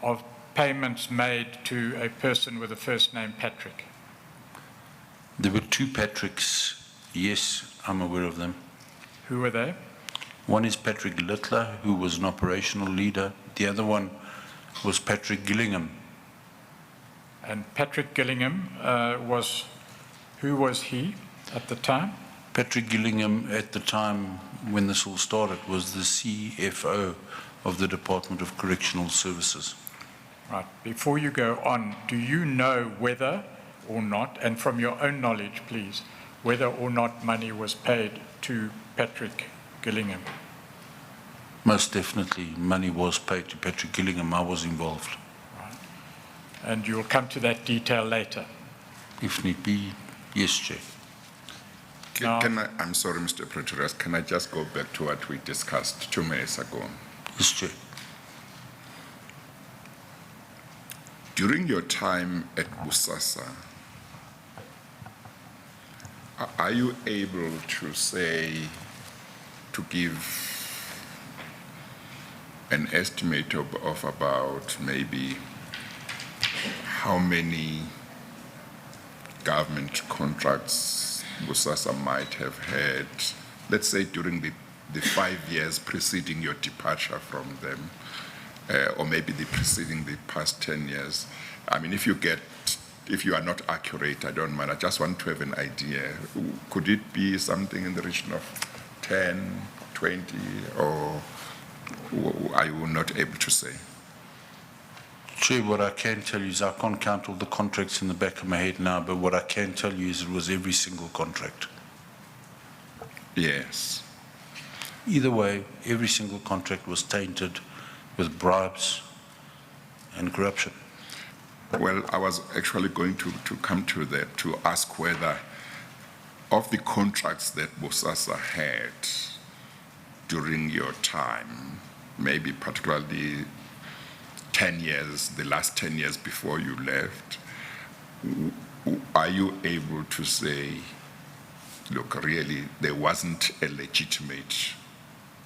of payments made to a person with the first name Patrick? There were 2 Patricks. Yes, I'm aware of them. Who were they? One is Patrick Littler, who was an operational leader. The other one was Patrick Gillingham. And Patrick Gillingham who was he at the time? Patrick Gillingham, at the time when this all started, was the CFO of the Department of Correctional Services. Right. Before you go on, do you know whether or not, and from your own knowledge, please, whether or not money was paid to Patrick Gillingham? Most definitely, money was paid to Patrick Gillingham. I was involved. Right. And you'll come to that detail later? If need be, yes, Chair. I'm sorry, Mr. Pretorius, can I just go back to what we discussed 2 minutes ago? Yes, Chair. During your time at BOSASA, are you able to say, to give an estimate of about maybe how many government contracts BOSASA might have had, let's say during the 5 years preceding your departure from them, or maybe the past 10 years. I mean, if you are not accurate, I don't mind. I just want to have an idea. Could it be something in the region of 10, 20, or are you not able to say? Chair, what I can tell you is I can't count all the contracts in the back of my head now, but what I can tell you is it was every single contract. Yes. Either way, every single contract was tainted with bribes and corruption. Well, I was actually going to come to that, to ask whether of the contracts that BOSASA had during your time, maybe particularly 10 years, the last 10 years before you left, are you able to say, look, really, there wasn't a legitimate,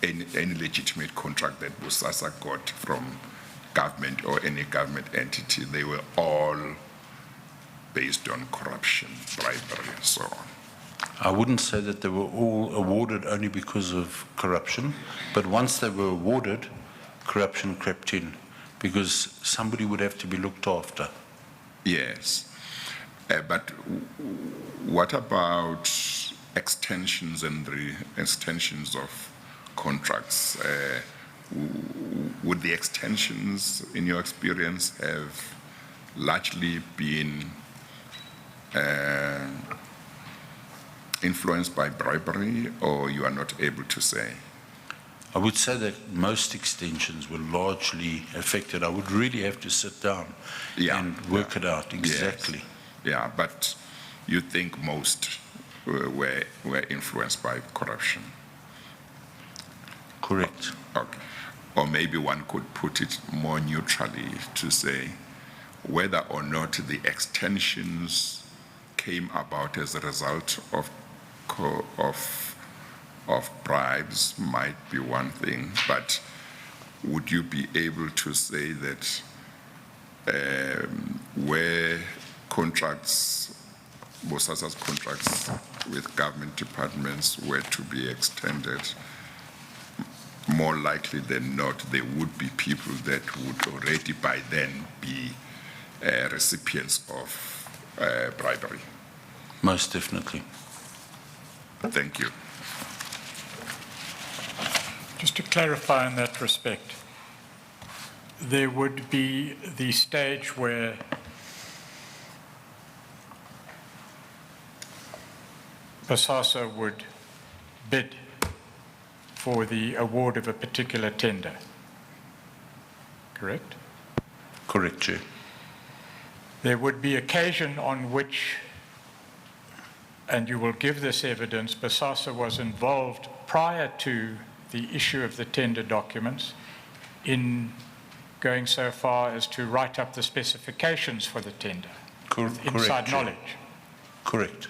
any legitimate contract that BOSASA got from government or any government entity? They were all based on corruption, bribery, and so on. I wouldn't say that they were all awarded only because of corruption, but once they were awarded, corruption crept in because somebody would have to be looked after. Yes, but what about extensions and re-extensions of contracts? Would the extensions, in your experience, have largely been influenced by bribery, or you are not able to say? I would say that most extensions were largely affected. I would really have to sit down and work it out exactly. Yes. Yeah, but you think most were influenced by corruption? Correct. Okay. Or maybe one could put it more neutrally to say whether or not the extensions came about as a result of bribes might be one thing, but would you be able to say that where contracts, BOSASA's contracts with government departments were to be extended, more likely than not, there would be people that would already by then be recipients of bribery? Most definitely. Thank you. Just to clarify in that respect, there would be the stage where BOSASA would bid for the award of a particular tender, correct? Correct, Chair. There would be occasion on which, and you will give this evidence, BOSASA was involved prior to the issue of the tender documents in going so far as to write up the specifications for the tender. Inside knowledge. Correct.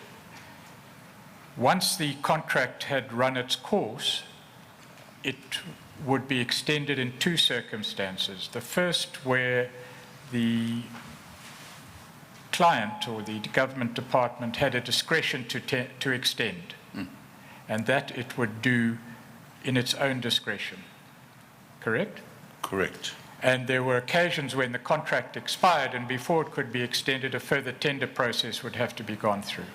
Once the contract had run its course, it would be extended in two circumstances. The first, where the client or the government department had a discretion to extend, and that it would do in its own discretion, correct? Correct. And there were occasions when the contract expired, and before it could be extended, a further tender process would have to be gone through.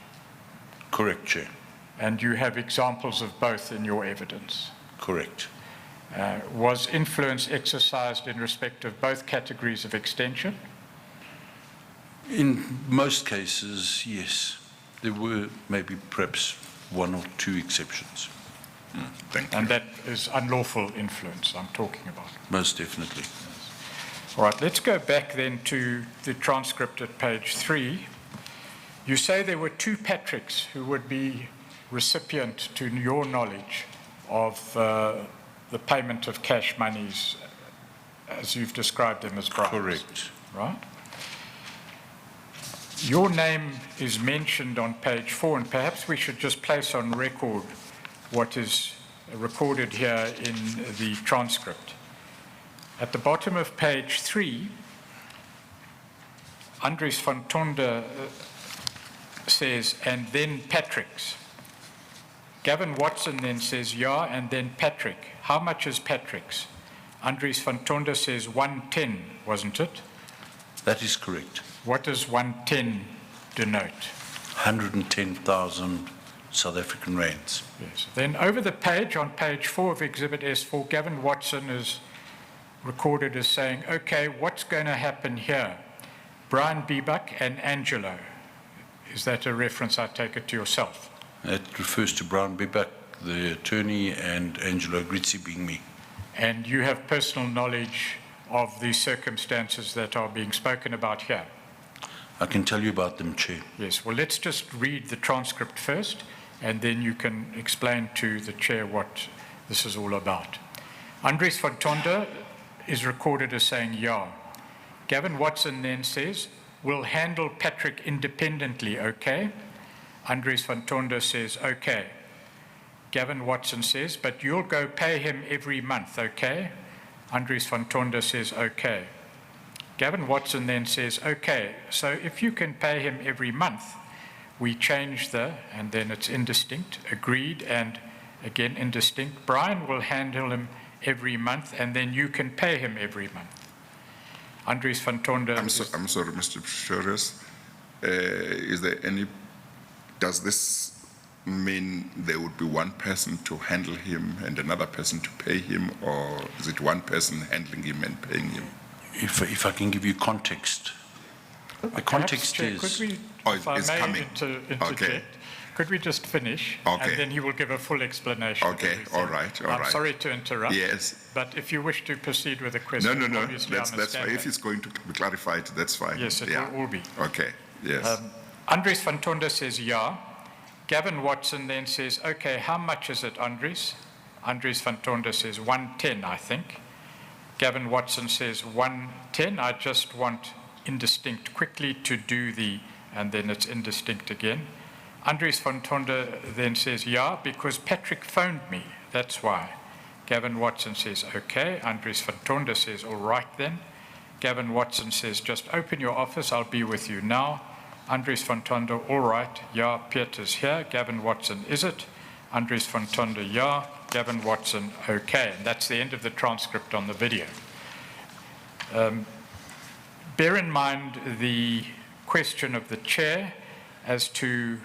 Correct, Chair. And you have examples of both in your evidence. Correct. Was influence exercised in respect of both categories of extension? In most cases, yes. There were maybe perhaps one or two exceptions. Thank you. And that is unlawful influence I'm talking about. Most definitely. All right, let's go back then to the transcript at page 3. You say there were two Patricks who would be recipient, to your knowledge, of the payment of cash monies as you've described them as bribes. Correct. Right? Your name is mentioned on page 4, and perhaps we should just place on record what is recorded here in the transcript. At the bottom of page 3, Andries van Tonder says, and then Patrick's. Gavin Watson then says, yeah, and then Patrick. How much is Patrick's? Andries van Tonder says 110, wasn't it? That is correct. What does 110 denote? 110,000 South African rands. Yes. Then over the page, on page 4 of Exhibit S4, Gavin Watson is recorded as saying, okay, what's going to happen here? Brian Biebuck and Angelo. Is that a reference, I take it, to yourself? It refers to Brian Biebuck, the attorney, and Angelo Agrizzi being me. And you have personal knowledge of the circumstances that are being spoken about here? I can tell you about them, Chair. Yes, well, let's just read the transcript first, and then you can explain to the Chair what this is all about. Andries van Tonder is recorded as saying, yeah. Gavin Watson then says, we'll handle Patrick independently, okay? Andries van Tonder says, okay. Gavin Watson says, but you'll go pay him every month, okay? Andries van Tonder says, okay. Gavin Watson then says, okay, so if you can pay him every month, we change the, and then it's indistinct, agreed, and again indistinct. Brian will handle him every month, and then you can pay him every month. Andries van Tonder. I'm sorry, Mr. Pretorius. Is there any, does this mean there would be one person to handle him and another person to pay him, or is it one person handling him and paying him? If I can give you context. The context Chair, is... could we, if I may interject, Okay. could we just finish? Okay. And then he will give a full explanation. of Okay, everything. all right, all I'm right. sorry to interrupt. Yes. But if you wish to proceed with the question, No, obviously I that's understand fine. If that. it's going to be clarified, that's fine. Yes, it will be. Okay, yes. Andries van Tonder says, yeah. Gavin Watson then says, okay, how much is it, Andries? Andries van Tonder says, 110, I think. Gavin Watson says, 110. I just want indistinct quickly to do the, and then it's indistinct again. Andries van Tonder then says, yeah, because Patrick phoned me, that's why. Gavin Watson says, okay. Andries van Tonder says, all right then. Gavin Watson says, just open your office, I'll be with you now. Andries van Tonder, all right, yeah, Peter's here. Gavin Watson, is it? Andries van Tonder, yeah. Gavin Watson, okay. And that's the end of the transcript on the video. Bear in mind the question of the chair as to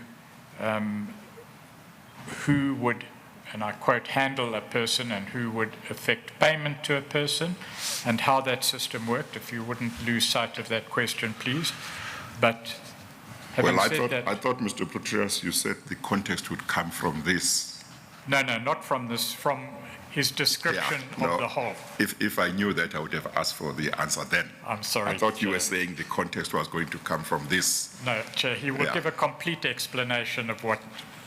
who would, and I quote, handle a person and who would affect payment to a person and how that system worked. If you wouldn't lose sight of that question, please. But having Well, said that, I thought, Mr. Pretorius, you said the context would come from this. no, not from this, from his description of the whole. If I knew that, I would have asked for the answer then. I'm sorry. I thought you Chair. were saying the context was going to come from this. No, Chair, he will Yeah. give a complete explanation of what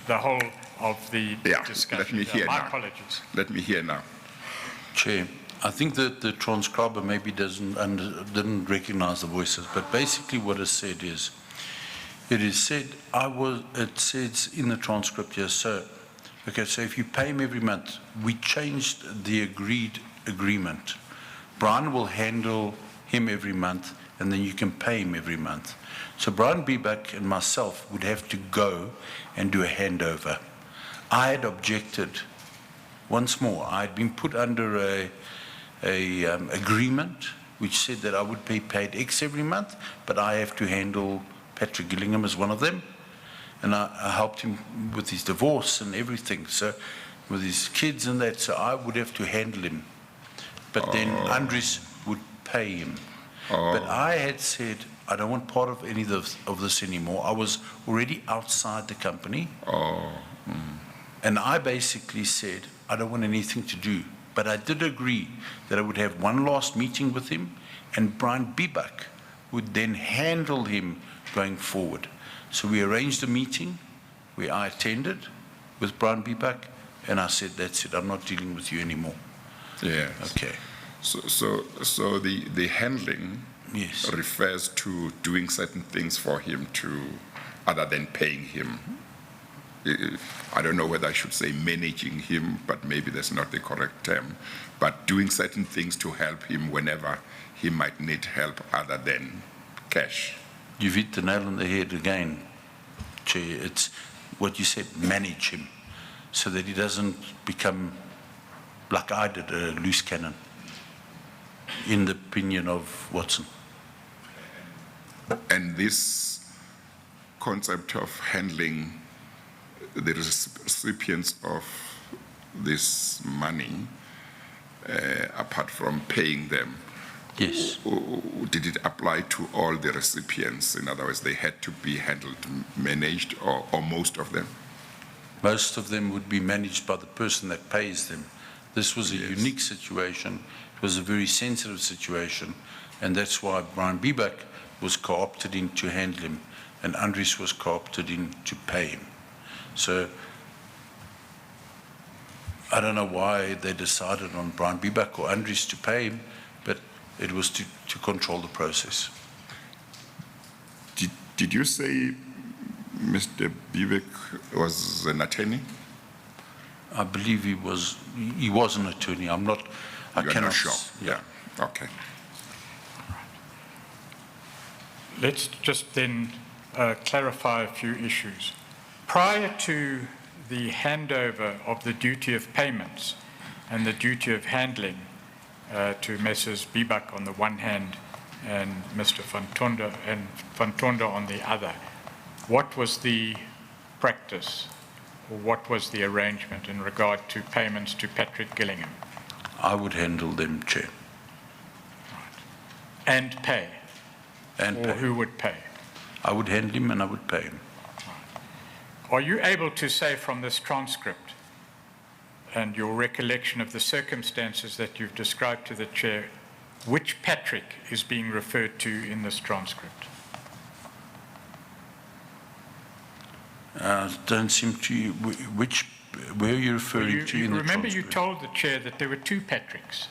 the whole of the Yeah, discussion. let me hear My now. apologies. Let me hear now. Chair, I think that the transcriber maybe didn't recognize the voices, but basically what is said is, it is said, it says in the transcript here, so, okay, so if you pay him every month, we changed the agreed agreement. Brian will handle him every month, and then you can pay him every month. So Brian Biebeck and myself would have to go and do a handover. I had objected. Once more, I had been put under a agreement which said that I would be paid X every month, but I have to handle Patrick Gillingham as one of them. And I helped him with his divorce and everything, so with his kids and that, so I would have to handle him. But then Andries would pay him. But I had said, I don't want part of any of this anymore. I was already outside the company. And I basically said, I don't want anything to do. But I did agree that I would have one last meeting with him, and Brian Biebeck would then handle him going forward. So we arranged a meeting where I attended with Brian Biebeck, and I said, that's it, I'm not dealing with you anymore. Yes. Okay. So the handling Yes. refers to doing certain things for him other than paying him. I don't know whether I should say managing him, but maybe that's not the correct term, but doing certain things to help him whenever he might need help other than cash. You've hit the nail on the head again, Chair. It's what you said, manage him, so that he doesn't become, like I did, a loose cannon, in the opinion of Watson. And this concept of handling the recipients of this money, apart from paying them, yes, did it apply to all the recipients? In other words, they had to be handled, managed, or most of them? Most of them would be managed by the person that pays them. This was a unique situation. It was a very sensitive situation, and that's why Brian Biebeck was co-opted in to handle him, and Andries was co-opted in to pay him. So I don't know why they decided on Brian Biebeck or Andries to pay him, but It was to control the process. Did you say Mr. Bivek was an attorney? I believe he was an attorney. I'm not, I You're cannot. not sure? Yeah. Okay. Let's just then clarify a few issues. Prior to the handover of the duty of payments and the duty of handling to Messrs. Bibak on the one hand and Mr. Van Tonda on the other, what was the practice or what was the arrangement in regard to payments to Patrick Gillingham? I would handle them, Chair. And pay? And or pay. who would pay? I would handle him and I would pay him. Are you able to say from this transcript and your recollection of the circumstances that you've described to the Chair, which Patrick is being referred to in this transcript? Don't seem to, where are you referring to in the remember you transcript? told the Chair that there were two Patricks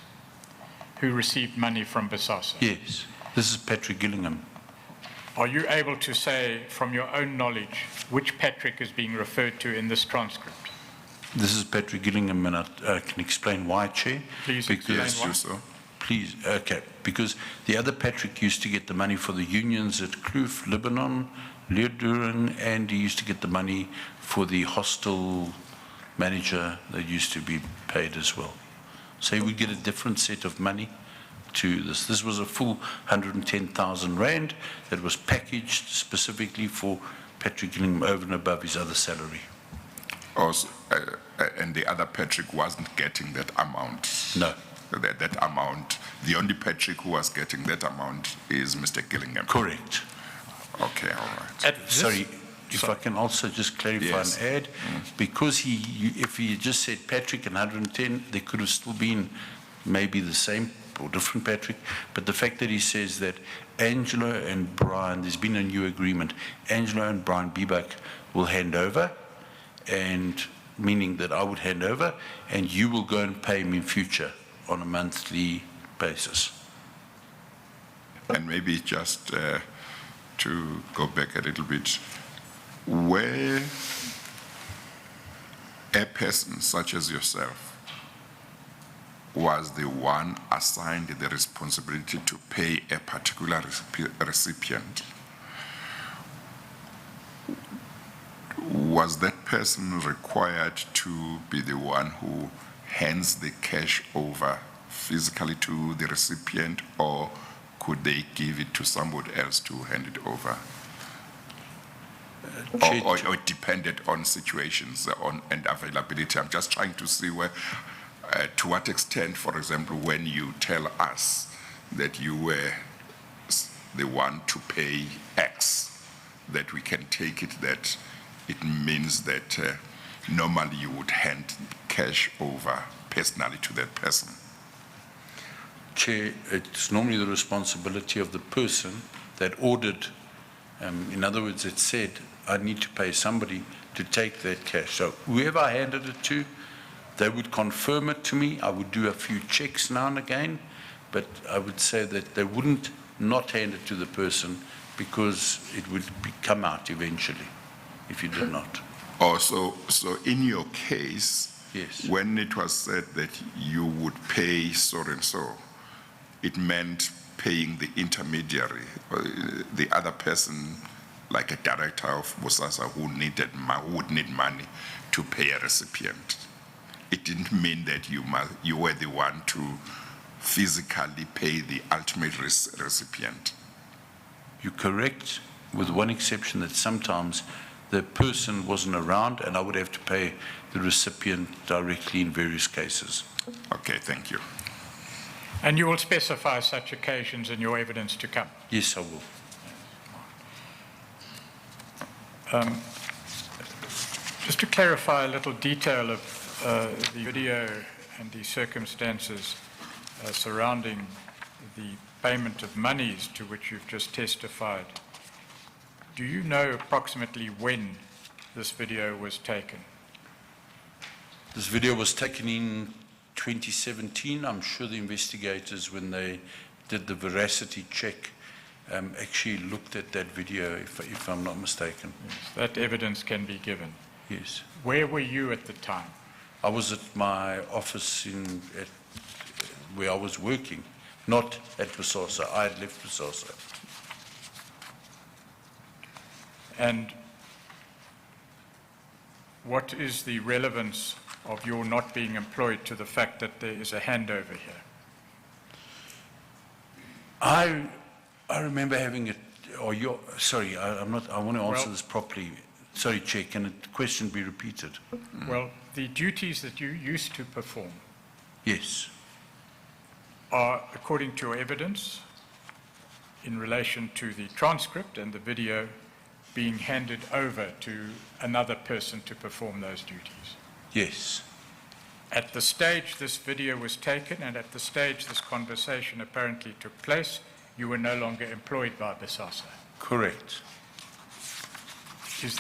who received money from BOSASA. Yes, this is Patrick Gillingham. Are you able to say from your own knowledge which Patrick is being referred to in this transcript? This is Patrick Gillingham, and I can explain why, Chair. Please Because, explain why. So. Please, okay. Because the other Patrick used to get the money for the unions at Kloof, Lebanon, Leeudoring, and he used to get the money for the hostel manager that used to be paid as well. So he would get a different set of money to this. This was a full 110,000 Rand that was packaged specifically for Patrick Gillingham over and above his other salary. Also, and the other Patrick wasn't getting that amount? No. That amount, the only Patrick who was getting that amount is Mr. Gillingham? Correct. Okay, all right. Sorry, if I can also just clarify Yes. and add, because if he just said Patrick and 110, there could have still been maybe the same or different Patrick, but the fact that he says that Angelo and Brian, there's been a new agreement, Angelo and Brian Bibak will hand over, and meaning that I would hand over, and you will go and pay him in future on a monthly basis. And maybe just to go back a little bit, where a person such as yourself was the one assigned the responsibility to pay a particular recipient, was that person required to be the one who hands the cash over physically to the recipient, or could they give it to somebody else to hand it over? Or it depended on situations and availability. I'm just trying to see where, to what extent, for example, when you tell us that you were the one to pay X, that we can take it that it means that normally you would hand cash over personally to that person. Chair, it's normally the responsibility of the person that ordered. In other words, it said, I need to pay somebody to take that cash. So whoever I handed it to, they would confirm it to me. I would do a few checks now and again, but I would say that they wouldn't not hand it to the person because it would come out eventually if you did not. Oh, so in your case, yes, when it was said that you would pay so and so, it meant paying the intermediary, the other person, like a director of BOSASA who would need money to pay a recipient. It didn't mean that you were the one to physically pay the ultimate recipient. You're correct, with one exception, that sometimes the person wasn't around and I would have to pay the recipient directly in various cases. Okay, thank you. And you will specify such occasions in your evidence to come? Yes, I will. Just to clarify a little detail of the video and the circumstances surrounding the payment of monies to which you've just testified, do you know approximately when this video was taken? This video was taken in 2017. I'm sure the investigators, when they did the veracity check, actually looked at that video, if I'm not mistaken. Yes, that evidence can be given. Yes. Where were you at the time? I was at my office where I was working, not at BOSASA. I had left BOSASA. And what is the relevance of your not being employed to the fact that there is a handover here? I remember having it, or sorry, I want to answer this properly. Sorry, Chair, can the question be repeated? Well, the duties that you used to perform Yes. are, according to your evidence, in relation to the transcript and the video, being handed over to another person to perform those duties. Yes. At the stage this video was taken and at the stage this conversation apparently took place, you were no longer employed by BOSASA. Correct. Is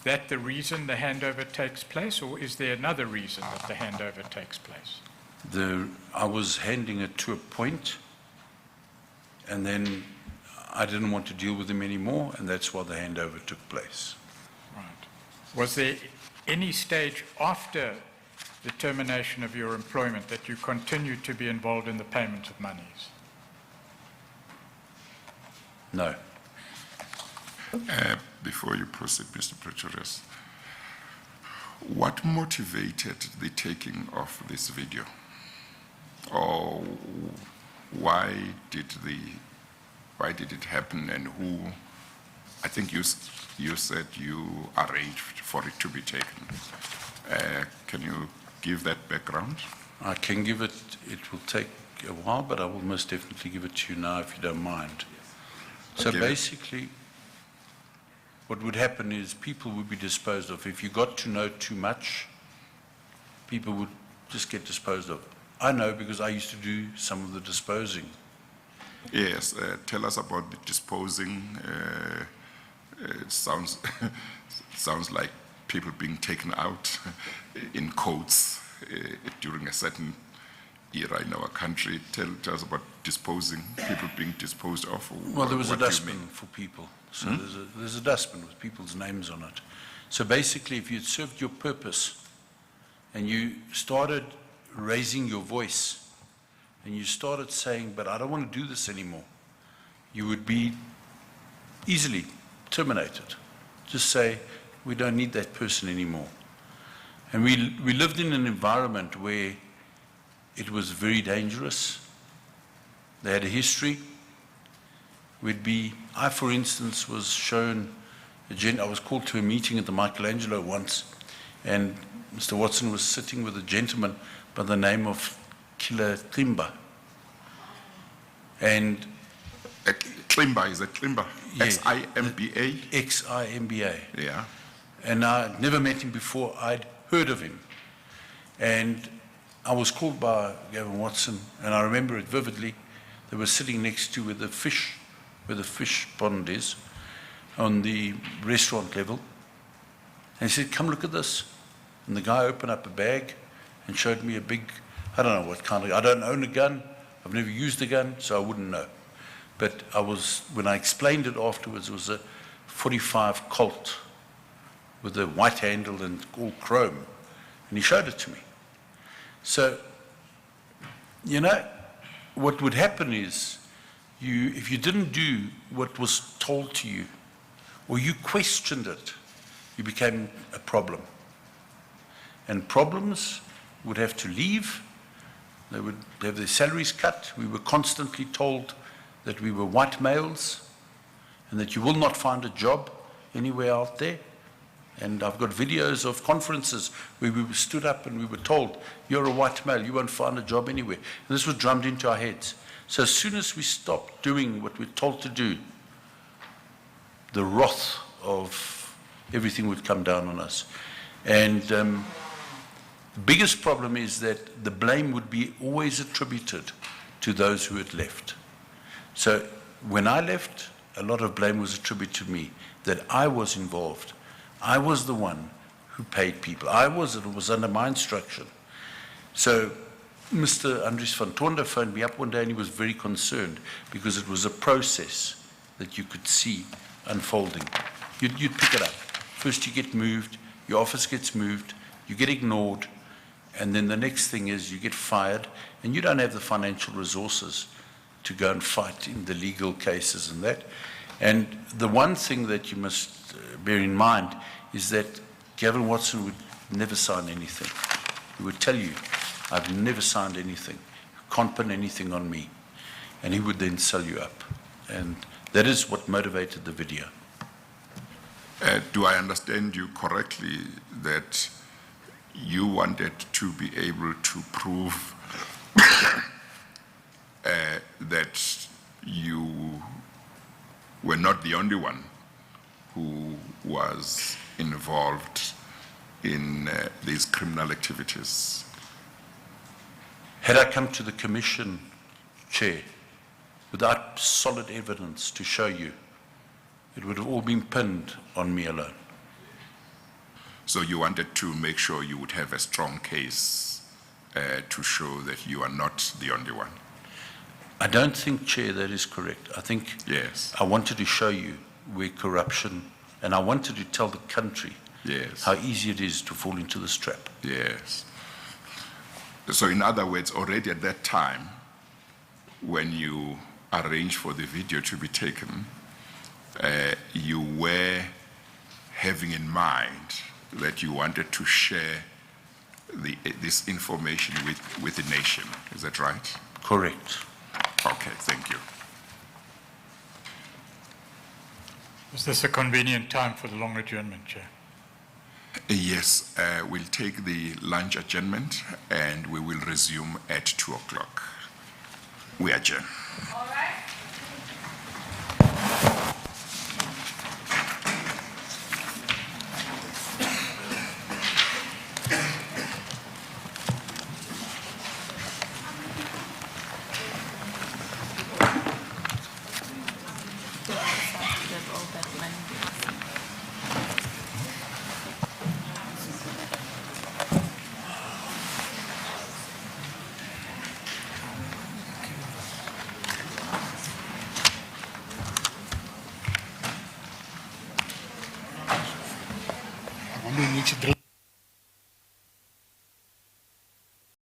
that the reason the handover takes place, or is there another reason that the handover takes place? I was handing it to a point, and then I didn't want to deal with him anymore, and that's why the handover took place. Right. Was there any stage after the termination of your employment that you continued to be involved in the payment of monies? No. Before you proceed, Mr. Pretorius, what motivated the taking of this video? Or why did it happen, and who? I think you said you arranged for it to be taken. Can you give that background? I can give it. It will take a while, but I will most definitely give it to you now if you don't mind. So basically, what would happen is people would be disposed of. If you got to know too much, people would just get disposed of. I know because I used to do some of the disposing. Yes, tell us about the disposing. It sounds like people being taken out in coats during a certain era in our country. Tell us about disposing, people being disposed of. Well, there was a dustbin for people. So there's a dustbin with people's names on it. So basically, if you'd served your purpose and you started raising your voice and you started saying, but I don't want to do this anymore, you would be easily terminated. Just say, we don't need that person anymore. And we lived in an environment where it was very dangerous. They had a history. I, for instance, was shown, I was called to a meeting at the Michelangelo once, and Mr. Watson was sitting with a gentleman by the name of Killer Klimba. And Klimba, is it Klimba? Yeah, X-I-M-B-A? X-I-M-B-A. Yeah. And I'd never met him before. I'd heard of him. And I was called by Gavin Watson, and I remember it vividly. They were sitting next to where the fish pond is, on the restaurant level. And he said, come look at this. And the guy opened up a bag and showed me a big, I don't know what kind of, I don't own a gun. I've never used a gun, so I wouldn't know. But when I explained it afterwards, it was a 45 Colt with a white handle and all chrome. And he showed it to me. So, what would happen is, if you didn't do what was told to you, or you questioned it, you became a problem. And problems would have to leave. They would have their salaries cut. We were constantly told that we were white males and that you will not find a job anywhere out there. And I've got videos of conferences where we stood up and we were told, you're a white male, you won't find a job anywhere. And this was drummed into our heads. So as soon as we stopped doing what we're told to do, the wrath of everything would come down on us. And the biggest problem is that the blame would be always attributed to those who had left. So when I left, a lot of blame was attributed to me, that I was involved. I was the one who paid people. It was under my instruction. So Mr. Andries van Tonder phoned me up one day and he was very concerned because it was a process that you could see unfolding. You'd pick it up. First you get moved, your office gets moved, you get ignored, and then the next thing is you get fired, and you don't have the financial resources to go and fight in the legal cases and that. And the one thing that you must bear in mind is that Gavin Watson would never sign anything. He would tell you, I've never signed anything. You can't pin anything on me. And he would then sell you up. And that is what motivated the video. Do I understand you correctly that you wanted to be able to prove that you were not the only one who was involved in these criminal activities? Had I come to the Commission, Chair, without solid evidence to show you, it would have all been pinned on me alone. So you wanted to make sure you would have a strong case to show that you are not the only one? I don't think, Chair, that is correct. I think yes. I wanted to show you where corruption, and I wanted to tell the country yes. how easy it is to fall into this trap. Yes. So in other words, already at that time, when you arranged for the video to be taken, you were having in mind that you wanted to share this information with the nation. Is that right? Correct. Okay, thank you. Is this a convenient time for the long adjournment, Chair? Yes, we'll take the lunch adjournment and we will resume at 2 o'clock. We adjourn.